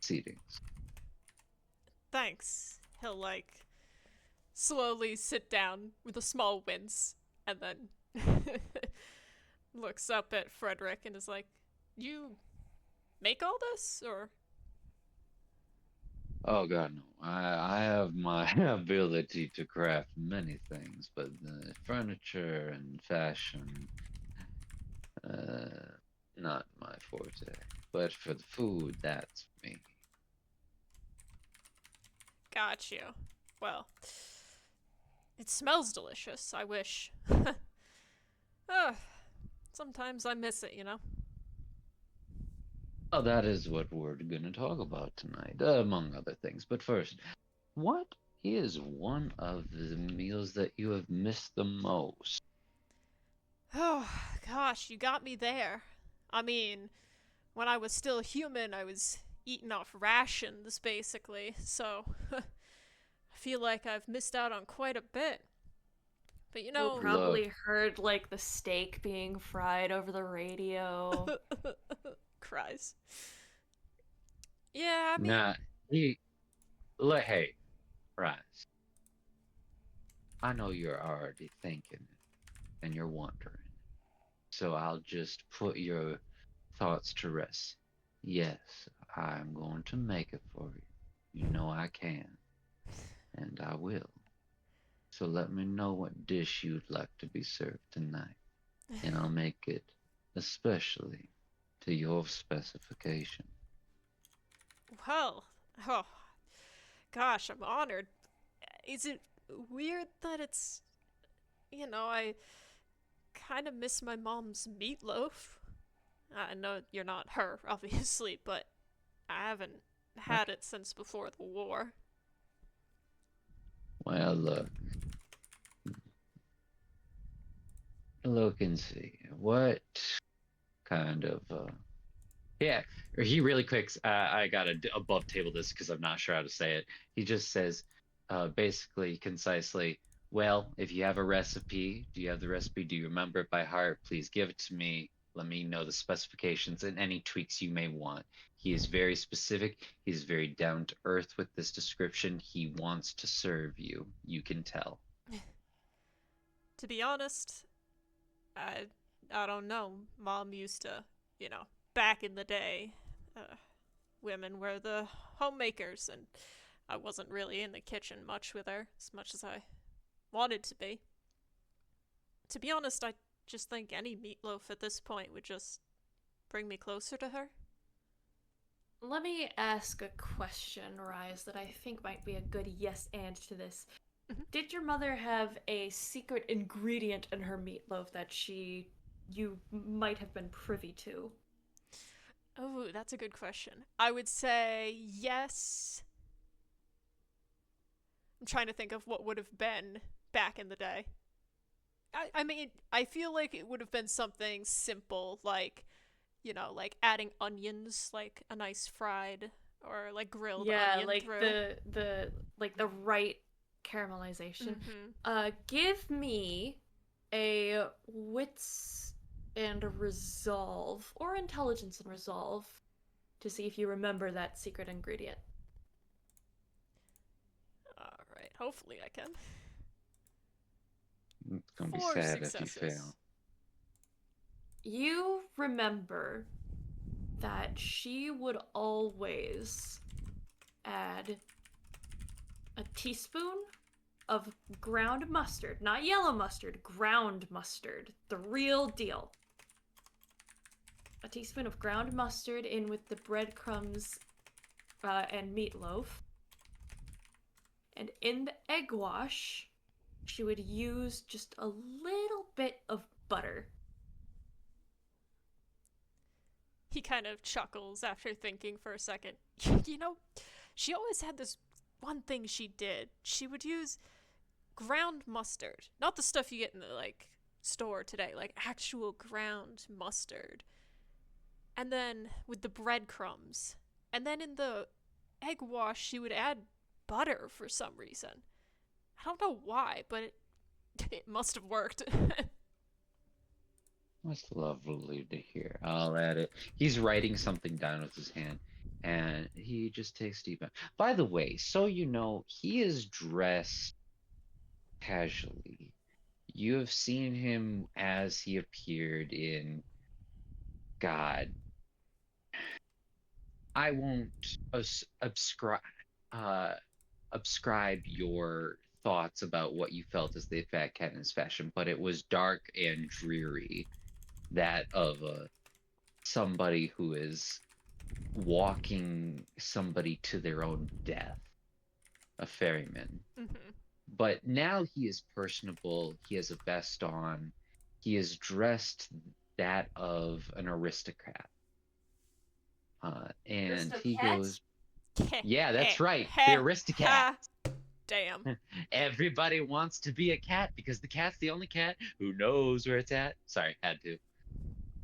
S8: seatings.
S6: Thanks. He'll, slowly sit down with a small wince, and then looks up at Frederick and is like, you make all this, or?
S8: Oh god, no. I have my ability to craft many things, but the furniture and fashion, not my forte. But for the food, that's me.
S6: Got you. Well, it smells delicious, I wish. Sometimes I miss it, you know?
S8: Oh, that is what we're gonna talk about tonight, among other things. But first, what is one of the meals that you have missed the most?
S6: Oh, gosh, you got me there. I mean, when I was still human, I was eating off rations, basically, so I feel like I've missed out on quite a bit. But you know,
S3: You probably heard the steak being fried over the radio.
S6: cries. Yeah, I mean,
S8: Nah, hey, Rise. I know you're already thinking and you're wondering. So I'll just put your thoughts to rest. Yes, I'm going to make it for you. You know I can. And I will. So let me know what dish you'd like to be served tonight. And I'll make it especially to your specification.
S6: well, oh, gosh, I'm honored. Is it weird that it's, I kind of miss my mom's meatloaf? I know you're not her, obviously, but I haven't had it since before the war.
S8: Well, look and see. What kind of, yeah, he really quick, I gotta above table this because I'm not sure how to say it. He just says, basically, concisely, well, if you have a recipe, do you have the recipe? Do you remember it by heart? Please give it to me. Let me know the specifications and any tweaks you may want. He is very specific. He's very down to earth with this description. He wants to serve you. You can tell.
S6: To be honest, I don't know. Mom used to, back in the day, women were the homemakers, and I wasn't really in the kitchen much with her, as much as I wanted to be. To be honest, I just think any meatloaf at this point would just bring me closer to her.
S3: Let me ask a question, Rise, that I think might be a good yes and to this. Did your mother have a secret ingredient in her meatloaf that you might have been privy to?
S6: Oh, that's a good question. I would say yes. I'm trying to think of what would have been back in the day. I mean, I feel like it would have been something simple, like, like adding onions, like a nice fried or like grilled
S3: Yeah,
S6: onion
S3: like
S6: through.
S3: the right caramelization.
S6: Mm-hmm.
S3: Give me a wits and resolve, or intelligence and resolve, to see if you remember that secret ingredient.
S6: All right. Hopefully, I can.
S8: It's gonna be
S6: 4
S8: sad if you
S6: successes.
S8: fail.
S3: You remember that she would always add a teaspoon of ground mustard, not yellow mustard, ground mustard, the real deal. A teaspoon of ground mustard in with the breadcrumbs and meatloaf. And in the egg wash, she would use just a little bit of butter.
S6: He kind of chuckles after thinking for a second. She always had this one thing she did. She would use ground mustard. Not the stuff you get in the, store today. Like, actual ground mustard. And then with the breadcrumbs. And then in the egg wash, she would add butter for some reason. I don't know why, but it must have worked.
S8: That's lovely to hear. I'll add it. He's writing something down with his hand, and he just takes deep. By the way, so you know, he is dressed casually. You have seen him as he appeared in God. I won't ascribe your thoughts about what you felt as the fat cat in his fashion, but it was dark and dreary. That of somebody who is walking somebody to their own death, a ferryman.
S6: Mm-hmm.
S8: But now he is personable. He has a vest on. He is dressed that of an aristocrat. And he goes, yeah, that's right, the aristocrat.
S6: Damn.
S8: Everybody wants to be a cat because the cat's the only cat who knows where it's at. Sorry, had to.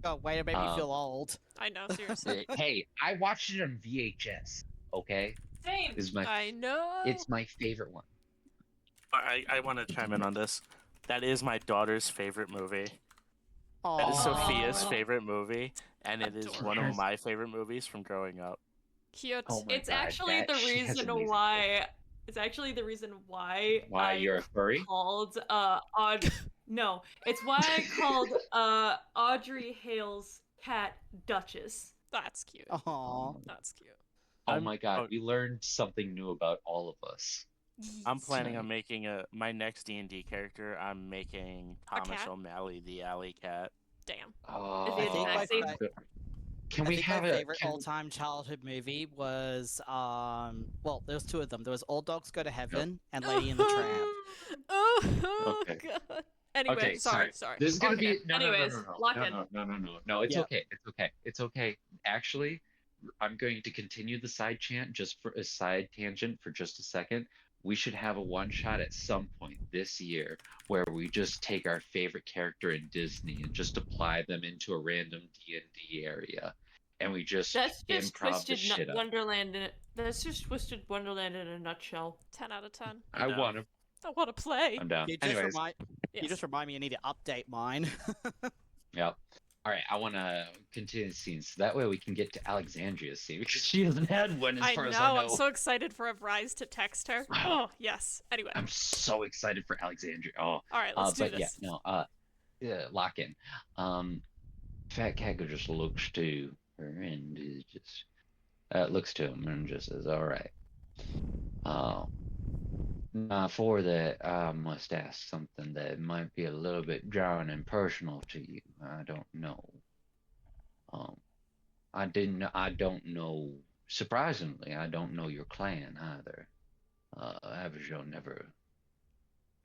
S1: God, way to make me feel old.
S6: I know, seriously.
S8: Hey, I watched it on VHS. Okay,
S3: Same.
S6: I know.
S8: It's my favorite one.
S7: I want to chime in on this. That is my daughter's favorite movie. That is
S1: Aw.
S7: Sophia's favorite movie, and it is one
S6: Adorable.
S7: of my favorite movies from growing up.
S6: Cute.
S8: Oh my
S3: It's
S8: God,
S3: actually
S8: that-
S3: the
S8: she has
S3: reason
S8: amazing
S3: why. It's actually the reason why.
S8: Why
S3: I
S8: you're a furry?
S3: called No, it's why I called Audrey Hale's cat Duchess.
S6: That's cute.
S1: Aw.
S6: That's cute.
S8: Oh my God, we learned something new about all of us.
S7: I'm planning
S8: Right.
S7: on making my next D&D character. I'm making
S6: A
S7: Thomas
S6: cat?
S7: O'Malley, the alley cat.
S6: Damn.
S8: Oh,
S3: I think my
S1: fa-
S8: can
S1: I
S8: we
S1: think
S8: have
S1: my
S8: a?
S1: favorite
S8: Can,
S1: all-time childhood movie was well, there was two of them. There was Old Dogs Go to Heaven and Lady and the Tramp.
S6: Oh,
S8: Okay.
S6: God. Anyway,
S8: okay,
S6: sorry.
S8: This is gonna
S3: Okay.
S8: be no,
S3: Anyways,
S8: no, no, no,
S3: lock
S8: no,
S3: in.
S8: no, no, no, no, no. It's
S1: Yeah.
S8: okay. It's okay. It's okay. Actually, I'm going to continue the side chant just for a side tangent for just a second. We should have a one shot at some point this year where we just take our favorite character in Disney and just apply them into a random D&D area, and we just
S3: That's just
S8: improv the
S3: Twisted
S8: shit up.
S3: Wonderland. That's just Twisted Wonderland in a nutshell.
S6: 10 out of 10.
S8: I
S7: down.
S8: want to.
S6: I want to play.
S8: I'm down.
S1: You just
S8: Anyways,
S1: remind
S6: Yes.
S1: you just remind me I need to update mine.
S8: yep. All right, I want to continue the scene so that way we can get to Alexandria's scene because she hasn't had one as
S6: I
S8: far
S6: know,
S8: as I know.
S6: I'm so excited for Rise to text her. Oh, yes. Anyway.
S8: I'm so excited for Alexandria. Oh,
S6: All right, let's do
S8: but
S6: this.
S8: yeah, no, yeah, lock in. Fat Cat just looks to her and is just looks to him and just says, "All right. Now for that, I must ask something that might be a little bit drawing and personal to you. I don't know. I don't know. Surprisingly, I don't know your clan either. Avigil never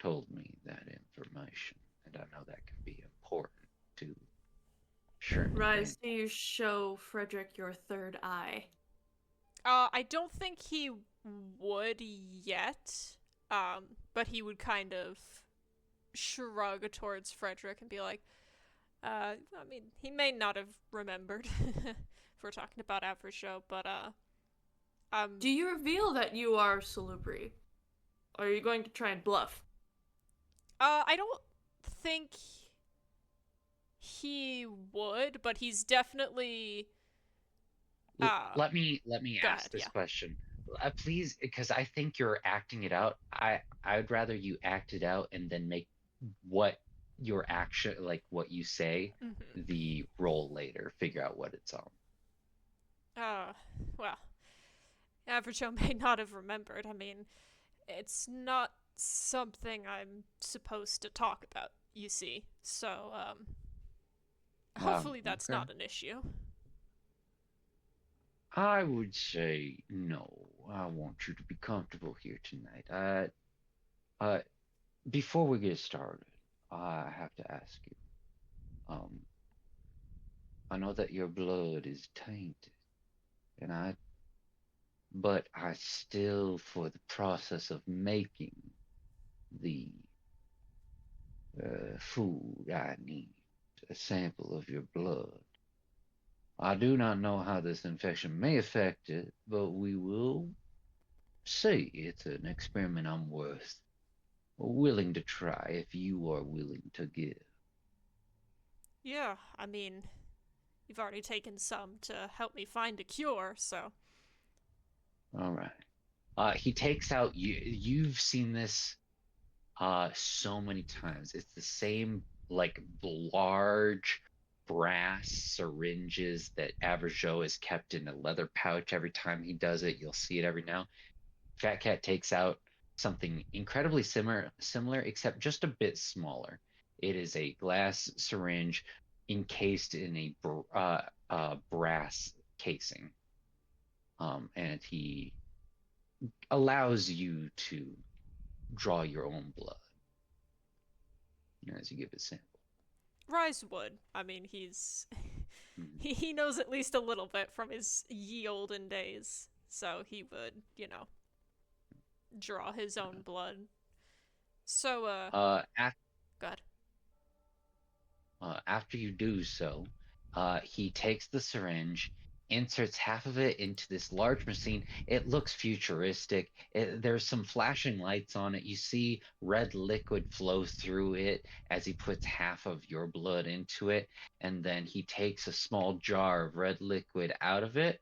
S9: told me that information, and I know that can be important to Sherman.
S3: Rise, do you show Frederick your third eye?
S6: I don't think he would yet. But he would kind of shrug towards Frederick and be like, I mean, he may not have remembered if we're talking about Averjo, but,
S3: Do you reveal that you are Salubri? Or are you going to try and bluff?
S6: I don't think he would, but he's definitely,
S8: Let me
S6: go
S8: ask
S6: ahead,
S8: this
S6: yeah.
S8: question, please, because I think you're acting it out. I would rather you act it out and then make what your action, like what you say,
S6: Mhm.
S8: the role later. Figure out what it's on.
S6: Well, Averjo may not have remembered. I mean, it's not something I'm supposed to talk about, you see. So, hopefully that's
S8: okay.
S6: not an issue.
S9: I would say no. I want you to be comfortable here tonight. Before we get started, I have to ask you. I know that your blood is tainted, but I still, for the process of making the food, I need a sample of your blood. I do not know how this infection may affect it, but we will see. It's an experiment I'm willing to try if you are willing to give.
S6: Yeah, I mean, you've already taken some to help me find a cure, so.
S8: All right. He takes out, you've seen this so many times. It's the same, like, large brass syringes that Averjo is kept in a leather pouch every time he does it. You'll see it every now. Fat Cat takes out something incredibly similar, except just a bit smaller. It is a glass syringe encased in a brass casing. And he allows you to draw your own blood as you give it sample.
S6: Rise would. I mean, he's. he knows at least a little bit from his ye olden days, so he would, draw his own blood. So,
S8: Go
S6: ahead.
S8: After you do so, he takes the syringe, inserts half of it into this large machine. It looks futuristic. There's some flashing lights on it. You see red liquid flow through it as he puts half of your blood into it. And then he takes a small jar of red liquid out of it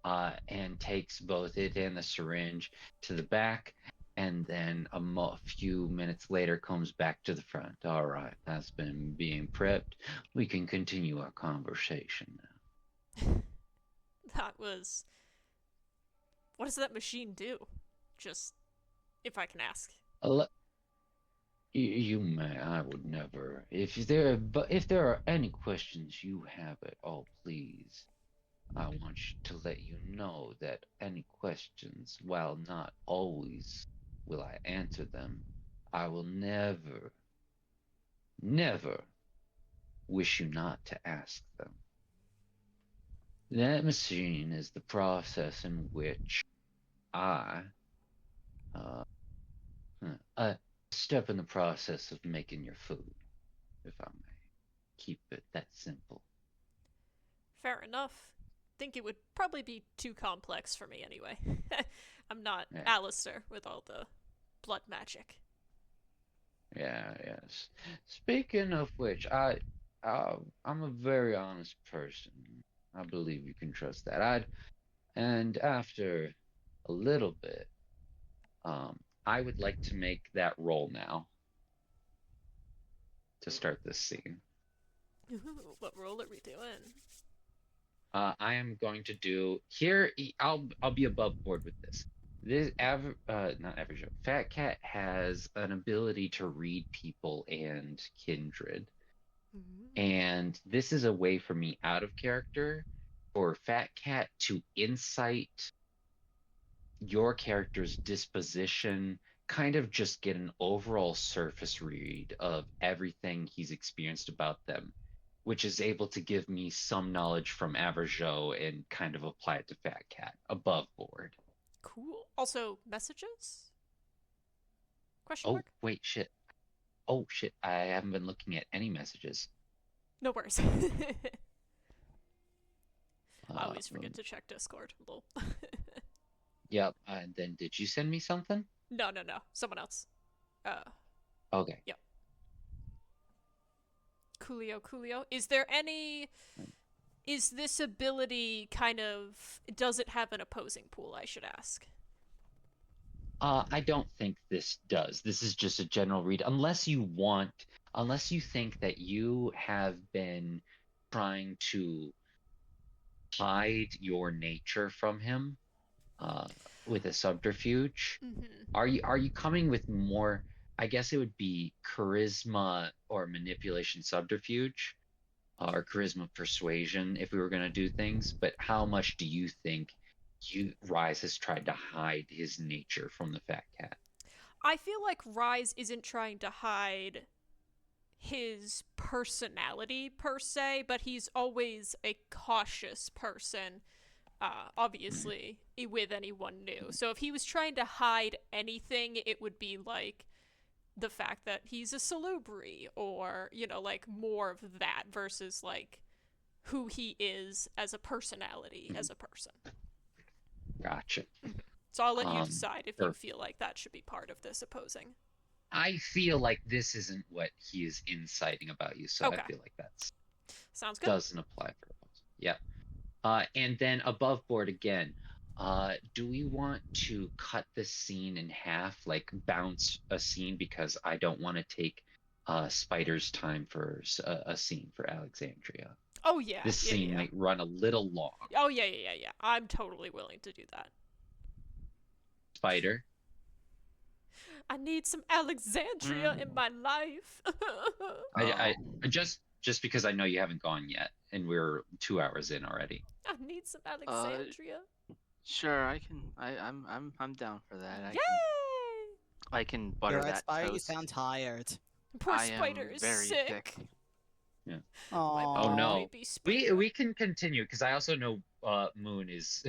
S8: and takes both it and the syringe to the back. And then a few minutes later comes back to the front. All right, that's been being prepped. We can continue our conversation now.
S6: That was. What does that machine do? Just, if I can ask.
S9: You may. I would never. If there are any questions you have at all, please. I want to let you know that any questions, while not always will I answer them, I will never wish you not to ask them. That machine is the process in which I step in the process of making your food, if I may keep it that simple.
S6: Fair enough. Think it would probably be too complex for me anyway. I'm not Alistair with all the blood magic.
S9: Yeah, yes. Speaking of which, I'm a very honest person. I believe you can trust that. And after a little bit, I would like to make that roll now to start this scene.
S6: What roll are we doing?
S8: I am going to do here. I'll be above board with this. Not average. Fat Cat has an ability to read people and kindred, and this is a way for me out of character for Fat Cat to insight your character's disposition, kind of just get an overall surface read of everything he's experienced about them, which is able to give me some knowledge from Averjo and kind of apply it to Fat Cat above board.
S6: Cool. Also, messages? Question
S8: Oh,
S6: mark?
S8: wait, shit. Oh, shit. I haven't been looking at any messages.
S6: No worries. I always
S8: Um,
S6: forget to check Discord. Lol.
S8: Yep. And then did you send me something?
S6: No. Someone else.
S8: Okay.
S6: Coolio. Is there any... Is this ability kind of... Does it have an opposing pool, I should ask?
S8: I don't think this does. This is just a general read. Unless you think that you have been trying to hide your nature from him with a subterfuge.
S6: Mm-hmm.
S8: Are you coming with more? I guess it would be charisma or manipulation subterfuge, or charisma persuasion if we were going to do things. But how much do you think Rise has tried to hide his nature from the Fat Cat?
S6: I feel like Rise isn't trying to hide his personality per se, but he's always a cautious person, obviously, with anyone new. So if he was trying to hide anything, it would be like the fact that he's a salubri, or, you know, like more of that versus like who he is as a personality, as a person.
S8: Gotcha.
S6: So I'll let you decide if you
S8: Perfect.
S6: feel like that should be part of this opposing.
S8: I feel like this isn't what he is inciting about you, so
S6: Okay.
S8: I feel like that's
S6: Sounds good.
S8: doesn't apply for us. Yeah. And then above board again, do we want to cut this scene in half, like bounce a scene, because I don't want to take Spider's time for a scene for Alexandria.
S6: Oh yeah.
S8: This
S6: yeah,
S8: scene
S6: yeah.
S8: might run a little long.
S6: Oh yeah. I'm totally willing to do that.
S8: Spider.
S6: I need some Alexandria in my life.
S8: I just because I know you haven't gone yet, and we're 2 hours in already.
S6: I need some Alexandria.
S5: Sure, I can. I'm down for that.
S6: Yay!
S5: I can butter
S1: You're right,
S5: that
S1: Spire, you
S5: toast.
S1: sound tired.
S6: Poor
S5: I
S6: Spider
S5: am
S6: is
S5: very
S6: sick.
S1: Aww.
S8: Oh no,
S6: Baby Spider.
S8: we can continue because I also know Moon is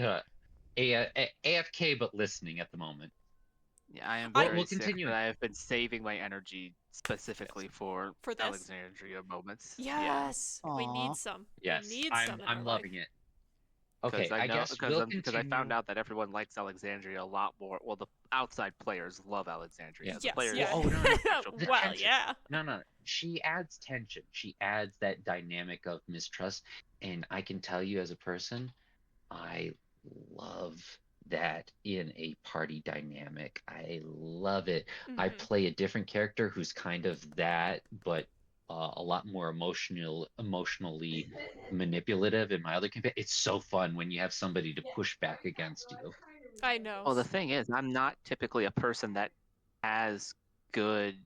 S8: AFK but listening at the moment.
S5: Yeah, I am
S6: I-
S5: very
S8: We'll
S5: sick,
S8: continue.
S5: but I have been saving my energy specifically for
S6: For this?
S5: Alexandria moments.
S6: Yes, we
S1: Aw.
S6: need some.
S8: Yes,
S6: we need
S8: I'm
S6: some in
S8: I'm
S6: our
S8: loving
S6: life.
S8: it. Okay, I guess we'll
S5: because I found
S8: continue.
S5: out that everyone likes Alexandria a lot more. Well, the outside players love Alexandria. The
S6: Yes,
S5: players,
S6: yeah.
S8: Oh, no,
S5: actual
S8: The
S6: well,
S8: tension.
S6: yeah.
S8: No. She adds tension. She adds that dynamic of mistrust. And I can tell you as a person, I love that in a party dynamic. I love it. I
S6: Mhm.
S8: play a different character who's kind of that, but a lot more emotionally manipulative in my other campaign. It's so fun when you have somebody to push back against you.
S6: I know.
S5: Well, the thing is, I'm not typically a person that has good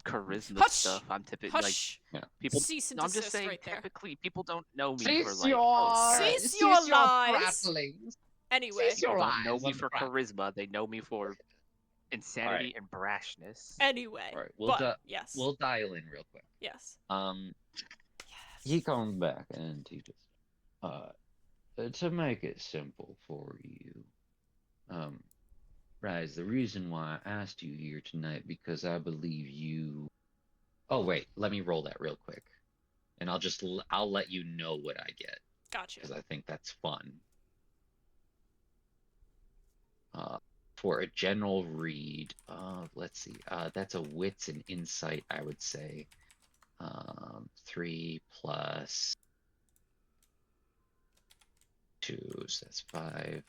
S5: charisma
S6: Hush!
S5: stuff. I'm typically like
S6: Hush.
S5: people.
S6: Cease and
S5: No, I'm just
S6: desist
S5: saying,
S6: right there.
S5: typically people don't know me for
S8: Cease
S5: like.
S8: your,
S6: Cease your lies.
S8: prattlings.
S6: Anyway.
S8: Cease your
S5: People don't know
S8: lies
S5: me
S8: on
S5: for
S8: the prat-
S5: charisma. They know me for insanity and brashness.
S6: Anyway.
S8: All right,
S6: but, yes.
S8: we'll dial in real quick.
S6: yes.
S9: He comes back and he just, to make it simple for you, Rise, the reason why I asked you here tonight because I believe you.
S8: Oh wait, let me roll that real quick, and I'll let you know what I get
S6: Gotcha.
S8: because I think that's fun. For a general read, let's see, that's a wits and insight, I would say. 3 plus 2, so that's 5.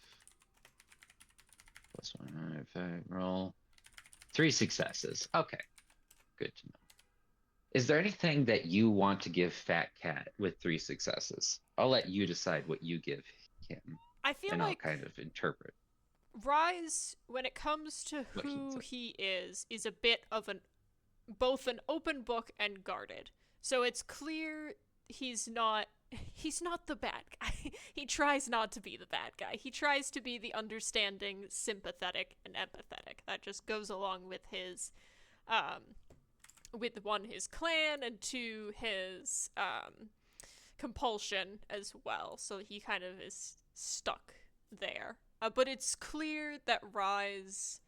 S8: Plus 1, 5, roll. 3 successes. Okay, good to know. Is there anything that you want to give Fat Cat with 3 successes? I'll let you decide what you give him,
S6: I feel
S8: and
S6: like
S8: I'll kind of interpret.
S6: Rise, when it comes to
S8: What he
S6: who
S8: said.
S6: he is a bit of both an open book and guarded. So it's clear he's not the bad guy. tries not to be the bad guy. He tries to be the understanding, sympathetic, and empathetic. That just goes along with his, with one, his clan, and two, his, compulsion as well. So he kind of is stuck there. But it's clear that Rise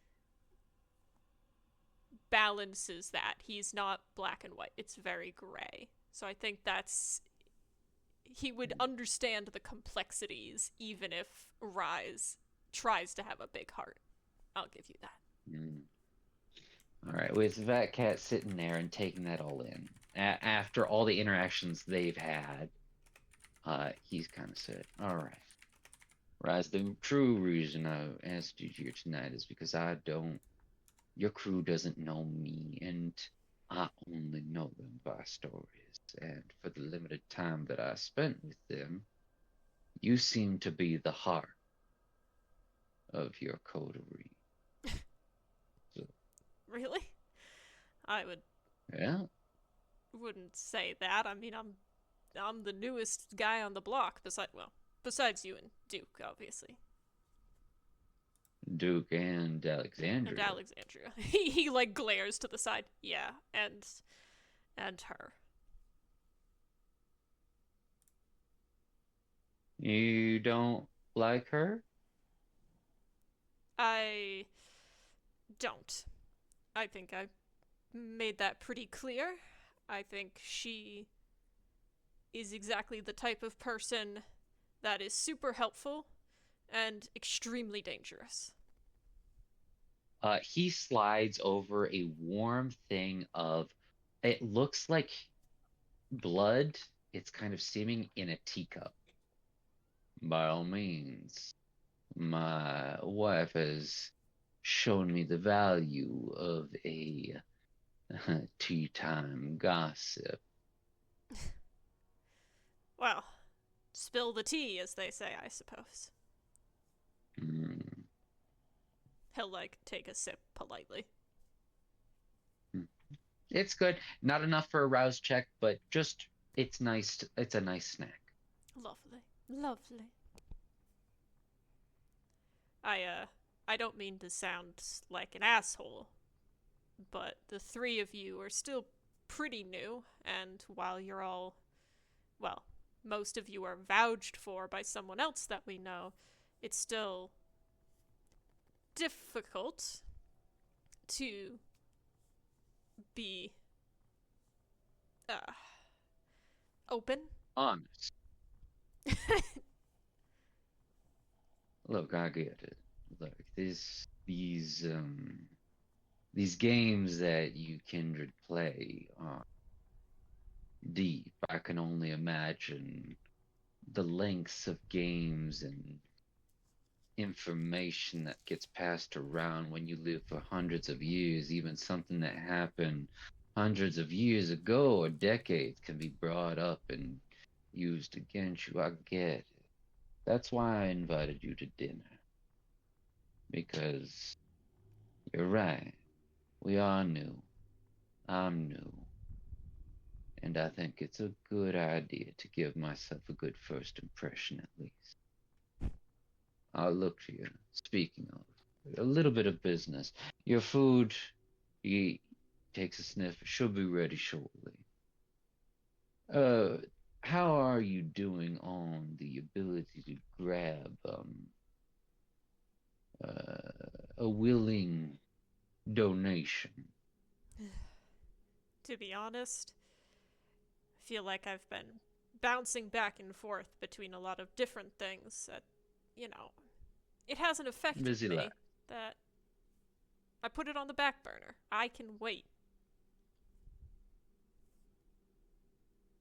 S6: balances that. He's not black and white. It's very gray. So I think he would understand the complexities even if Rise tries to have a big heart. I'll give you that.
S9: All right, with that cat sitting there and taking that all in, after all the interactions they've had, he's kind of said, "All right, Rise, the true reason I asked you here tonight is because your crew doesn't know me, and I only know them by stories. And for the limited time that I spent with them, you seem to be the heart of your coterie." So,
S6: Really? I wouldn't say that. I mean, I'm the newest guy on the block besides you and Duke, obviously.
S9: Duke and Alexandria.
S6: And Alexandria. He like glares to the side. Yeah, and her.
S9: You don't like her?
S6: I don't. I think I made that pretty clear. I think she is exactly the type of person that is super helpful and extremely dangerous.
S9: He slides over a warm thing of, it looks like blood. It's kind of steaming in a teacup. By all means, my wife has shown me the value of a tea time gossip.
S6: Well, spill the tea, as they say, I suppose. He'll, like, take a sip politely.
S9: It's good. Not enough for a rouse check, but just, it's nice. It's a nice snack.
S6: Lovely. Lovely. I don't mean to sound like an asshole, but the three of you are still pretty new, and while you're all, well, most of you are vouched for by someone else that we know, it's still difficult to be open.
S9: Honest. Look, I get it. Look, these games that you kindred play are deep. I can only imagine the lengths of games and information that gets passed around when you live for hundreds of years. Even something that happened hundreds of years ago or decades can be brought up and used against you. I get it. That's why I invited you to dinner. Because you're right. We are new. I'm new. And I think it's a good idea to give myself a good first impression at least. I'll look to you. Speaking of, a little bit of business. Your food, he takes a sniff, should be ready shortly. How are you doing on the ability to grab a willing donation?
S6: To be honest, I feel like I've been bouncing back and forth between a lot of different things that, it hasn't affected
S9: Busy
S6: me.
S9: lad.
S6: That I put it on the back burner. I can wait.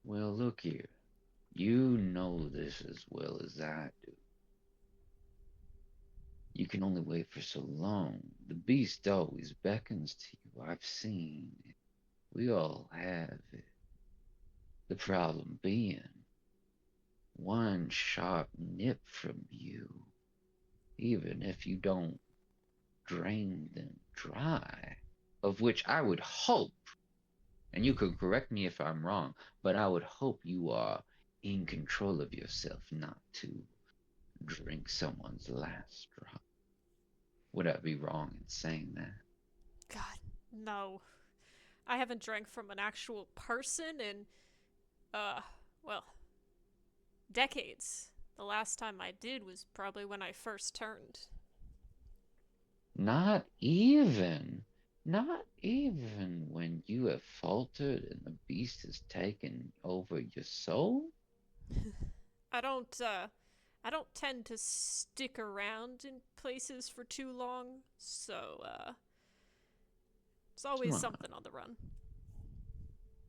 S9: Well, look here. You know this as well as I do. You can only wait for so long. The beast always beckons to you. I've seen it. We all have it. The problem being, one sharp nip from you, even if you don't drain them dry, of which I would hope, and you can correct me if I'm wrong, but I would hope you are in control of yourself not to drink someone's last drop. Would I be wrong in saying that?
S6: God, no. I haven't drank from an actual person in, well, decades. The last time I did was probably when I first turned.
S9: Not even when you have faltered and the beast has taken over your soul?
S6: I don't tend to stick around in places for too long, so, it's always
S9: Smart.
S6: something on the run.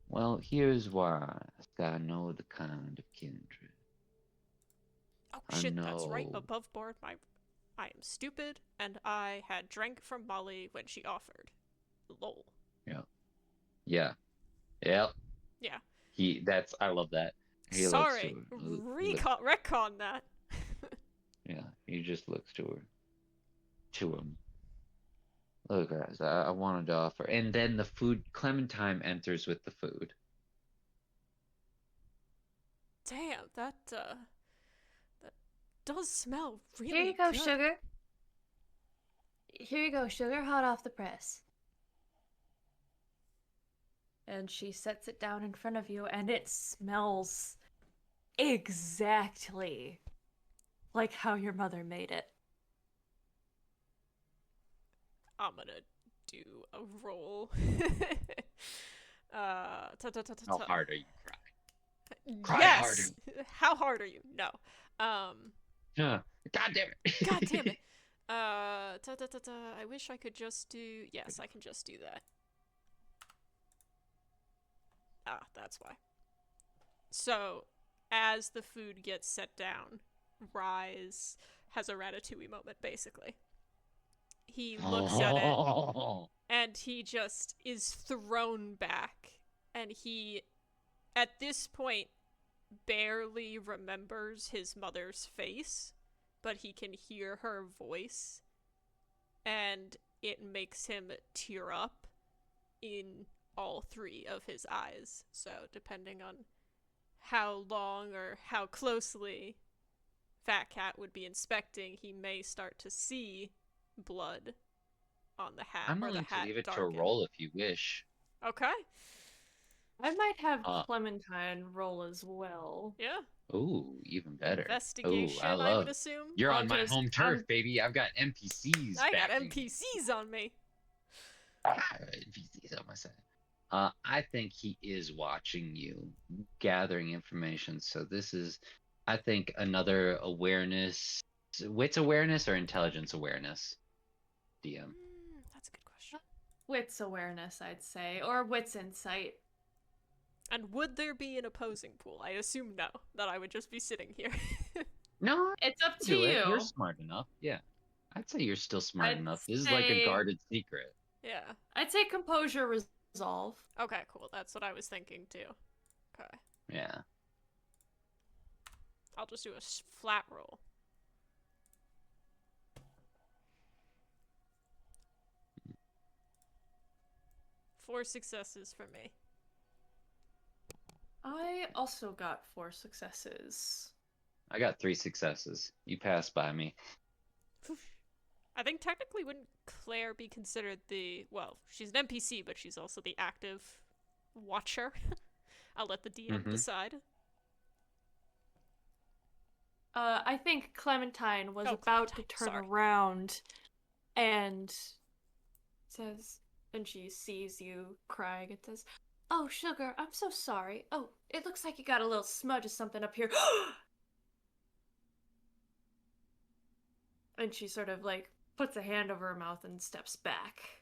S9: Well, here's why. I know the kind of kindred.
S6: Oh
S9: I
S6: shit, that's right,
S9: know.
S6: above board, I am stupid, and I had drank from Molly when she offered. Lol.
S9: Yeah. Yep.
S6: Yeah.
S9: I love that. He
S6: Sorry,
S9: looks to her. He looks-
S6: retcon that.
S9: yeah, he just looks to her. To him. Look, guys, I wanted to offer. And then the food, Clementine enters with the food.
S6: Damn, that does smell really
S10: Here you go,
S6: good.
S10: sugar. Here you go, sugar, hot off the press. And she sets it down in front of you, and it smells exactly like how your mother made it.
S6: I'm gonna do a roll.
S9: How hard are you crying? Cry
S6: yes. How hard are you? No.
S9: Huh. God damn it.
S6: God damn it. I wish I could just do. Yes, I can just do that. Ah, that's why. So, as the food gets set down, Rise has a Ratatouille moment, basically. He looks at it, and he just is thrown back. And he, at this point, barely remembers his mother's face, but he can hear her voice. And it makes him tear up in all three of his eyes. So depending on how long or how closely Fat Cat would be inspecting, he may start to see blood on the hat.
S9: I'm
S6: or the
S9: willing to
S6: hat
S9: leave it to a
S6: darken.
S9: roll if you wish.
S6: Okay.
S3: I might have
S9: Uh.
S3: Clementine roll as well.
S6: Yeah.
S9: Ooh, even better.
S6: Investigation,
S9: Ooh,
S6: I would assume.
S9: You're
S3: I'll
S9: on my
S3: just-
S9: home turf, baby. I've got NPCs.
S6: I got
S9: backing.
S6: NPCs on me.
S9: NPCs on my side. I think he is watching you, gathering information. So this is, I think, another awareness, wits awareness or intelligence awareness. DM.
S6: That's a good question.
S3: Wits awareness, I'd say, or wits insight.
S6: And would there be an opposing pool? I assume no, that I would just be sitting here.
S9: No,
S3: It's up to
S9: do it.
S3: you.
S9: You're smart enough. Yeah, I'd say you're still smart
S3: I'd
S9: enough. This is like a
S3: say-
S9: guarded secret.
S6: Yeah.
S3: I'd say composure, resolve.
S6: Okay, cool. That's what I was thinking too. Okay.
S9: Yeah.
S6: I'll just do a flat roll. Four successes for me.
S3: I also got 4 successes.
S9: I got 3 successes. You passed by me.
S6: I think technically wouldn't Claire be considered the, well, she's an NPC, but she's also the active watcher. I'll let the DM
S9: Mhm.
S6: decide.
S3: I think Clementine was
S6: Oh,
S3: about to
S6: Clementine,
S3: turn
S6: sorry.
S3: around and says, and she sees you crying and says, "Oh, sugar, I'm so sorry. Oh, it looks like you got a little smudge of something up here." And she sort of like puts a hand over her mouth and steps back.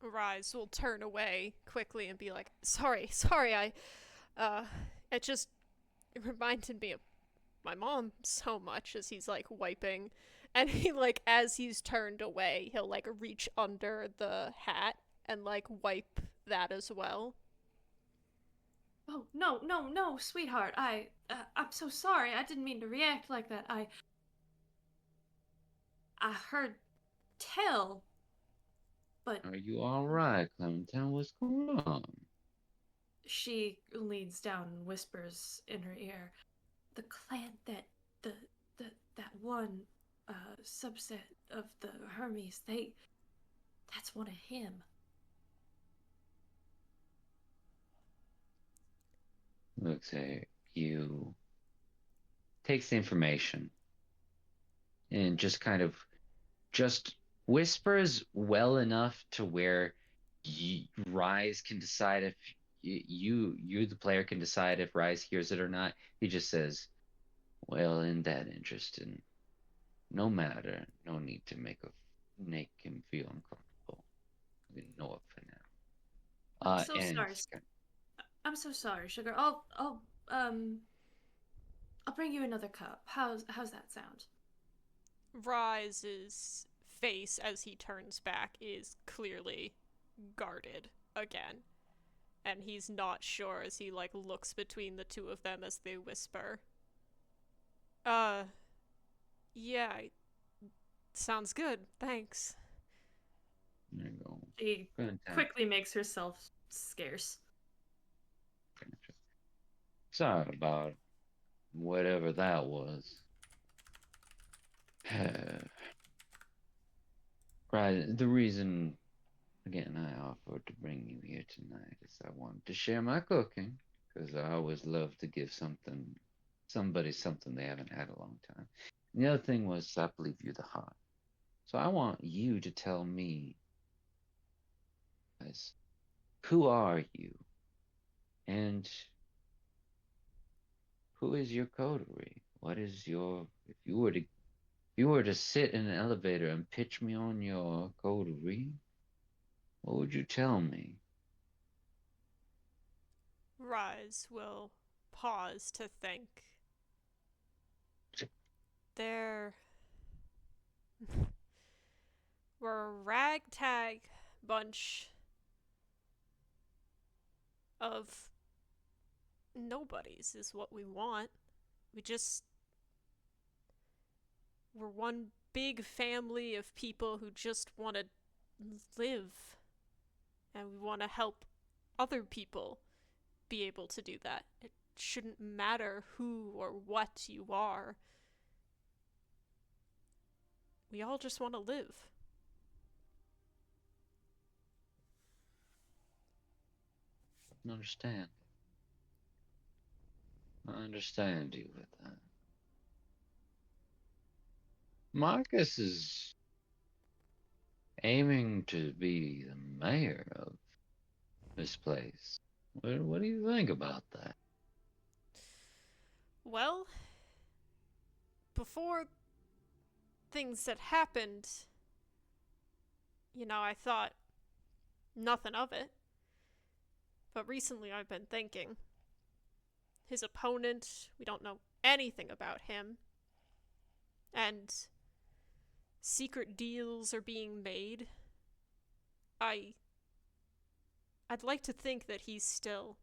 S6: Rise will turn away quickly and be like, sorry, it just reminded me of my mom so much," as he's like wiping, and he like, as he's turned away, he'll like reach under the hat and like wipe that as well.
S3: "Oh, no, sweetheart. I'm so sorry. I didn't mean to react like that. I heard tell, but..."
S9: Are you alright, Clementine? What's going on?
S3: She leans down and whispers in her ear, "The clan that
S10: one subset of the Hermes. That's one of him.
S9: Looks at you, takes the information, and just kind of just whispers well enough to where Rise can decide if you the player can decide if Rise hears it or not. He just says, "Well, in that interest, and no matter, no need to make him feel uncomfortable. We know it for now."
S10: I'm so sorry. I'm so sorry, Sugar. I'll bring you another cup. How's that sound?
S6: Rise's face as he turns back is clearly guarded again. And he's not sure as he looks between the two of them as they whisper. Yeah, sounds good. Thanks.
S9: There you go.
S3: She
S9: Good time.
S3: quickly makes herself scarce.
S9: Sorry about whatever that was. Right, the reason, again, I offered to bring you here tonight is I wanted to share my cooking, because I always love to give somebody something they haven't had a long time. And the other thing was I believe you're the heart. So I want you to tell me, guys, who are you? And who is your coterie? What is your, if you were to sit in an elevator and pitch me on your coterie, what would you tell me?
S6: Rise will pause to think. We're a ragtag bunch of nobodies is what we want. We're one big family of people who just want to live. And we want to help other people be able to do that. It shouldn't matter who or what you are. We all just want to live.
S9: I understand you with that. Marcus is aiming to be the mayor of this place. What do you think about that?
S6: Well, before things that happened, I thought nothing of it. But recently I've been thinking. His opponent, we don't know anything about him. And secret deals are being made. I'd like to think that he's still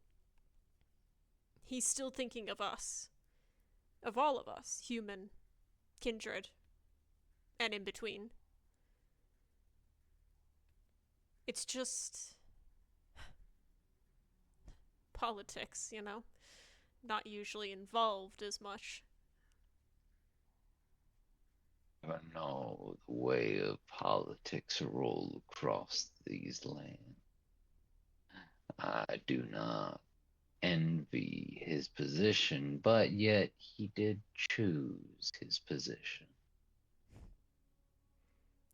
S6: thinking of us. Of all of us, human, kindred, and in between. It's just politics, not usually involved as much.
S9: I know the way of politics roll across these lands. I do not envy his position, but yet he did choose his position.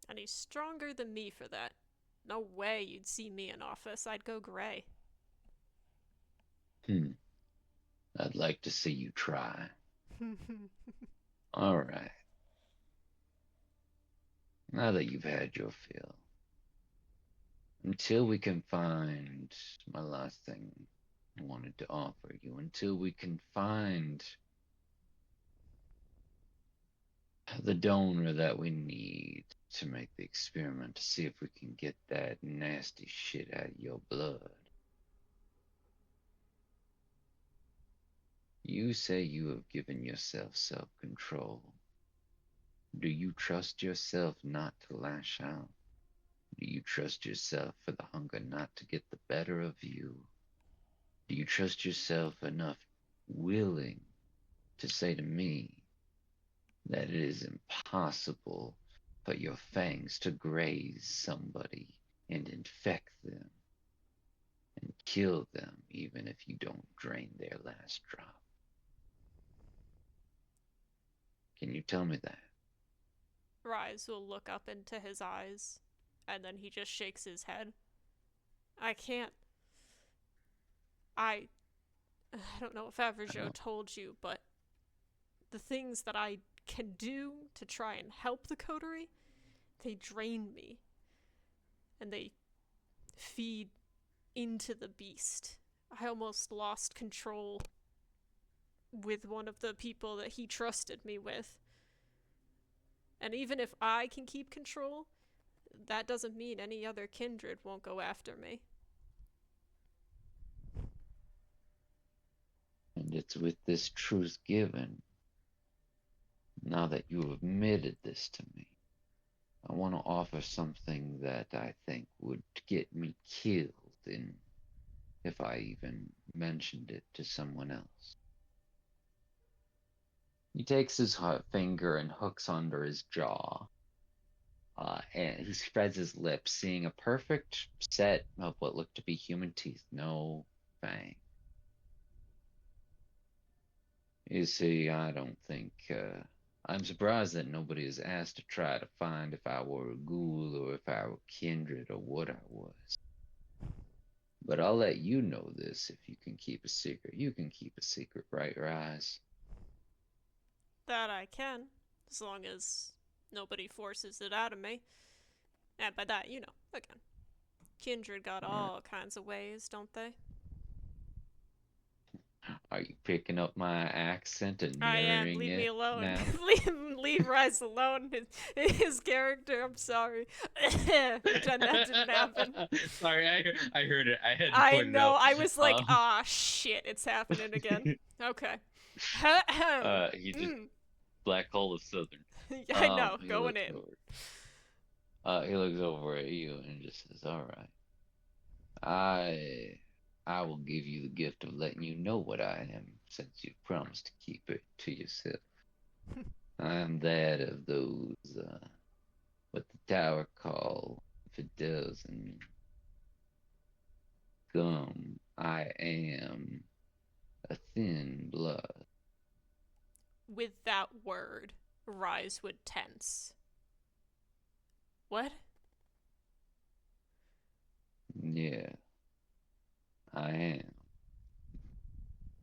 S6: And he's stronger than me for that. No way you'd see me in office. I'd go gray.
S9: I'd like to see you try. All right. Now that you've had your fill, until we can find my last thing I wanted to offer you, until we can find the donor that we need to make the experiment to see if we can get that nasty shit out of your blood. You say you have given yourself self-control. Do you trust yourself not to lash out? Do you trust yourself for the hunger not to get the better of you? Do you trust yourself enough willing to say to me, that it is impossible for your fangs to graze somebody and infect them and kill them even if you don't drain their last drop. Can you tell me that?
S6: Rise will look up into his eyes, and then he just shakes his head. I can't. I don't know if Averjo told you, but the things that I can do to try and help the coterie, they drain me. And they feed into the beast. I almost lost control with one of the people that he trusted me with. And even if I can keep control, that doesn't mean any other kindred won't go after me.
S9: And it's with this truth given, now that you have admitted this to me, I want to offer something that I think would get me killed if I even mentioned it to someone else. He takes his finger and hooks under his jaw, and he spreads his lips, seeing a perfect set of what look to be human teeth, no fang. You see, I don't think, I'm surprised that nobody has asked to try to find if I were a ghoul or if I were kindred or what I was. But I'll let you know this if you can keep a secret. You can keep a secret, right, Rise?
S6: That I can, as long as nobody forces it out of me. And by that, you know, again, kindred got all kinds of ways, don't they?
S9: Are you picking up my accent and
S6: I am.
S9: mirroring
S6: Leave
S9: it
S6: me alone.
S9: now?
S6: leave Rise alone. His character. I'm sorry. Pretend that didn't happen.
S8: Sorry, I heard it. I had to
S6: I
S8: point it
S6: know.
S8: out.
S6: I was like, ah, shit, it's happening again. Okay.
S8: He just black hole of Southern.
S6: I know.
S9: He
S6: Going
S9: looks
S6: in.
S9: he looks over at you and just says, "All right, I will give you the gift of letting you know what I am, since you've promised to keep it to yourself. I am that of those, what the tower call, if it doesn't, gum. I am a thin blood."
S6: With that word, Rise would tense. What?
S9: Yeah, I am.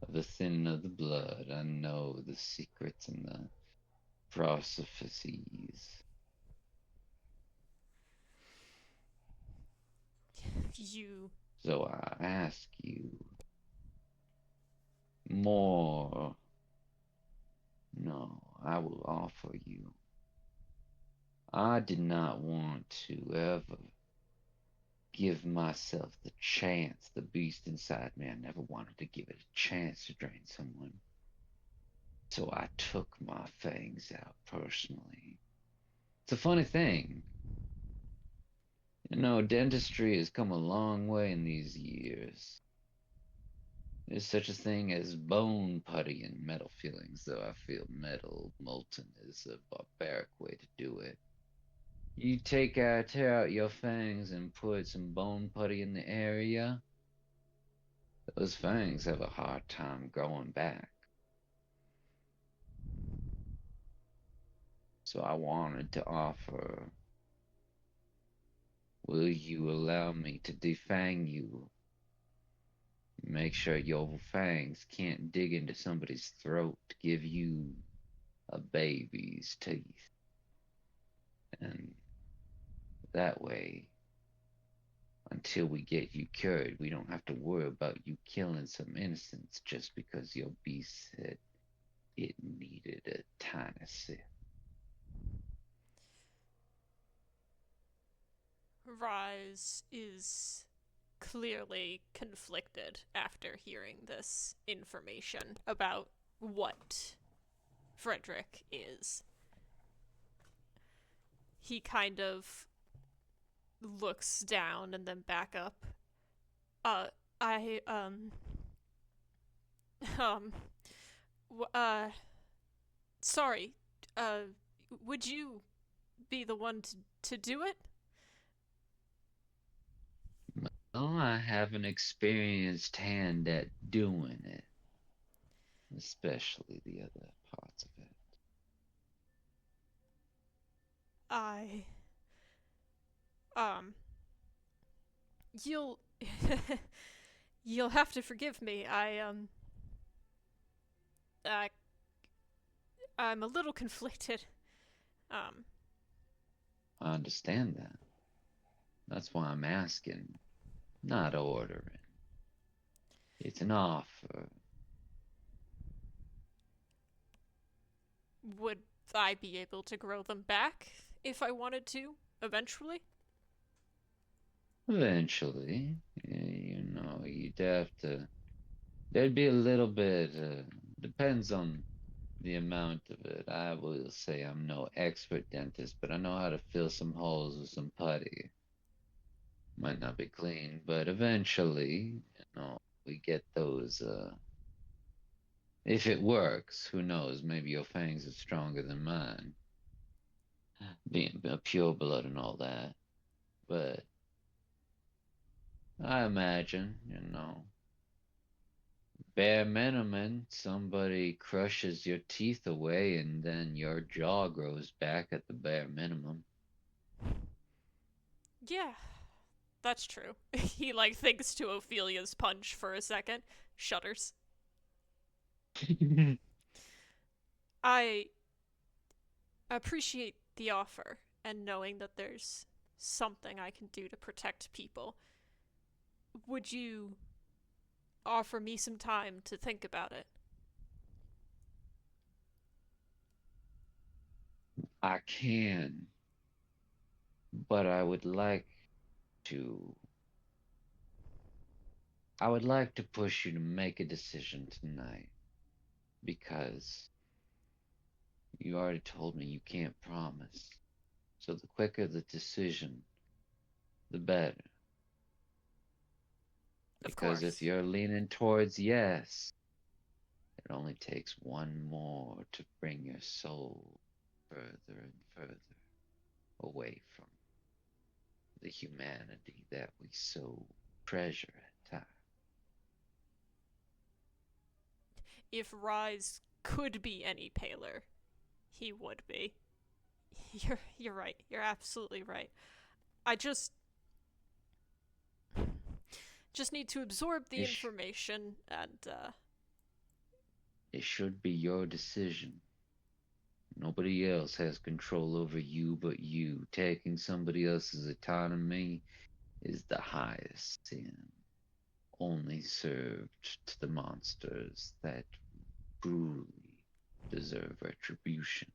S9: Of the thin of the blood, I know the secrets and the prophecies.
S6: You.
S9: So I ask you more. No, I will offer you. I did not want to ever give myself the chance, the beast inside me. I never wanted to give it a chance to drain someone. So I took my fangs out personally. It's a funny thing. You know, dentistry has come a long way in these years. There's such a thing as bone putty and metal fillings, though I feel metal molten is a barbaric way to do it. You tear out your fangs and put some bone putty in the area, those fangs have a hard time growing back. So I wanted to offer, will you allow me to defang you? Make sure your fangs can't dig into somebody's throat to give you a baby's teeth. And that way, until we get you cured, we don't have to worry about you killing some innocents just because your beast said it needed a tiny sip.
S6: Rise is clearly conflicted after hearing this information about what Frederick is. He kind of looks down and then back up. Sorry, Uh, would you be the one to do it?
S9: Well, I have an experienced hand at doing it, especially the other parts of it.
S6: I um you'll you'll have to forgive me. I I'm a little conflicted. Um
S9: I understand that. That's why I'm asking, not ordering. It's an offer.
S6: would I be able to grow them back if I wanted to eventually?
S9: Eventually, you know, you'd have to. There'd be a little bit. Depends on the amount of it. I will say I'm no expert dentist, but I know how to fill some holes with some putty. Might not be clean, but eventually, you know, we get those. If it works, who knows? Maybe your fangs are stronger than mine, being pure blood and all that. But I imagine, you know, bare minimum, somebody crushes your teeth away and then your jaw grows back at the bare minimum.
S6: Yeah, that's true. He like thinks to Ophelia's punch for a second, shudders. I appreciate the offer and knowing that there's something I can do to protect people. Would you offer me some time to think about it?
S9: I can, but to. I would like to push you to make a decision tonight because you already told me you can't promise. So the quicker the decision, the better.
S6: Of
S9: Because if
S6: course.
S9: you're leaning towards yes, it only takes one more to bring your soul further and further away from the humanity that we so treasure at times.
S6: If Rise could be any paler, he would be. You're right. You're absolutely right. I just need to absorb the
S9: It,
S6: information and
S9: it should be your decision. Nobody else has control over you but you. Taking somebody else's autonomy is the highest sin, only served to the monsters that truly deserve retribution.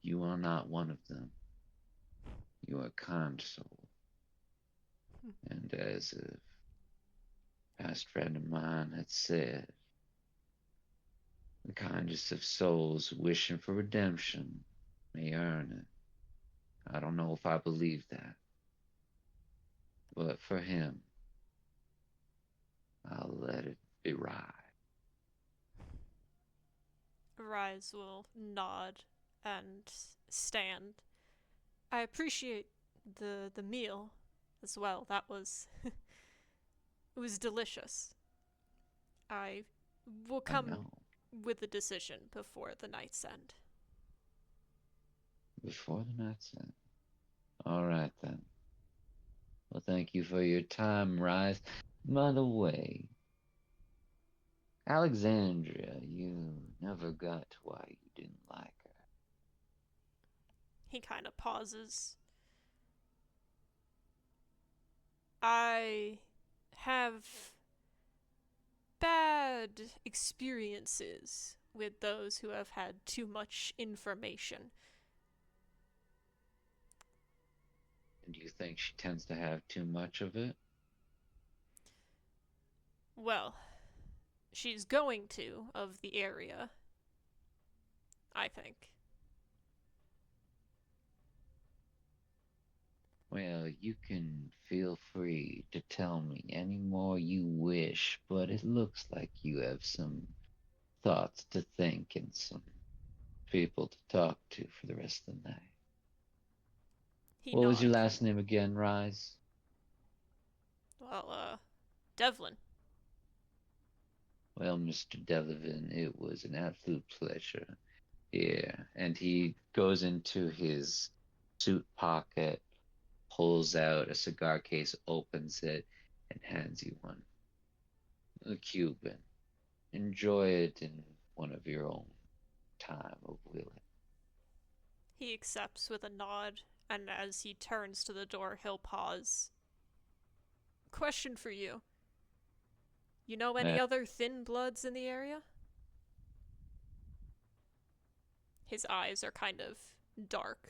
S9: You are not one of them. You are a kind soul. And as a past friend of mine had said, the kindest of souls wishing for redemption may earn it. I don't know if I believe that, but for him, I'll let it be right.
S6: Rise will nod and stand. I appreciate the meal as well. That was it was delicious. I will
S9: I
S6: come
S9: know.
S6: with a decision before the night's end.
S9: Before the night's end. All right then. Well, thank you for your time, Rise. By the way, Alexandria, you never got to why you didn't like her.
S6: He kind of pauses. I have bad experiences with those who have had too much information.
S9: And do you think she tends to have too much of it?
S6: Well, she's going to of the area, I think.
S9: Well, you can feel free to tell me any more you wish, but it looks like you have some thoughts to think and some people to talk to for the rest of the night.
S6: He
S9: What was your
S6: nods.
S9: last name again, Rise?
S6: Well, Devlin.
S9: Well, Mr. Delavan, it was an absolute pleasure. Yeah, and he goes into his suit pocket, pulls out a cigar case, opens it, and hands you one. A Cuban. Enjoy it in one of your own time of willing.
S6: He accepts with a nod, and as he turns to the door, he'll pause. Question for you. You know any other thin bloods in the area? His eyes are kind of dark.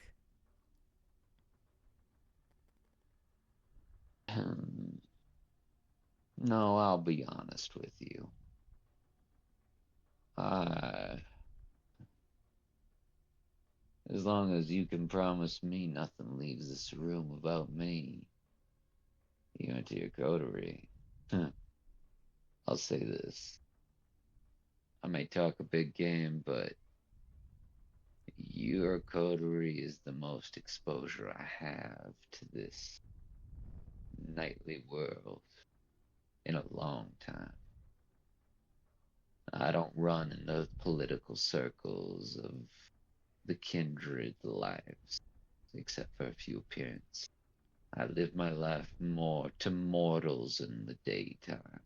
S9: No, I'll be honest with you. As long as you can promise me nothing leaves this room without me, you into your coterie. I'll say this. I may talk a big game, but your coterie is the most exposure I have to this nightly world in a long time. I don't run in those political circles of the kindred lives, except for a few appearances. I live my life more to mortals in the daytime.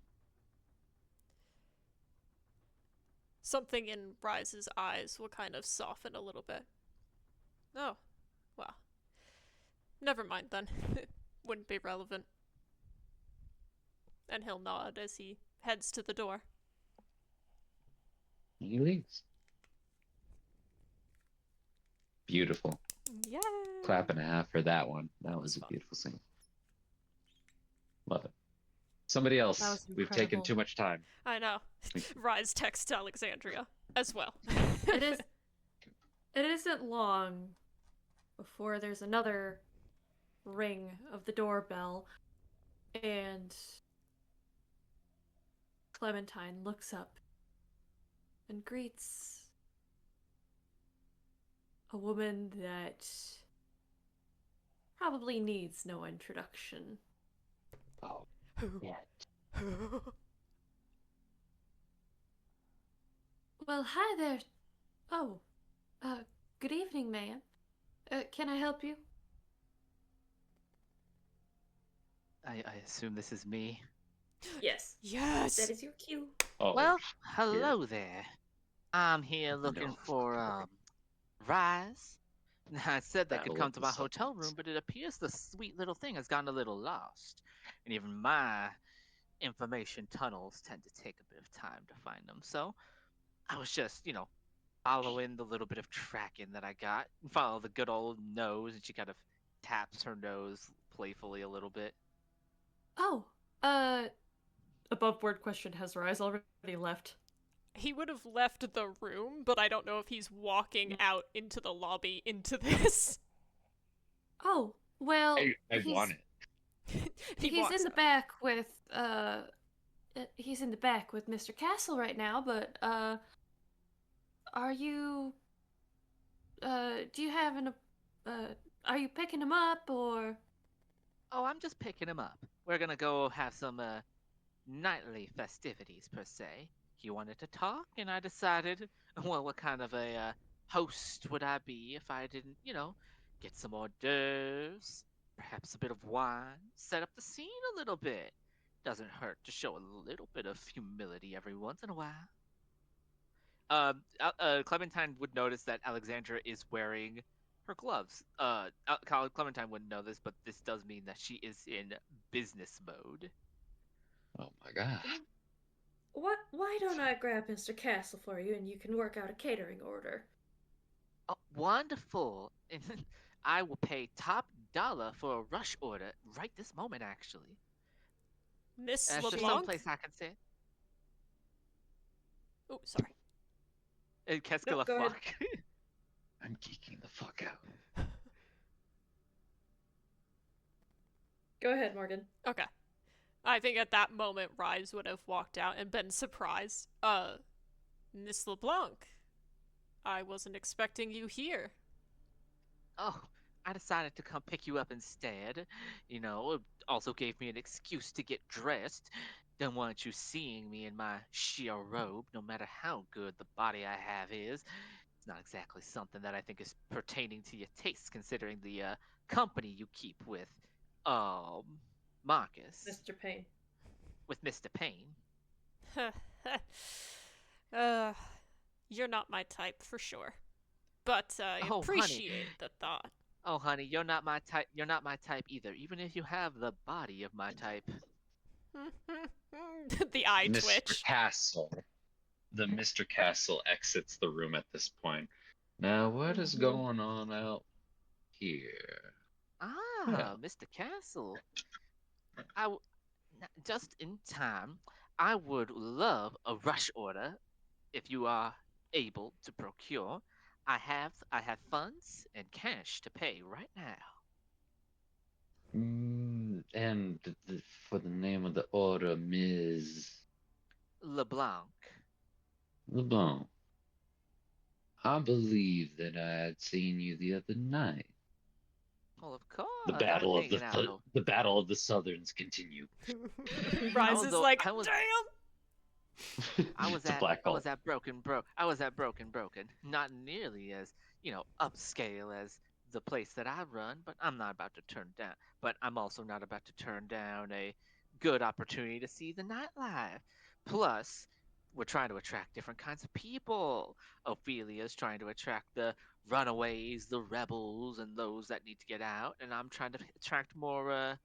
S6: Something in Rise's eyes will kind of soften a little bit. Oh, well. Never mind then. It wouldn't be relevant. And he'll nod as he heads to the door.
S9: He leaves. Beautiful.
S6: Yeah.
S9: Clap and a half for that one. That was a
S6: fun.
S9: beautiful scene. Love it. Somebody else.
S3: That was
S9: We've taken
S3: incredible.
S9: too much time.
S6: I know. Rise texts Alexandria as well.
S3: It is. It isn't long before there's another ring of the doorbell, and Clementine looks up and greets a woman that probably needs no introduction.
S9: Oh, yeah.
S10: Well, hi there. Oh, good evening, ma'am. Can I help you?
S5: I assume this is me.
S3: Yes.
S6: Yes.
S3: That is your cue.
S9: Oh,
S5: Well, hello there. I'm here looking
S9: No.
S5: for Rise. I said they could
S9: Battle
S5: come
S9: of
S5: to
S9: the
S5: my hotel
S9: Sexes.
S5: room, but it appears the sweet little thing has gotten a little lost. And even my information tunnels tend to take a bit of time to find them. So I was just, following the little bit of tracking that I got. Follow the good old nose, and she kind of taps her nose playfully a little bit.
S10: Oh,
S3: Above board question: has Rise already left?
S6: He would have left the room, but I don't know if he's walking out into the lobby into this.
S10: oh, well,
S9: I want it.
S6: He
S10: he's
S6: walks
S10: in the
S6: out.
S10: back with, he's in the back with Mr. Castle right now, but, are you, do you have are you picking him up, or?
S5: Oh, I'm just picking him up. We're gonna go have some nightly festivities per se. He wanted to talk, and I decided, well, what kind of a host would I be if I didn't, get some hors d'oeuvres, perhaps a bit of wine, set up the scene a little bit. Doesn't hurt to show a little bit of humility every once in a while. Clementine would notice that Alexandra is wearing her gloves. Clementine wouldn't know this, but this does mean that she is in business mode.
S9: Oh my god.
S3: What? Why don't I grab Mr. Castle for you, and you can work out a catering order?
S5: Oh, wonderful! I will pay top dollar for a rush order right this moment, actually.
S6: Miss
S5: Is there
S6: LeBlanc.
S5: someplace I can sit?
S6: Oh, sorry.
S5: Qu'est-ce que
S3: No,
S5: la
S3: go ahead.
S5: fuck?
S9: I'm geeking the fuck out.
S3: Go ahead, Morgan.
S6: Okay. I think at that moment, Rise would have walked out and been surprised. Miss LeBlanc, I wasn't expecting you here.
S5: Oh, I decided to come pick you up instead. You know, it also gave me an excuse to get dressed. Don't want you seeing me in my sheer robe, no matter how good the body I have is. It's not exactly something that I think is pertaining to your tastes, considering the company you keep with, Marcus.
S3: Mr. Payne.
S5: With Mr. Payne.
S6: You're not my type for sure. But I
S5: Oh, honey.
S6: appreciate the thought.
S5: Oh, honey, you're not my type. You're not my type either, even if you have the body of my type.
S6: The eye
S8: Mr.
S6: twitch.
S8: Castle. The Mr. Castle exits the room at this point. Now, what is going on out here?
S5: Ah, Mr. Castle. Just in time. I would love a rush order if you are able to procure. I have funds and cash to pay right now.
S9: And for the name of the order, Ms.
S5: LeBlanc.
S9: LeBlanc. I believe that I had seen you the other night.
S5: Well, of course.
S8: The battle of the Southerns continue.
S6: Rise is like, damn.
S5: I was
S8: It's a
S5: at
S8: black
S5: I
S8: hole.
S5: was at Broken. Not nearly as, upscale as the place that I run, but I'm not about to turn down. But I'm also not about to turn down a good opportunity to see the nightlife. Plus, we're trying to attract different kinds of people. Ophelia's trying to attract the runaways, the rebels, and those that need to get out, and I'm trying to attract more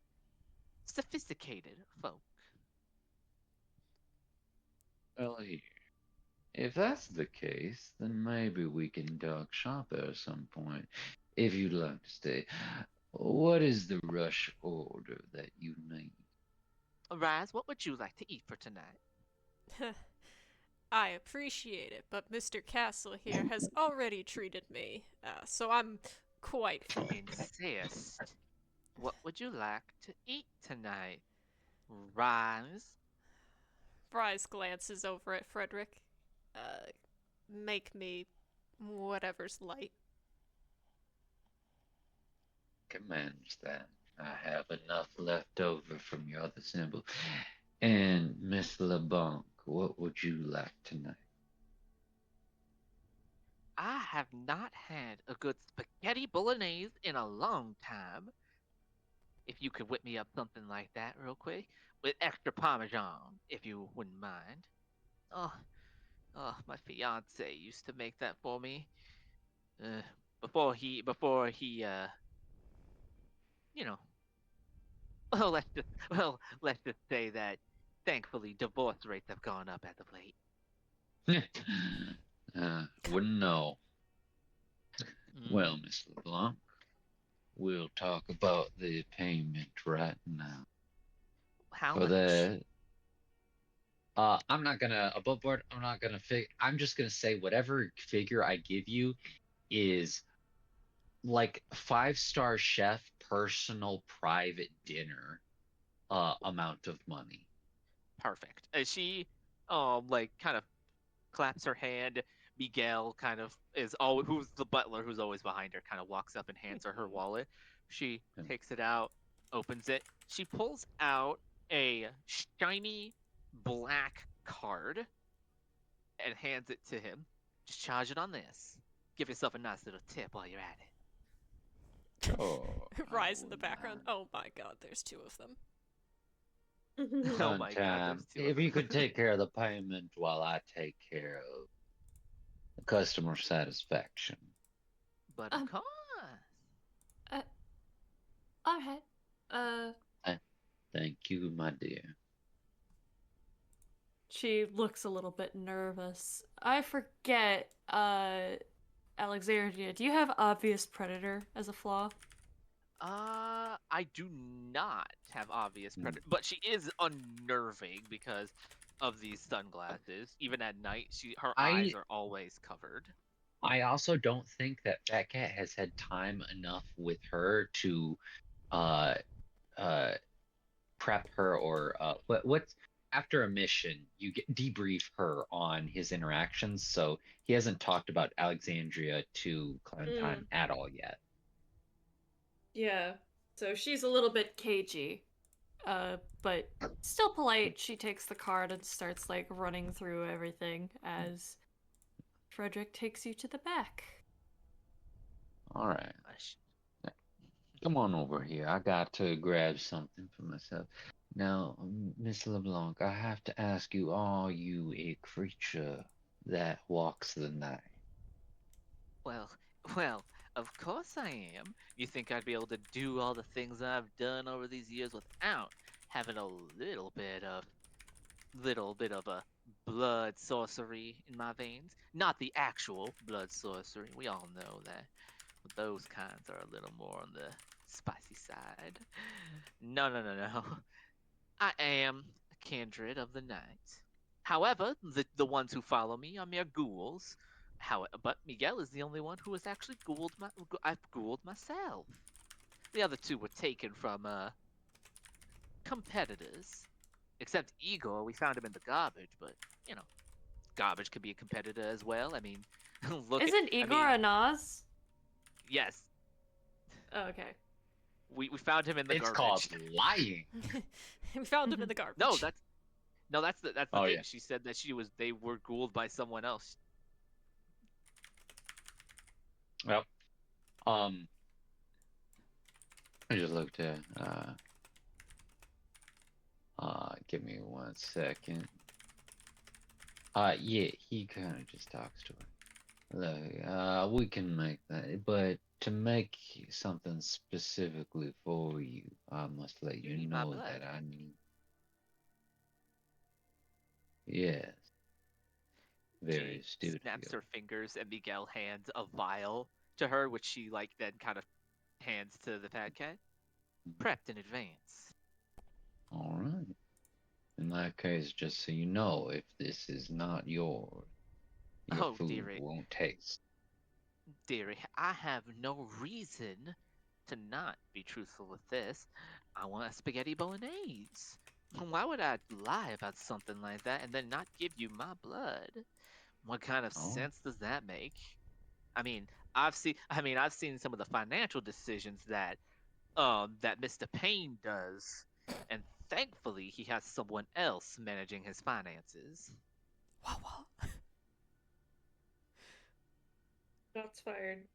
S5: sophisticated folk.
S9: Well, here. If that's the case, then maybe we can talk shop at some point. If you'd like to stay. What is the rush order that you need?
S5: Raz, what would you like to eat for tonight?
S6: I appreciate it, but Mr. Castle here has already treated me, so I'm quite full.
S5: Insist. What would you like to eat tonight, Raz?
S6: Rise glances over at Frederick. Make me whatever's light.
S9: Commands that. I have enough left over from your other symbol. And Miss LeBlanc, what would you like tonight?
S5: I have not had a good spaghetti bolognese in a long time. If you could whip me up something like that real quick, with extra parmesan, if you wouldn't mind. Oh, my fiance used to make that for me. Before he, let's just say that, thankfully, divorce rates have gone up as of late.
S9: Wouldn't know.
S5: Mm.
S9: Well, Miss LeBlanc, we'll talk about the payment right now.
S5: How
S9: For
S5: much?
S9: that, I'm not gonna above board. I'm not gonna I'm just gonna say whatever figure I give you is like 5-star chef personal private dinner amount of money.
S5: Perfect. As she, kind of claps her hand, Miguel kind of who's the butler who's always behind her, kind of walks up and hands her wallet. She takes it out, opens it. She pulls out a shiny black card and hands it to him. Just charge it on this. Give yourself a nice little tip while you're at it.
S9: Oh,
S6: Rise in the background. Oh my god, there's two of them.
S5: Oh my God, there's two of
S9: if you
S5: them.
S9: could take care of the payment while I take care of the customer satisfaction.
S5: But of course.
S10: Alright.
S9: Thank you, my dear.
S3: She looks a little bit nervous. I forget, Alexandria, do you have obvious predator as a flaw?
S5: I do not have obvious predator, but she is unnerving because of these sunglasses. Even at night, her eyes are always covered.
S8: I also don't think that Fat Cat has had time enough with her to prep her or after a mission, you debrief her on his interactions. So he hasn't talked about Alexandria to Clementine at all yet.
S3: Yeah. So she's a little bit cagey, but still polite. She takes the card and starts like running through everything as Frederick takes you to the back.
S9: All right. Come on over here. I got to grab something for myself. Now, Miss LeBlanc, I have to ask you, are you a creature that walks the night?
S5: Well, of course I am. You think I'd be able to do all the things I've done over these years without having a little bit of a blood sorcery in my veins? Not the actual blood sorcery. We all know that those kinds are a little more on the spicy side. No. I am a kindred of the night. However, the ones who follow me are mere ghouls. But Miguel is the only one who has actually ghouled I've ghouled myself. The other two were taken from competitors. Except Igor, we found him in the garbage, but you know, garbage could be a competitor as well. I mean,
S3: Isn't Igor a Nas?
S5: Yes.
S3: Oh, okay.
S5: We found him in the
S8: It's
S5: garbage.
S8: called lying.
S6: We found him in the garbage.
S5: That's the
S8: Oh,
S5: thing.
S8: yeah.
S5: She said that they were ghouled by someone else.
S8: Well,
S9: I just looked at give me 1 second. Yeah, he kind of just talks to her. Look, we can make that, but to make something specifically for you, I must let you
S5: need my
S9: know
S5: blood.
S9: that I need. Yes. Very
S5: She
S9: astute.
S5: snaps her fingers, and Miguel hands a vial to her, which she then kind of hands to the fat cat. Prepped in advance.
S9: All right. In that case, just so you know, if this is not yours, your
S5: Oh,
S9: food
S5: dearie.
S9: won't taste.
S5: Dearie, I have no reason to not be truthful with this. I want a spaghetti bolognese. Why would I lie about something like that and then not give you my blood? What kind of
S9: Oh.
S5: sense does that make? I've seen some of the financial decisions that Mr. Payne does, and thankfully he has someone else managing his finances.
S6: Wow.
S3: Shots fired.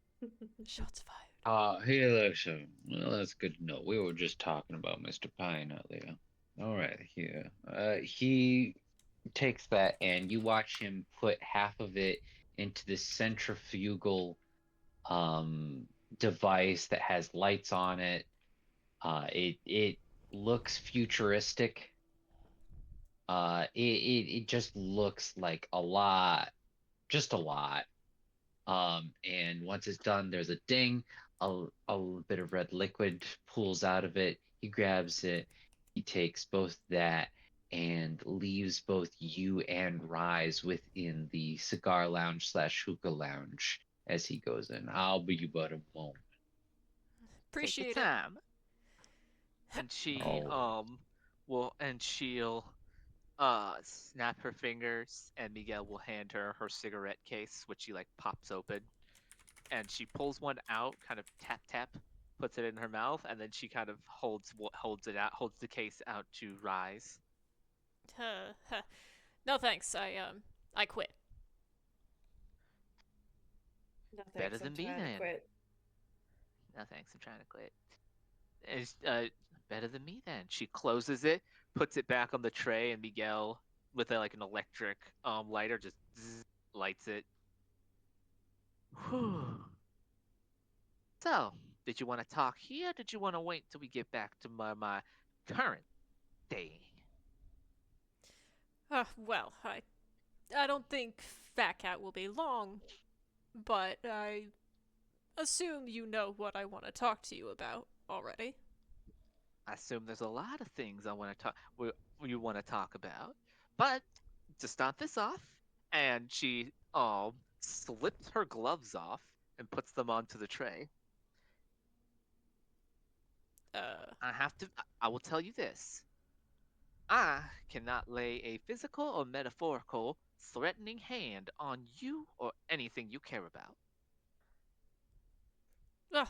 S6: Shots fired.
S9: Hey, Alexa. Well, that's good to know. We were just talking about Mr. Pine earlier. All right, here. He takes that, and you watch him put half of it into this centrifugal device that has lights on it. It looks futuristic. It just looks like a lot, just a lot. And once it's done, there's a ding. A bit of red liquid pools out of it. He grabs it. He takes both that and leaves both you and Rise within the cigar lounge / hookah lounge as he goes in. I'll be but a moment.
S6: Appreciate
S5: Take
S6: it.
S5: your time. And she'll snap her fingers, and Miguel will hand her her cigarette case, which she pops open, and she pulls one out, kind of tap, puts it in her mouth, and then she kind of holds the case out to Rise.
S6: No thanks. I quit.
S3: No,
S5: Better
S3: thanks,
S5: than
S3: I'm
S5: me
S3: trying to
S5: then.
S3: quit.
S5: No thanks, I'm trying to quit. It's better than me then. She closes it, puts it back on the tray, and Miguel, with an electric lighter, just lights it. Whew. So, did you want to talk here? Or did you want to wait till we get back to my current day?
S6: Well, I don't think Fat Cat will be long, but I assume you know what I want to talk to you about already.
S5: I assume there's a lot of things I want to talk. You want to talk about, but to start this off, and she slips her gloves off and puts them onto the tray. I will tell you this. I cannot lay a physical or metaphorical threatening hand on you or anything you care about.
S6: Ugh.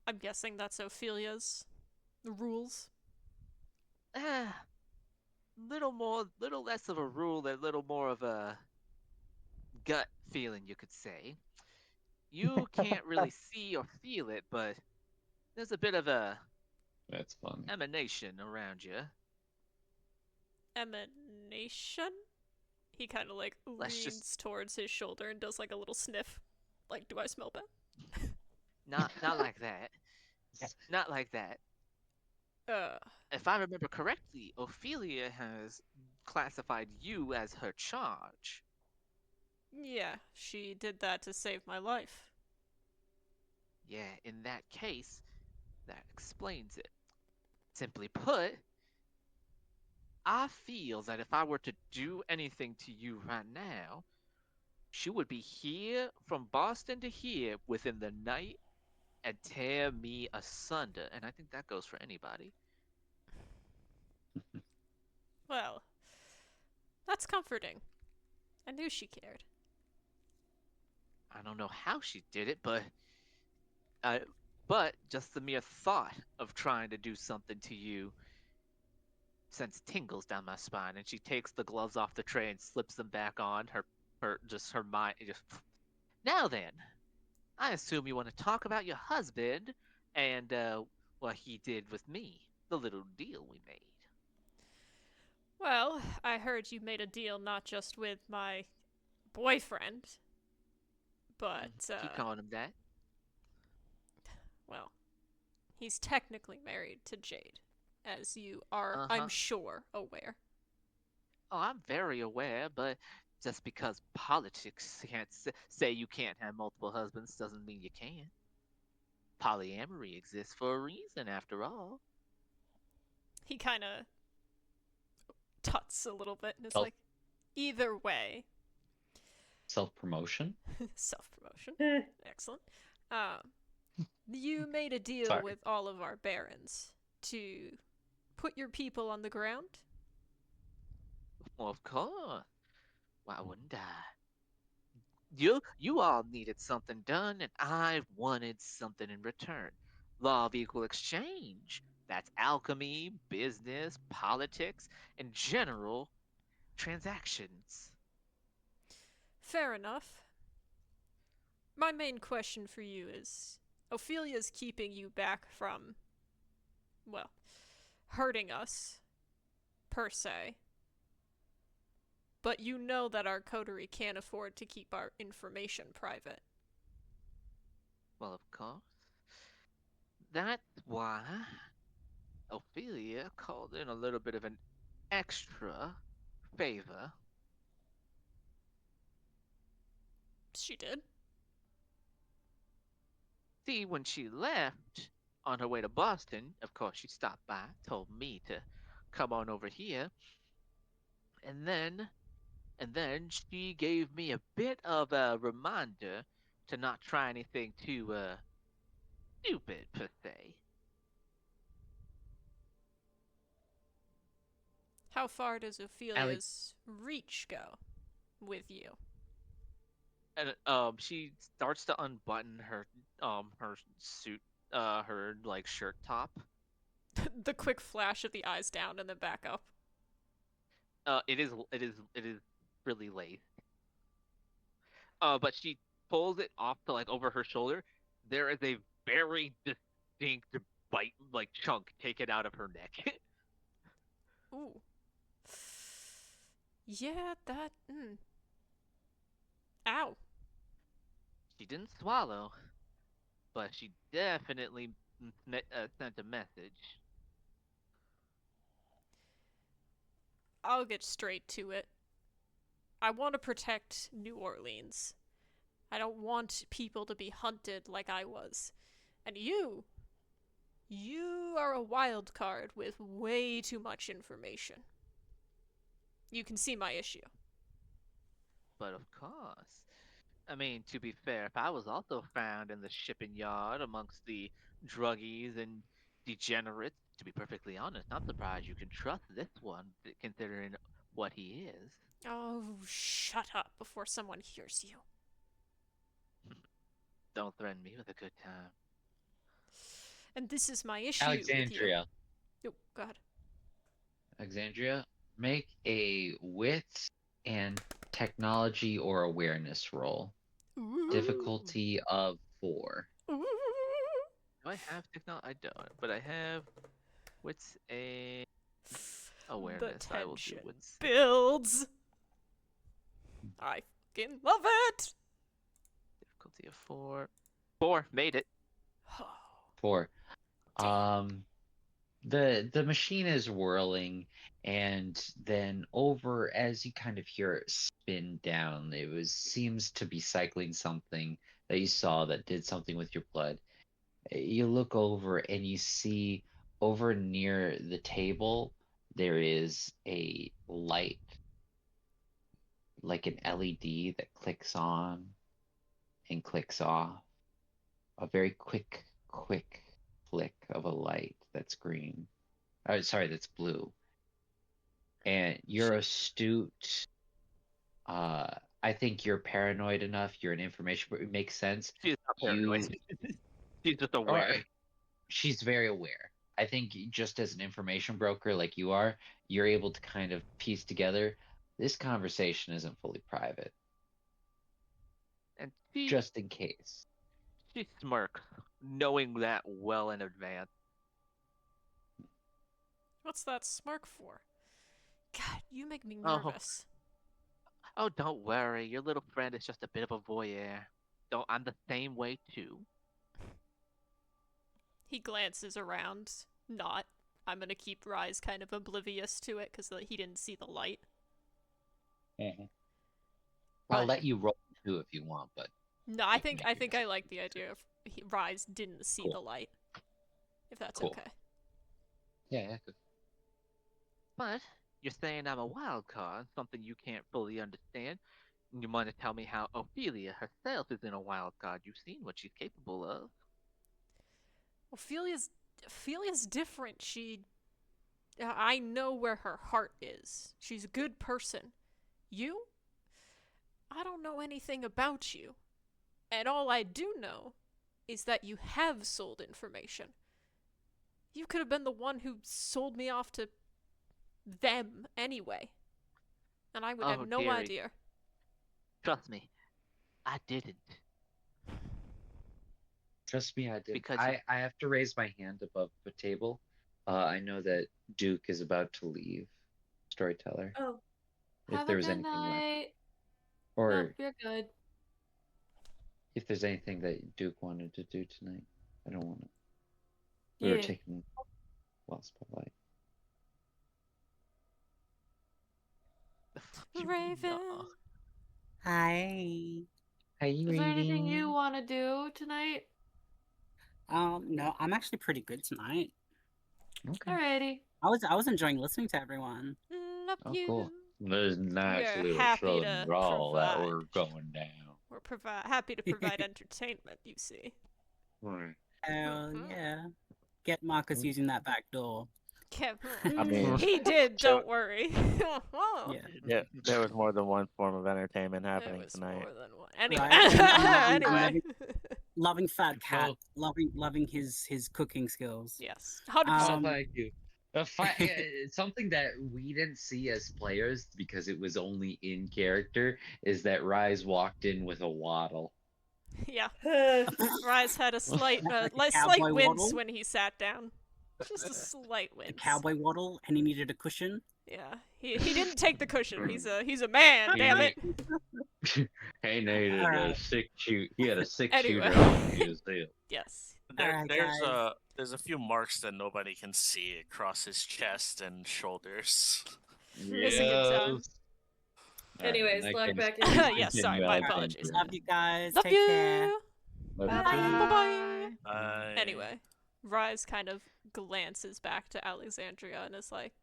S6: I'm guessing that's Ophelia's rules.
S5: Ah, little less of a rule and little more of a gut feeling, you could say. You can't really see or feel it, but there's a bit of a
S8: That's funny.
S5: emanation around you.
S6: Emanation? He kind of like
S5: Let's
S6: leans
S5: just
S6: towards his shoulder and does like a little sniff. Like, do I smell bad?
S5: not like that. Not like that.
S6: Uh,
S5: If I remember correctly, Ophelia has classified you as her charge.
S6: yeah, she did that to save my life.
S5: Yeah, in that case, that explains it. Simply put, I feel that if I were to do anything to you right now, she would be here from Boston to here within the night and tear me asunder. And I think that goes for anybody.
S6: Well, that's comforting. I knew she cared.
S5: I don't know how she did it, but just the mere thought of trying to do something to you sends tingles down my spine. And she takes the gloves off the tray and slips them back on. Her mind. Just now then, I assume you want to talk about your husband and what he did with me, the little deal we made.
S6: Well, I heard you made a deal not just with my boyfriend, but,
S5: Keep calling him that.
S6: well, he's technically married to Jade, as you are,
S5: Uh-huh.
S6: I'm sure, aware.
S5: Oh, I'm very aware, but just because politics can't say you can't have multiple husbands doesn't mean you can. Polyamory exists for a reason, after all.
S6: He kind of tuts a little bit and is
S8: Self-
S6: like, either way,
S8: Self-promotion?
S6: self-promotion. Excellent. You made a deal
S8: Sorry.
S6: with all of our barons to put your people on the ground.
S5: Well, of course. Why wouldn't I? You all needed something done, and I wanted something in return. Law of equal exchange. That's alchemy, business, politics, and general transactions.
S6: Fair enough. My main question for you is, Ophelia's keeping you back from, well, hurting us, per se. But you know that our coterie can't afford to keep our information private.
S5: Well, of course. That's why Ophelia called in a little bit of an extra favor.
S6: She did.
S5: See, when she left on her way to Boston, of course, she stopped by, told me to come on over here, and then she gave me a bit of a reminder to not try anything too stupid per se.
S6: How far does Ophelia's reach go with you?
S5: And she starts to unbutton her suit, her like shirt top.
S6: The quick flash of the eyes down and then back up.
S5: It is really late. But she pulls it off to like over her shoulder. There is a very distinct bite like chunk taken out of her neck.
S6: Ooh. Yeah, that. Ow.
S5: She didn't swallow, but she definitely sent a message.
S6: I'll get straight to it. I want to protect New Orleans. I don't want people to be hunted like I was. And you are a wild card with way too much information. You can see my issue.
S5: But of course. I mean, to be fair, if I was also found in the shipping yard amongst the druggies and degenerate. To be perfectly honest, I'm surprised you can trust this one, considering what he is.
S6: Oh, shut up before someone hears you.
S5: Don't threaten me with a good time.
S6: And this is my issue with you.
S8: Alexandria.
S6: Oh, God.
S8: Alexandria, make a wits and technology or awareness roll.
S6: Ooh.
S8: Difficulty of 4.
S6: Ooh.
S5: Do I have technology? I don't, but I have wits and awareness. I will do
S6: tension
S5: wits.
S6: builds. I fucking love it.
S5: Difficulty of 4. 4, made it.
S8: 4. The machine is whirling, and then over as you kind of hear it spin down, seems to be cycling something that you saw that did something with your blood. You look over and you see over near the table there is a light, like an LED that clicks on and clicks off. A very quick flick of a light that's green. Oh, sorry, that's blue. And you're astute. I think you're paranoid enough. You're an information, but it makes sense.
S5: She's not paranoid. She's just
S8: Or-
S5: aware.
S8: she's very aware. I think just as an information broker like you are, you're able to kind of piece together this conversation isn't fully private,
S5: And she
S8: just in case.
S5: smirks, knowing that well in advance.
S6: What's that smirk for? God, you make me
S5: Oh.
S6: nervous.
S5: Oh, don't worry. Your little friend is just a bit of a voyeur. I'm the same way too.
S6: He glances around. Not. I'm gonna keep Rise kind of oblivious to it because he didn't see the light.
S8: I'll
S5: But-
S8: let you roll too if you want, but
S6: No, I
S8: You can
S6: think
S8: make
S6: I
S8: your
S6: think I like the idea of Rise didn't see
S8: Cool.
S6: the light. If that's
S8: Cool.
S6: okay.
S8: yeah.
S5: But you're saying I'm a wild card, something you can't fully understand. You want to tell me how Ophelia herself isn't a wild card? You've seen what she's capable of.
S6: Ophelia's different. I know where her heart is. She's a good person. You? I don't know anything about you. And all I do know is that you have sold information. You could have been the one who sold me off to them anyway. And I would
S5: Oh,
S6: have no
S5: dearie.
S6: idea.
S5: Trust me, I didn't.
S8: Trust me, I did.
S5: Because
S8: I have to raise my hand above the table. I know that Duke is about to leave. Storyteller.
S10: Oh,
S8: If
S10: have
S8: there
S10: a
S8: was
S10: good
S8: anything left.
S10: night.
S8: Or
S10: Nope, you're good.
S8: if there's anything that Duke wanted to do tonight. I don't want to. We were
S10: Yeah.
S8: taking spotlight.
S6: Raven.
S4: Hi.
S8: Hey,
S10: Is there anything you want to do tonight?
S4: No, I'm actually pretty good tonight.
S8: Okay.
S10: Alrighty.
S4: I was enjoying listening to everyone.
S6: Love
S8: Oh,
S6: you.
S8: cool. There's nice
S6: We're
S8: little
S6: happy
S8: southern
S6: to
S8: drawl that
S6: provide.
S8: we're going down.
S6: We're happy to provide entertainment, you see.
S8: Right.
S4: Hell
S6: Mhm.
S4: yeah. Get Marcus using that back door.
S7: I mean,
S6: He did,
S7: so-
S6: don't worry.
S4: Yeah.
S7: there was more than one form of entertainment
S6: There
S7: happening
S6: was
S7: tonight.
S6: more than one. Anyway.
S4: Right.
S6: Anyway.
S4: Loving Fat Cat.
S8: Well-
S4: Loving his cooking skills.
S6: Yes. 100%.
S4: Um,
S8: Thank you. Something that we didn't see as players because it was only in character is that Rise walked in with a waddle.
S6: Yeah. Rise had a slight
S4: Like a
S6: slight
S4: cowboy
S6: wince
S4: waddle?
S6: when he sat down. Just a slight
S4: A
S6: wince.
S4: cowboy waddle, and he needed a cushion.
S6: Yeah. He didn't take the cushion. He's a man,
S8: He
S6: damn it.
S8: He needed
S4: Alright.
S8: a six shoot. He had a six
S6: Anyway.
S8: shooter on his hip.
S6: Yes.
S4: Alright,
S7: There's a few marks that nobody can see across his chest and shoulders.
S6: It's a good time.
S8: Yes.
S10: Anyways,
S8: Alright,
S10: log
S8: and
S10: back
S8: I
S10: in.
S8: can
S6: Yes, sorry,
S8: continue
S6: my
S8: out then.
S6: apologies.
S4: Love you guys.
S6: Love
S4: Take
S6: you.
S4: care.
S8: Love you
S6: Bye.
S8: too.
S6: Bye. Anyway, Rise kind of glances back to Alexandria and is like,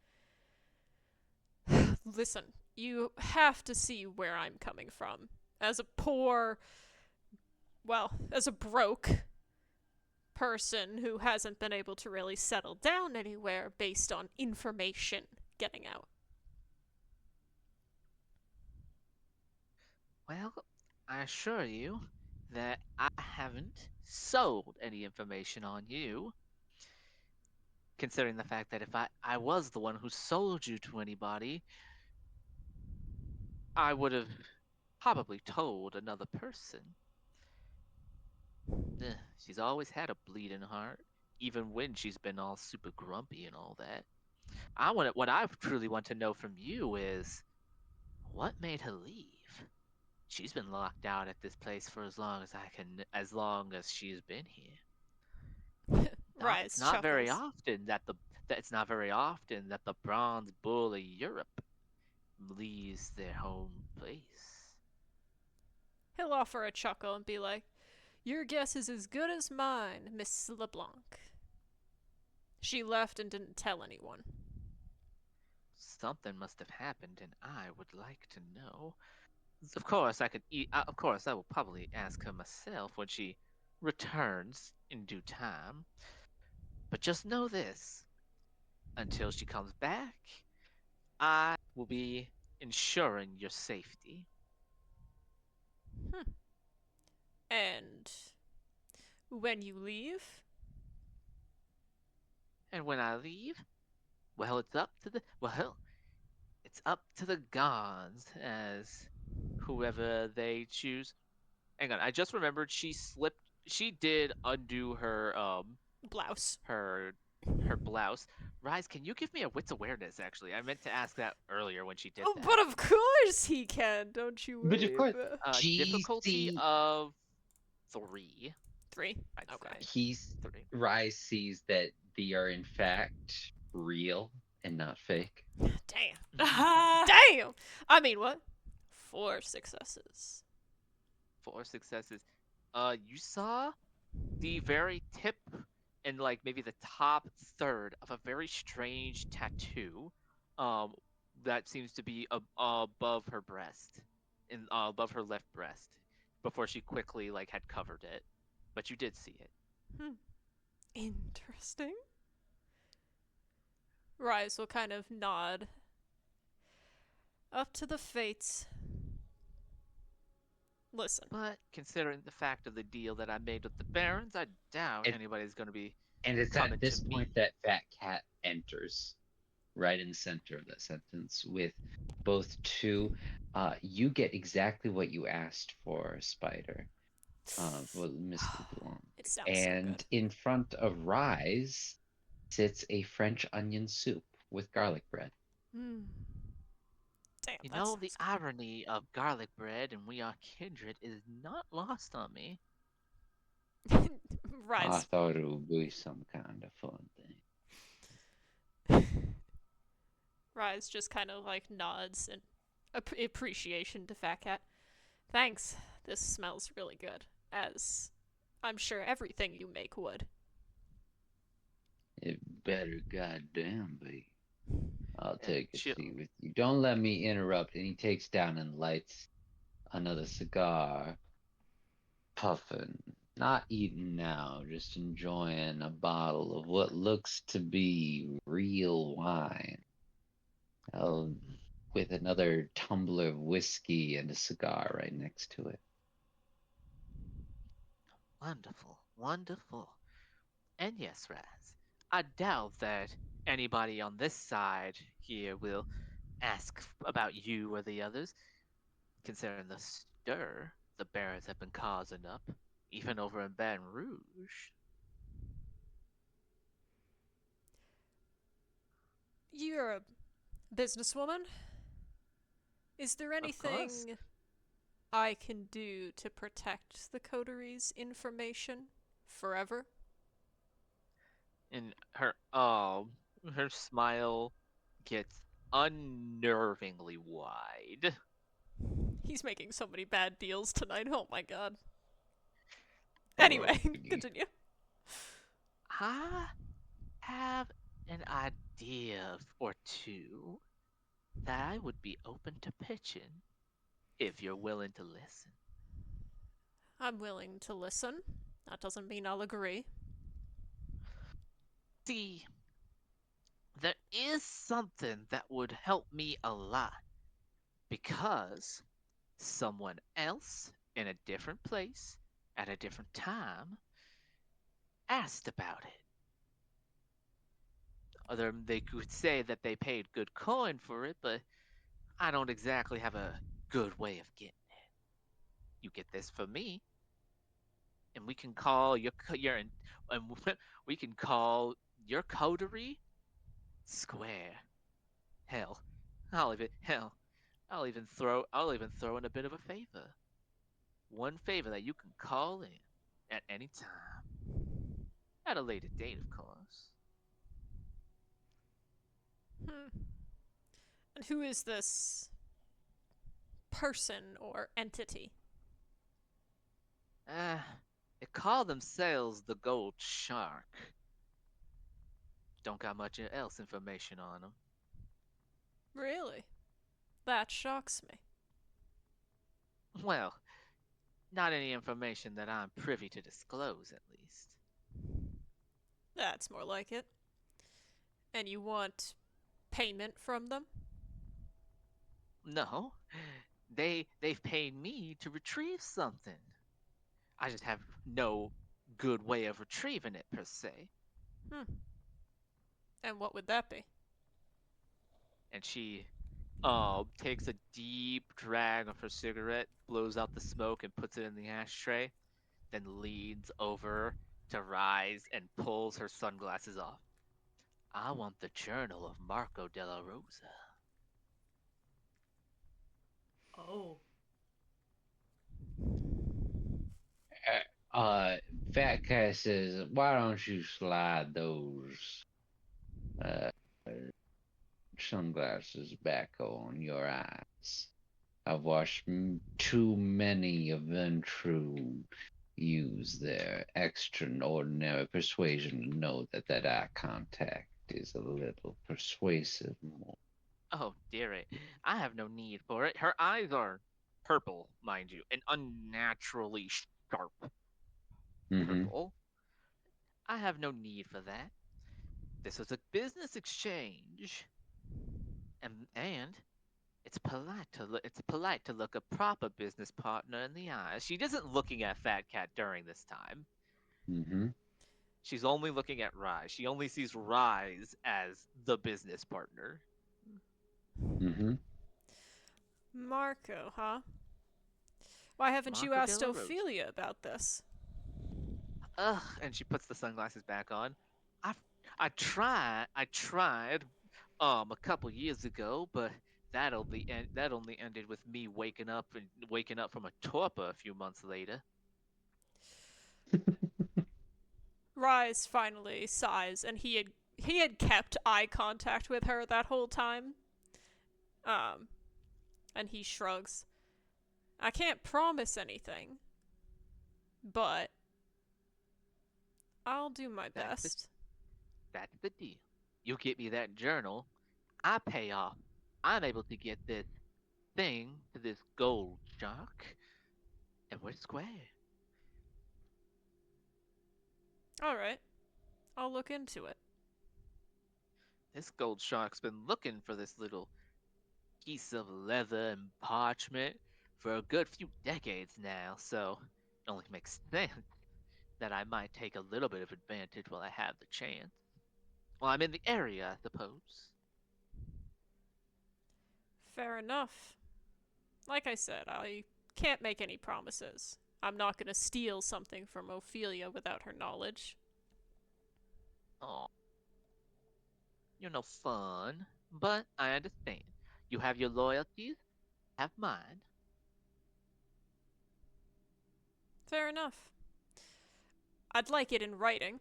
S6: listen, you have to see where I'm coming from. As a broke person who hasn't been able to really settle down anywhere based on information getting out.
S5: Well, I assure you that I haven't sold any information on you. Considering the fact that if I was the one who sold you to anybody, I would have probably told another person. She's always had a bleeding heart, even when she's been all super grumpy and all that. What I truly want to know from you is, what made her leave? She's been locked out at this place for as long as she's been here.
S6: Rise
S5: It's not very
S6: chuckles.
S5: often that the bronze bull of Europe leaves their home place.
S6: He'll offer a chuckle and be like, "Your guess is as good as mine, Miss LeBlanc." She left and didn't tell anyone.
S5: Something must have happened, and I would like to know. Of course, of course, I will probably ask her myself when she returns in due time. But just know this: until she comes back, I will be ensuring your safety.
S6: And when you leave,
S5: And when I leave, well, it's up to the gods as whoever they choose. Hang on, I just remembered she did undo her
S6: blouse.
S5: her blouse. Rise, can you give me a wits awareness? Actually, I meant to ask that earlier when she did
S6: Oh,
S5: that.
S6: but of course he can, don't you worry.
S8: But of course,
S5: Difficulty
S8: GC
S5: of 3.
S6: 3?
S5: I'd
S6: Okay.
S5: say. 3.
S8: Rise sees that they are in fact real and not fake.
S6: Damn. Damn! I mean, what? 4 successes.
S5: 4 successes. You saw the very tip and like maybe the top third of a very strange tattoo, that seems to be above her breast, above her left breast, before she quickly like had covered it, but you did see it.
S6: Interesting. Rise will kind of nod. Up to the fates. Listen.
S5: But considering the fact of the deal that I made with the barons, I doubt anybody's going to be.
S8: And it's
S5: coming
S8: at this
S5: to
S8: point
S5: me.
S8: that Fat Cat enters, right in the center of that sentence, with both two. You get exactly what you asked for, Spider. Well, Mr. Blanc.
S6: It sounds
S8: And
S6: so good.
S8: in front of Rise sits a French onion soup with garlic bread.
S6: Damn,
S5: You
S6: that
S5: know, the
S6: sounds
S5: irony of garlic bread and we are kindred is not lost on me.
S6: good.
S8: I
S6: Rise.
S8: thought it would be some kind of fun thing.
S6: Rise just kind of like nods in appreciation to Fat Cat. Thanks. This smells really good, as I'm sure everything you make would.
S8: It better goddamn be. I'll take a
S5: chill.
S8: seat with you. Don't let me interrupt. And he takes down and lights another cigar. Puffing. Not eating now, just enjoying a bottle of what looks to be real wine. With another tumbler of whiskey and a cigar right next to it.
S5: Wonderful, wonderful. And yes, Raz, I doubt that anybody on this side here will ask about you or the others, considering the stir the barons have been causing up, even over in Baton Rouge.
S6: You're a businesswoman? Is there
S5: course.
S6: anything I can do to protect the coteries' information forever?
S5: And her smile gets unnervingly wide.
S6: He's making so many bad deals tonight. Oh my god. Anyway, continue.
S5: I have an idea or two that I would be open to pitching if you're willing to listen.
S6: I'm willing to listen. That doesn't mean I'll agree.
S5: See, there is something that would help me a lot because someone else in a different place at a different time asked about it. They could say that they paid good coin for it, but I don't exactly have a good way of getting it. You get this for me, and we can call and we can call your coterie square. Hell, I'll even throw in a bit of a favor. One favor that you can call in at any time. At a later date, of course.
S6: Hmm. And who is this person or entity?
S5: They call themselves the Gold Shark. Don't got much else information on them.
S6: Really? That shocks me.
S5: Well, not any information that I'm privy to disclose, at least.
S6: That's more like it. And you want payment from them?
S5: No, they've paid me to retrieve something. I just have no good way of retrieving it per se.
S6: Hmm. And what would that be?
S5: And she takes a deep drag of her cigarette, blows out the smoke, and puts it in the ashtray, then leans over to Rise and pulls her sunglasses off. I want the journal of Marco della Rosa.
S3: Oh.
S9: Fat Cat says, "Why don't you slide those uh sunglasses back on your eyes? I've watched too many of Ventru use their extraordinary persuasion to know that eye contact is a little persuasive more."
S5: Oh, dear it. I have no need for it. Her eyes are purple, mind you, and unnaturally sharp
S9: Mm-hmm.
S5: purple. I have no need for that. This is a business exchange. And it's polite to look a proper business partner in the eyes. She isn't looking at Fat Cat during this time.
S9: Mm-hmm.
S5: She's only looking at Rise. She only sees Rise as the business partner.
S9: Mm-hmm.
S6: Marco, huh? Why haven't you
S5: Marco
S6: asked
S5: della Rosa.
S6: Ophelia about this?
S5: Ugh, and she puts the sunglasses back on. I tried a couple years ago, but that only ended with me waking up from a torpor a few months later.
S6: Rise finally sighs, and he had kept eye contact with her that whole time. And he shrugs. I can't promise anything, but I'll do my best.
S5: That's the deal. You get me that journal, I pay off. I'm able to get this thing to this gold shark, and we're square.
S6: All right, I'll look into it.
S5: This gold shark's been looking for this little piece of leather and parchment for a good few decades now, so it only makes sense that I might take a little bit of advantage while I have the chance. Well, I'm in the area, I suppose.
S6: Fair enough. Like I said, I can't make any promises. I'm not gonna steal something from Ophelia without her knowledge.
S5: Oh, you're no fun, but I understand. You have your loyalties, have mine.
S6: Fair enough. I'd like it in writing.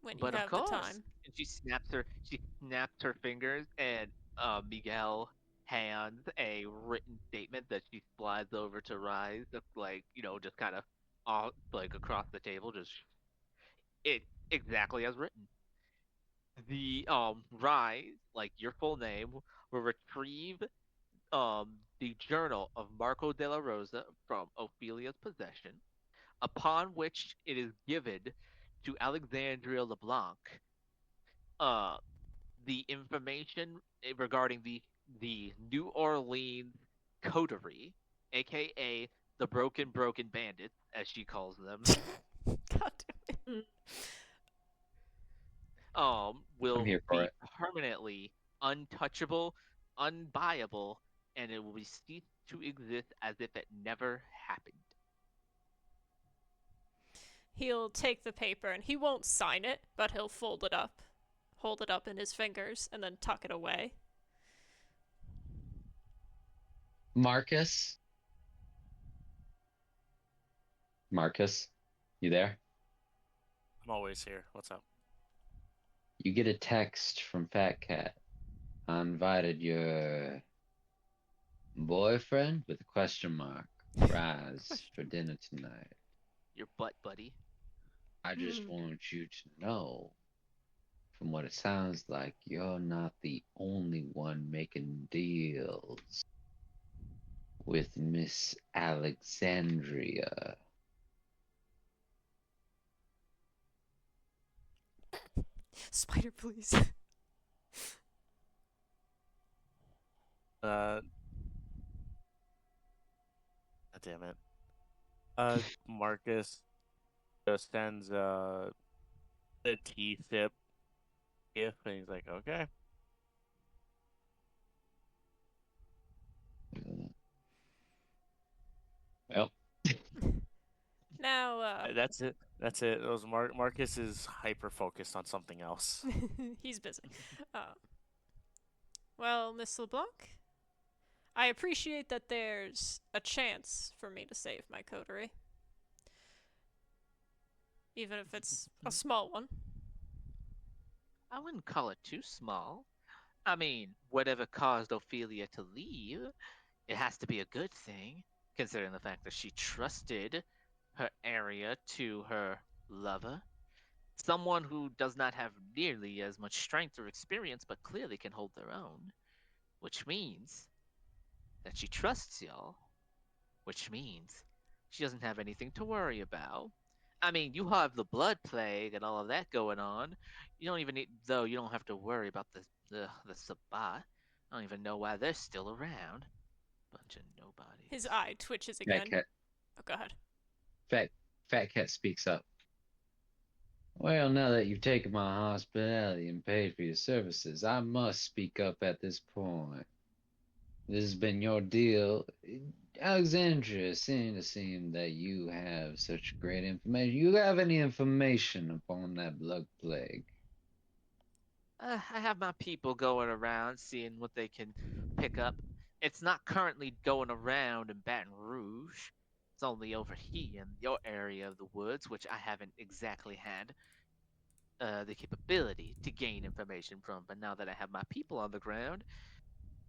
S6: When you
S5: But of
S6: have the
S5: course,
S6: time.
S5: and she snaps her fingers, and Miguel hands a written statement that she slides over to Rise, like just kind of all like across the table, just it exactly as written. The Rise, like your full name, will retrieve the journal of Marco della Rosa from Ophelia's possession, upon which it is given to Alexandria LeBlanc, uh, the information regarding the New Orleans coterie, aka the Broken Bandits, as she calls them,
S6: God damn it.
S5: will
S8: here for
S5: be
S8: it.
S5: permanently untouchable, unbuyable, and it will be ceased to exist as if it never happened.
S6: He'll take the paper and he won't sign it, but he'll fold it up, hold it up in his fingers, and then tuck it away.
S8: Marcus? Marcus, you there?
S7: I'm always here. What's up?
S9: You get a text from Fat Cat. I invited your boyfriend with a question mark, Rise, for dinner tonight.
S5: Your butt buddy.
S9: I just want you to know, from what it sounds like, you're not the only one making deals with Miss Alexandria.
S6: Spider, please.
S7: God damn it. Marcus just sends a tea sip gift, and he's like, okay.
S8: Well,
S6: Now,
S7: That's it. That's it. Those Marcus is hyper focused on something else.
S6: he's busy. Well, Miss LeBlanc, I appreciate that there's a chance for me to save my coterie. Even if it's a small one.
S5: I wouldn't call it too small. I mean, whatever caused Ophelia to leave, it has to be a good thing, considering the fact that she trusted her area to her lover. Someone who does not have nearly as much strength or experience, but clearly can hold their own. Which means that she trusts y'all. Which means she doesn't have anything to worry about. I mean, you have the blood plague and all of that going on. You don't even need, though. You don't have to worry about the Sabbat. I don't even know why they're still around. Bunch of nobodies.
S6: His eye twitches
S8: Fat
S6: again.
S8: Cat,
S6: Oh, go ahead.
S8: Fat Cat speaks up.
S9: Well, now that you've taken my hospitality and paid for your services, I must speak up at this point. This has been your deal. Alexandria, seeing to seem that you have such great information. You have any information upon that blood plague?
S5: I have my people going around seeing what they can pick up. It's not currently going around in Baton Rouge. It's only over here in your area of the woods, which I haven't exactly had the capability to gain information from. But now that I have my people on the ground,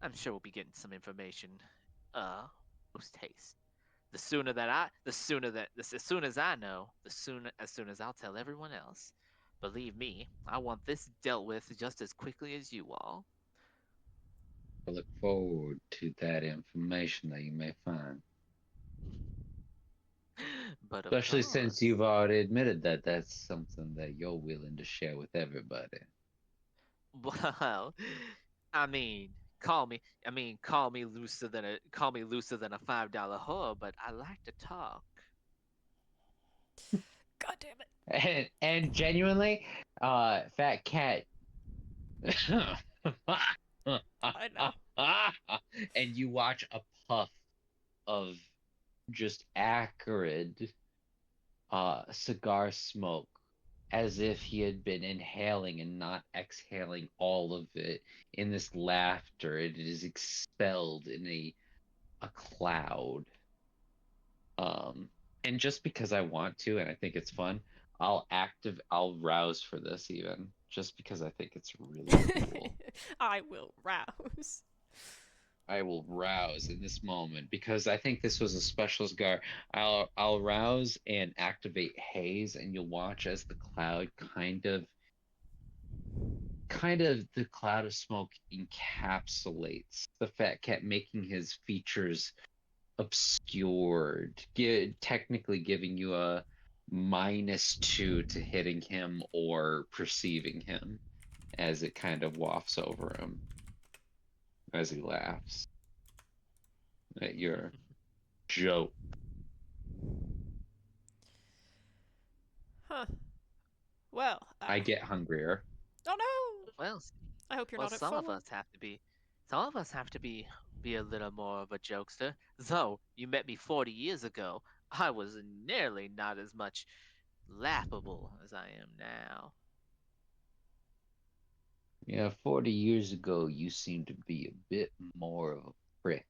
S5: I'm sure we'll be getting some information post haste. As soon as I know, as soon as I'll tell everyone else. Believe me, I want this dealt with just as quickly as you all.
S9: I look forward to that information that you may find.
S5: But of
S9: Especially
S5: course,
S9: since you've already admitted that that's something that you're willing to share with everybody.
S5: well, I mean, call me looser than a $5 whore, but I like to talk.
S6: God damn it.
S9: And genuinely, Fat Cat.
S6: I know.
S9: And you watch a puff of just acrid cigar smoke, as if he had been inhaling and not exhaling all of it in this laughter. It is expelled in a cloud. And just because I want to and I think it's fun, I'll rouse for this even, just because I think it's really cool.
S6: I will rouse.
S9: I will rouse in this moment because I think this was a special cigar. I'll rouse and activate haze, and you'll watch as the cloud kind of the cloud of smoke encapsulates the Fat Cat, making his features obscured, technically giving you a
S8: -2 to hitting him or perceiving him as it kind of wafts over him as he laughs at your joke.
S6: Huh. Well,
S8: I get hungrier.
S6: Oh no!
S5: Well,
S6: I hope you're
S5: well,
S6: not at
S5: some of
S6: full.
S5: us have to be, some of us have to be a little more of a jokester. Though you met me 40 years ago, I was nearly not as much laughable as I am now.
S9: Yeah, 40 years ago, you seemed to be a bit more of a prick.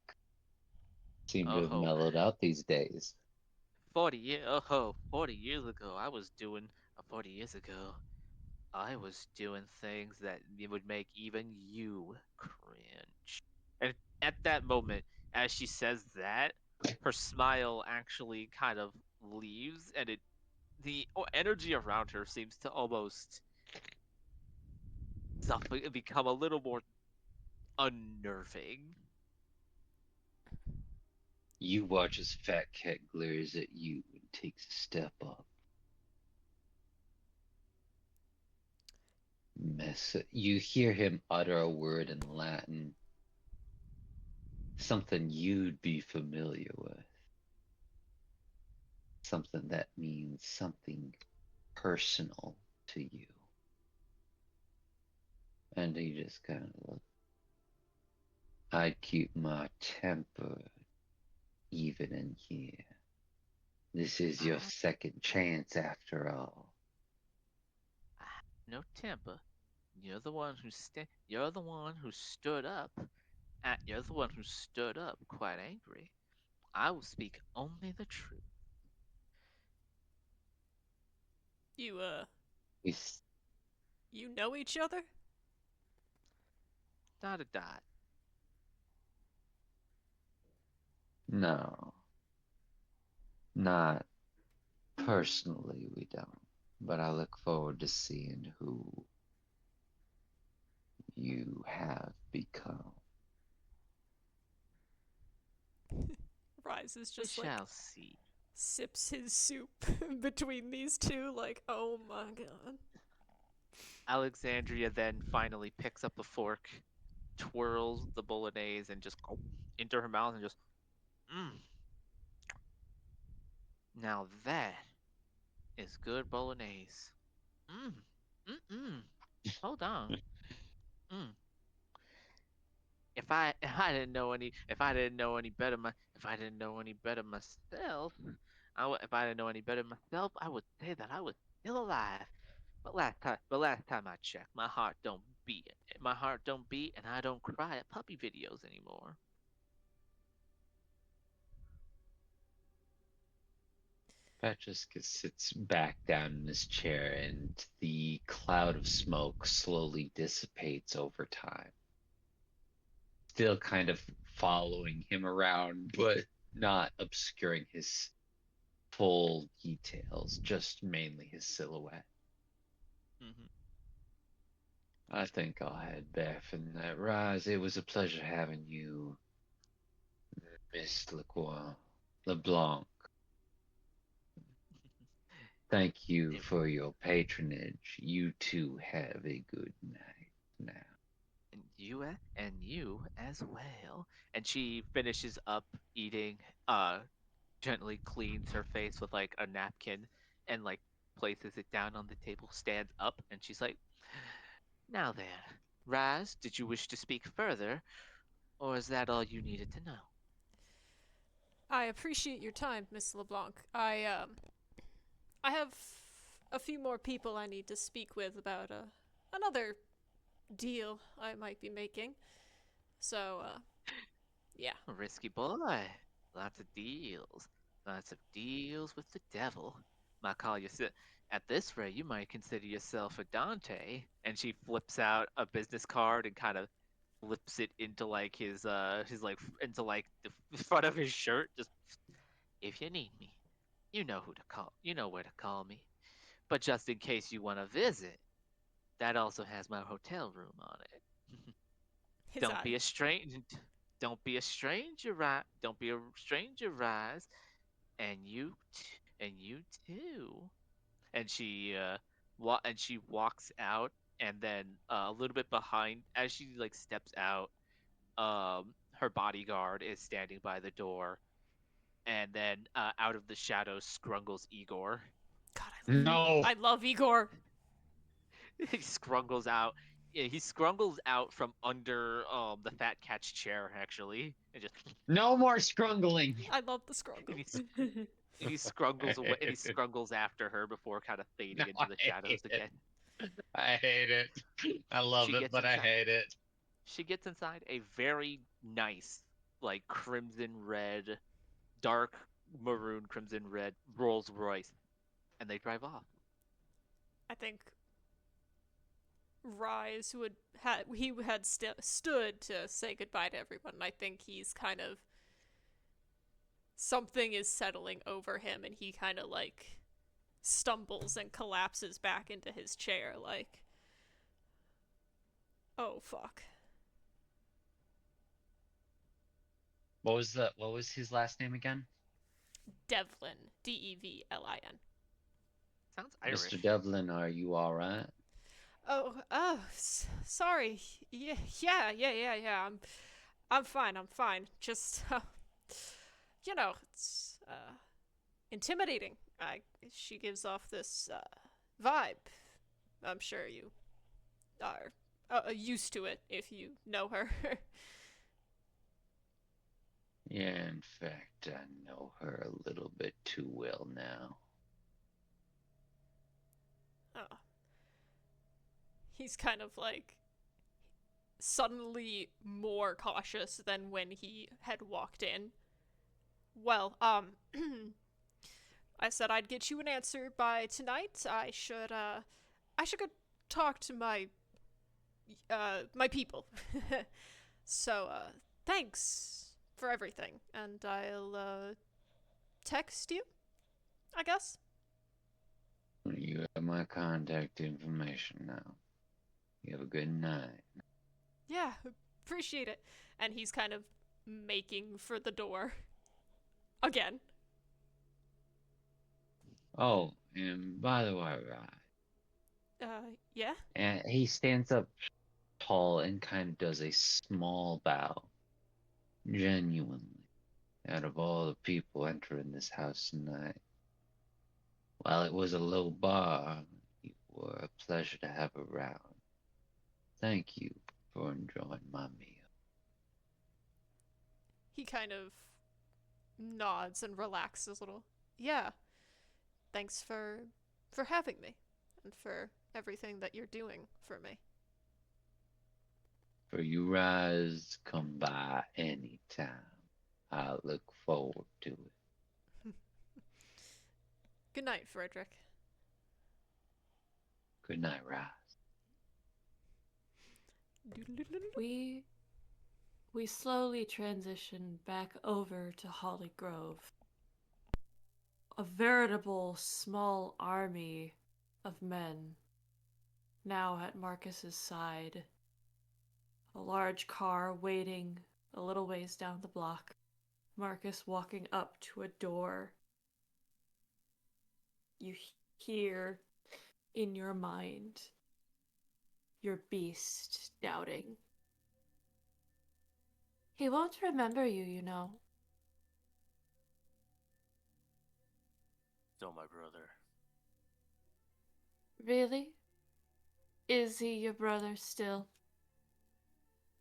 S9: Seem to have
S5: Oh,
S9: mellowed out these days.
S5: 40 years ago, 40 years ago, I was doing things that would make even you cringe. And at that moment, as she says that, her smile actually kind of leaves, and the energy around her seems to almost become a little more unnerving.
S9: You watch as Fat Cat glares at you and takes a step up. You hear him utter a word in Latin, something you'd be familiar with. Something that means something personal to you. And he just kind of looks. I'd keep my temper even in here. This is your second chance after all.
S5: No temper. You're the one who You're the one who stood up. You're the one who stood up, quite angry. I will speak only the truth.
S6: You,
S9: He's
S6: you know each other?
S5: Dot a dot.
S9: No. Not personally, we don't. But I look forward to seeing who you have become.
S6: Rise is
S5: We
S6: just like
S5: shall see.
S6: sips his soup between these two, like, oh my god.
S5: Alexandria then finally picks up the fork, twirls the bolognese, and just into her mouth and just, mmm. Now that is good bolognese. Mmm. Mm-mm. Hold on. Mm. If I didn't know any better myself, if I didn't know any better myself, I would say that I was still alive. But last time I checked, my heart don't beat. My heart don't beat, and I don't cry at puppy videos anymore.
S8: Petriska sits back down in his chair, and the cloud of smoke slowly dissipates over time. Still kind of following him around, but not obscuring his full details, just mainly his silhouette.
S5: Mm-hmm.
S8: I think I'll head back from that. Rise, it was a pleasure having you, Miss LeBlanc. Thank you for your patronage. You two have a good night now.
S5: And you as well. And she finishes up eating, gently cleans her face with like a napkin and like places it down on the table, stands up, and she's like, now then, Raz, did you wish to speak further, or is that all you needed to know?
S6: I appreciate your time, Miss LeBlanc. I have a few more people I need to speak with about another deal I might be making. So, yeah.
S5: Risky boy. Lots of deals. Lots of deals with the devil. Might call you at this rate, you might consider yourself a Dante. And she flips out a business card and kind of flips it into like his like into like the front of his shirt. Just, if you need me, you know who to call. You know where to call me. But just in case you want to visit, that also has my hotel room on it.
S6: His
S5: Don't
S6: eye.
S5: be a stranger. Don't be a stranger, right? Don't be a stranger, Rise. And and you too. And she walks out, and then a little bit behind, as she like steps out, her bodyguard is standing by the door, and then out of the shadows scrungles Igor.
S6: God,
S8: No.
S6: I love Igor.
S5: He scrungles out. Yeah, he scrungles out from under the fat cat's chair, actually, and just
S8: No more scrungling.
S6: I love the
S5: and
S6: scrungles.
S5: he scrungles away, and he scrungles after her before kind of fading
S8: No,
S5: into the
S8: I
S5: shadows
S8: hate it.
S5: again.
S8: I hate it. I love
S5: She
S8: it,
S5: gets
S8: but I
S5: inside.
S8: hate it.
S5: She gets inside a very nice, like crimson red, dark maroon crimson red Rolls Royce, and they drive off.
S6: I think Rise had stood to say goodbye to everyone. And I think he's kind of something is settling over him, and he kind of like stumbles and collapses back into his chair, like, oh fuck.
S8: What was his last name again?
S6: Devlin, Devlin.
S5: Sounds Irish.
S9: Mr. Devlin, are you all right?
S6: Oh, sorry. Yeah. I'm fine. Just, it's intimidating. She gives off this vibe. I'm sure you are used to it if you know her.
S9: Yeah, in fact, I know her a little bit too well now.
S6: Oh. He's kind of like suddenly more cautious than when he had walked in. Well, I said I'd get you an answer by tonight. I should go talk to my people. So, thanks for everything, and I'll text you, I guess.
S9: You have my contact information now. You have a good night.
S6: Yeah, appreciate it. And he's kind of making for the door again.
S9: Oh, and by the way, Rye,
S6: Yeah?
S9: and he stands up tall and kind of does a small bow. Genuinely, out of all the people entering this house tonight, while it was a low bar, you were a pleasure to have around. Thank you for enjoying my meal.
S6: He kind of nods and relaxes a little. Yeah. Thanks for having me and for everything that you're doing for me.
S9: For you guys, come by anytime. I look forward to it.
S6: Good night, Frederick.
S9: Good night, Rise.
S10: We slowly transition back over to Holly Grove. A veritable small army of men now at Marcus's side. A large car waiting a little ways down the block. Marcus walking up to a door. You hear in your mind your beast doubting. He won't remember you, you know.
S7: Still my brother.
S10: Really? Is he your brother still?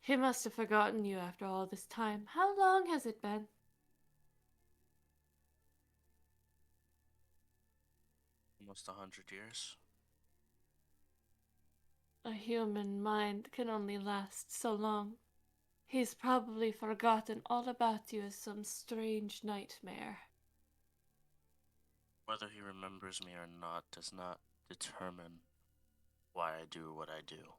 S10: He must have forgotten you after all this time. How long has it been?
S7: Almost 100 years.
S10: A human mind can only last so long. He's probably forgotten all about you as some strange nightmare.
S7: Whether he remembers me or not does not determine why I do what I do.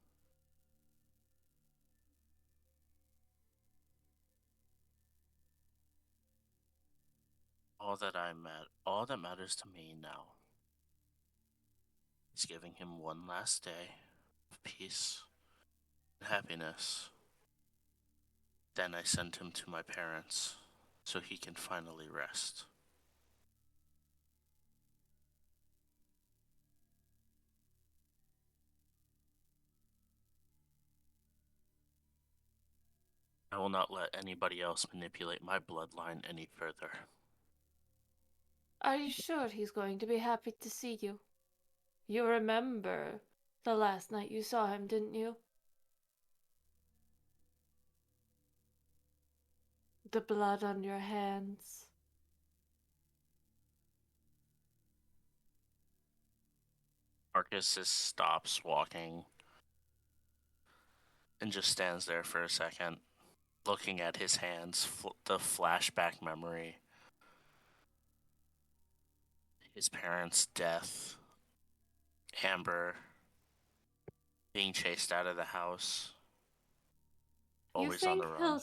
S7: All that matters to me now is giving him one last day of peace and happiness. Then I send him to my parents so he can finally rest. I will not let anybody else manipulate my bloodline any further.
S10: Are you sure he's going to be happy to see you? You remember the last night you saw him, didn't you? The blood on your hands.
S7: Marcus just stops walking and just stands there for a second, looking at his hands, the flashback memory, his parents' death, Amber being chased out of the house, always on the run.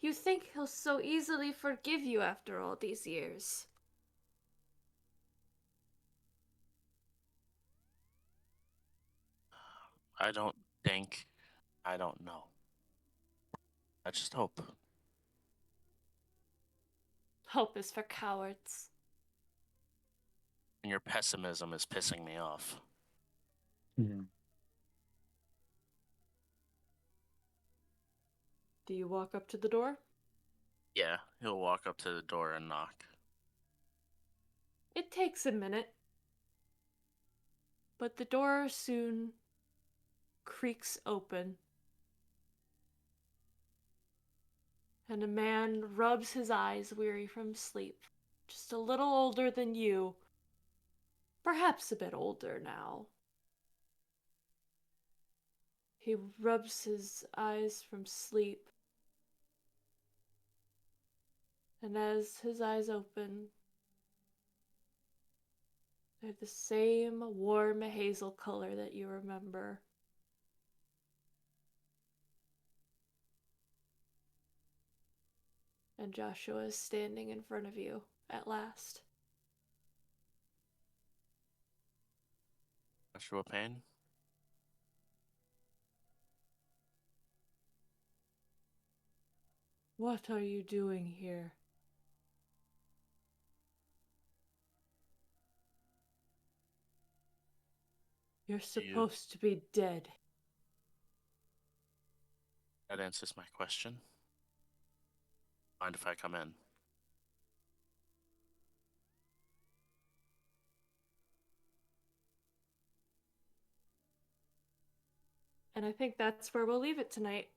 S10: You think he'll so easily forgive you after all these years?
S7: I don't think, I don't know. I just hope.
S10: Hope is for cowards.
S7: And your pessimism is pissing me off.
S8: Mm-hmm.
S3: Do you walk up to the door?
S7: Yeah, he'll walk up to the door and knock.
S3: It takes a minute, but the door soon creaks open, and a man rubs his eyes weary from sleep, just a little older than you, perhaps a bit older now. He rubs his eyes from sleep, and as his eyes open, they're the same warm hazel color that you remember. And Joshua is standing in front of you at last.
S7: Joshua Payne?
S3: What are you doing here? You're supposed to be dead.
S7: That answers my question. Mind if I come in?
S3: And I think that's where we'll leave it tonight.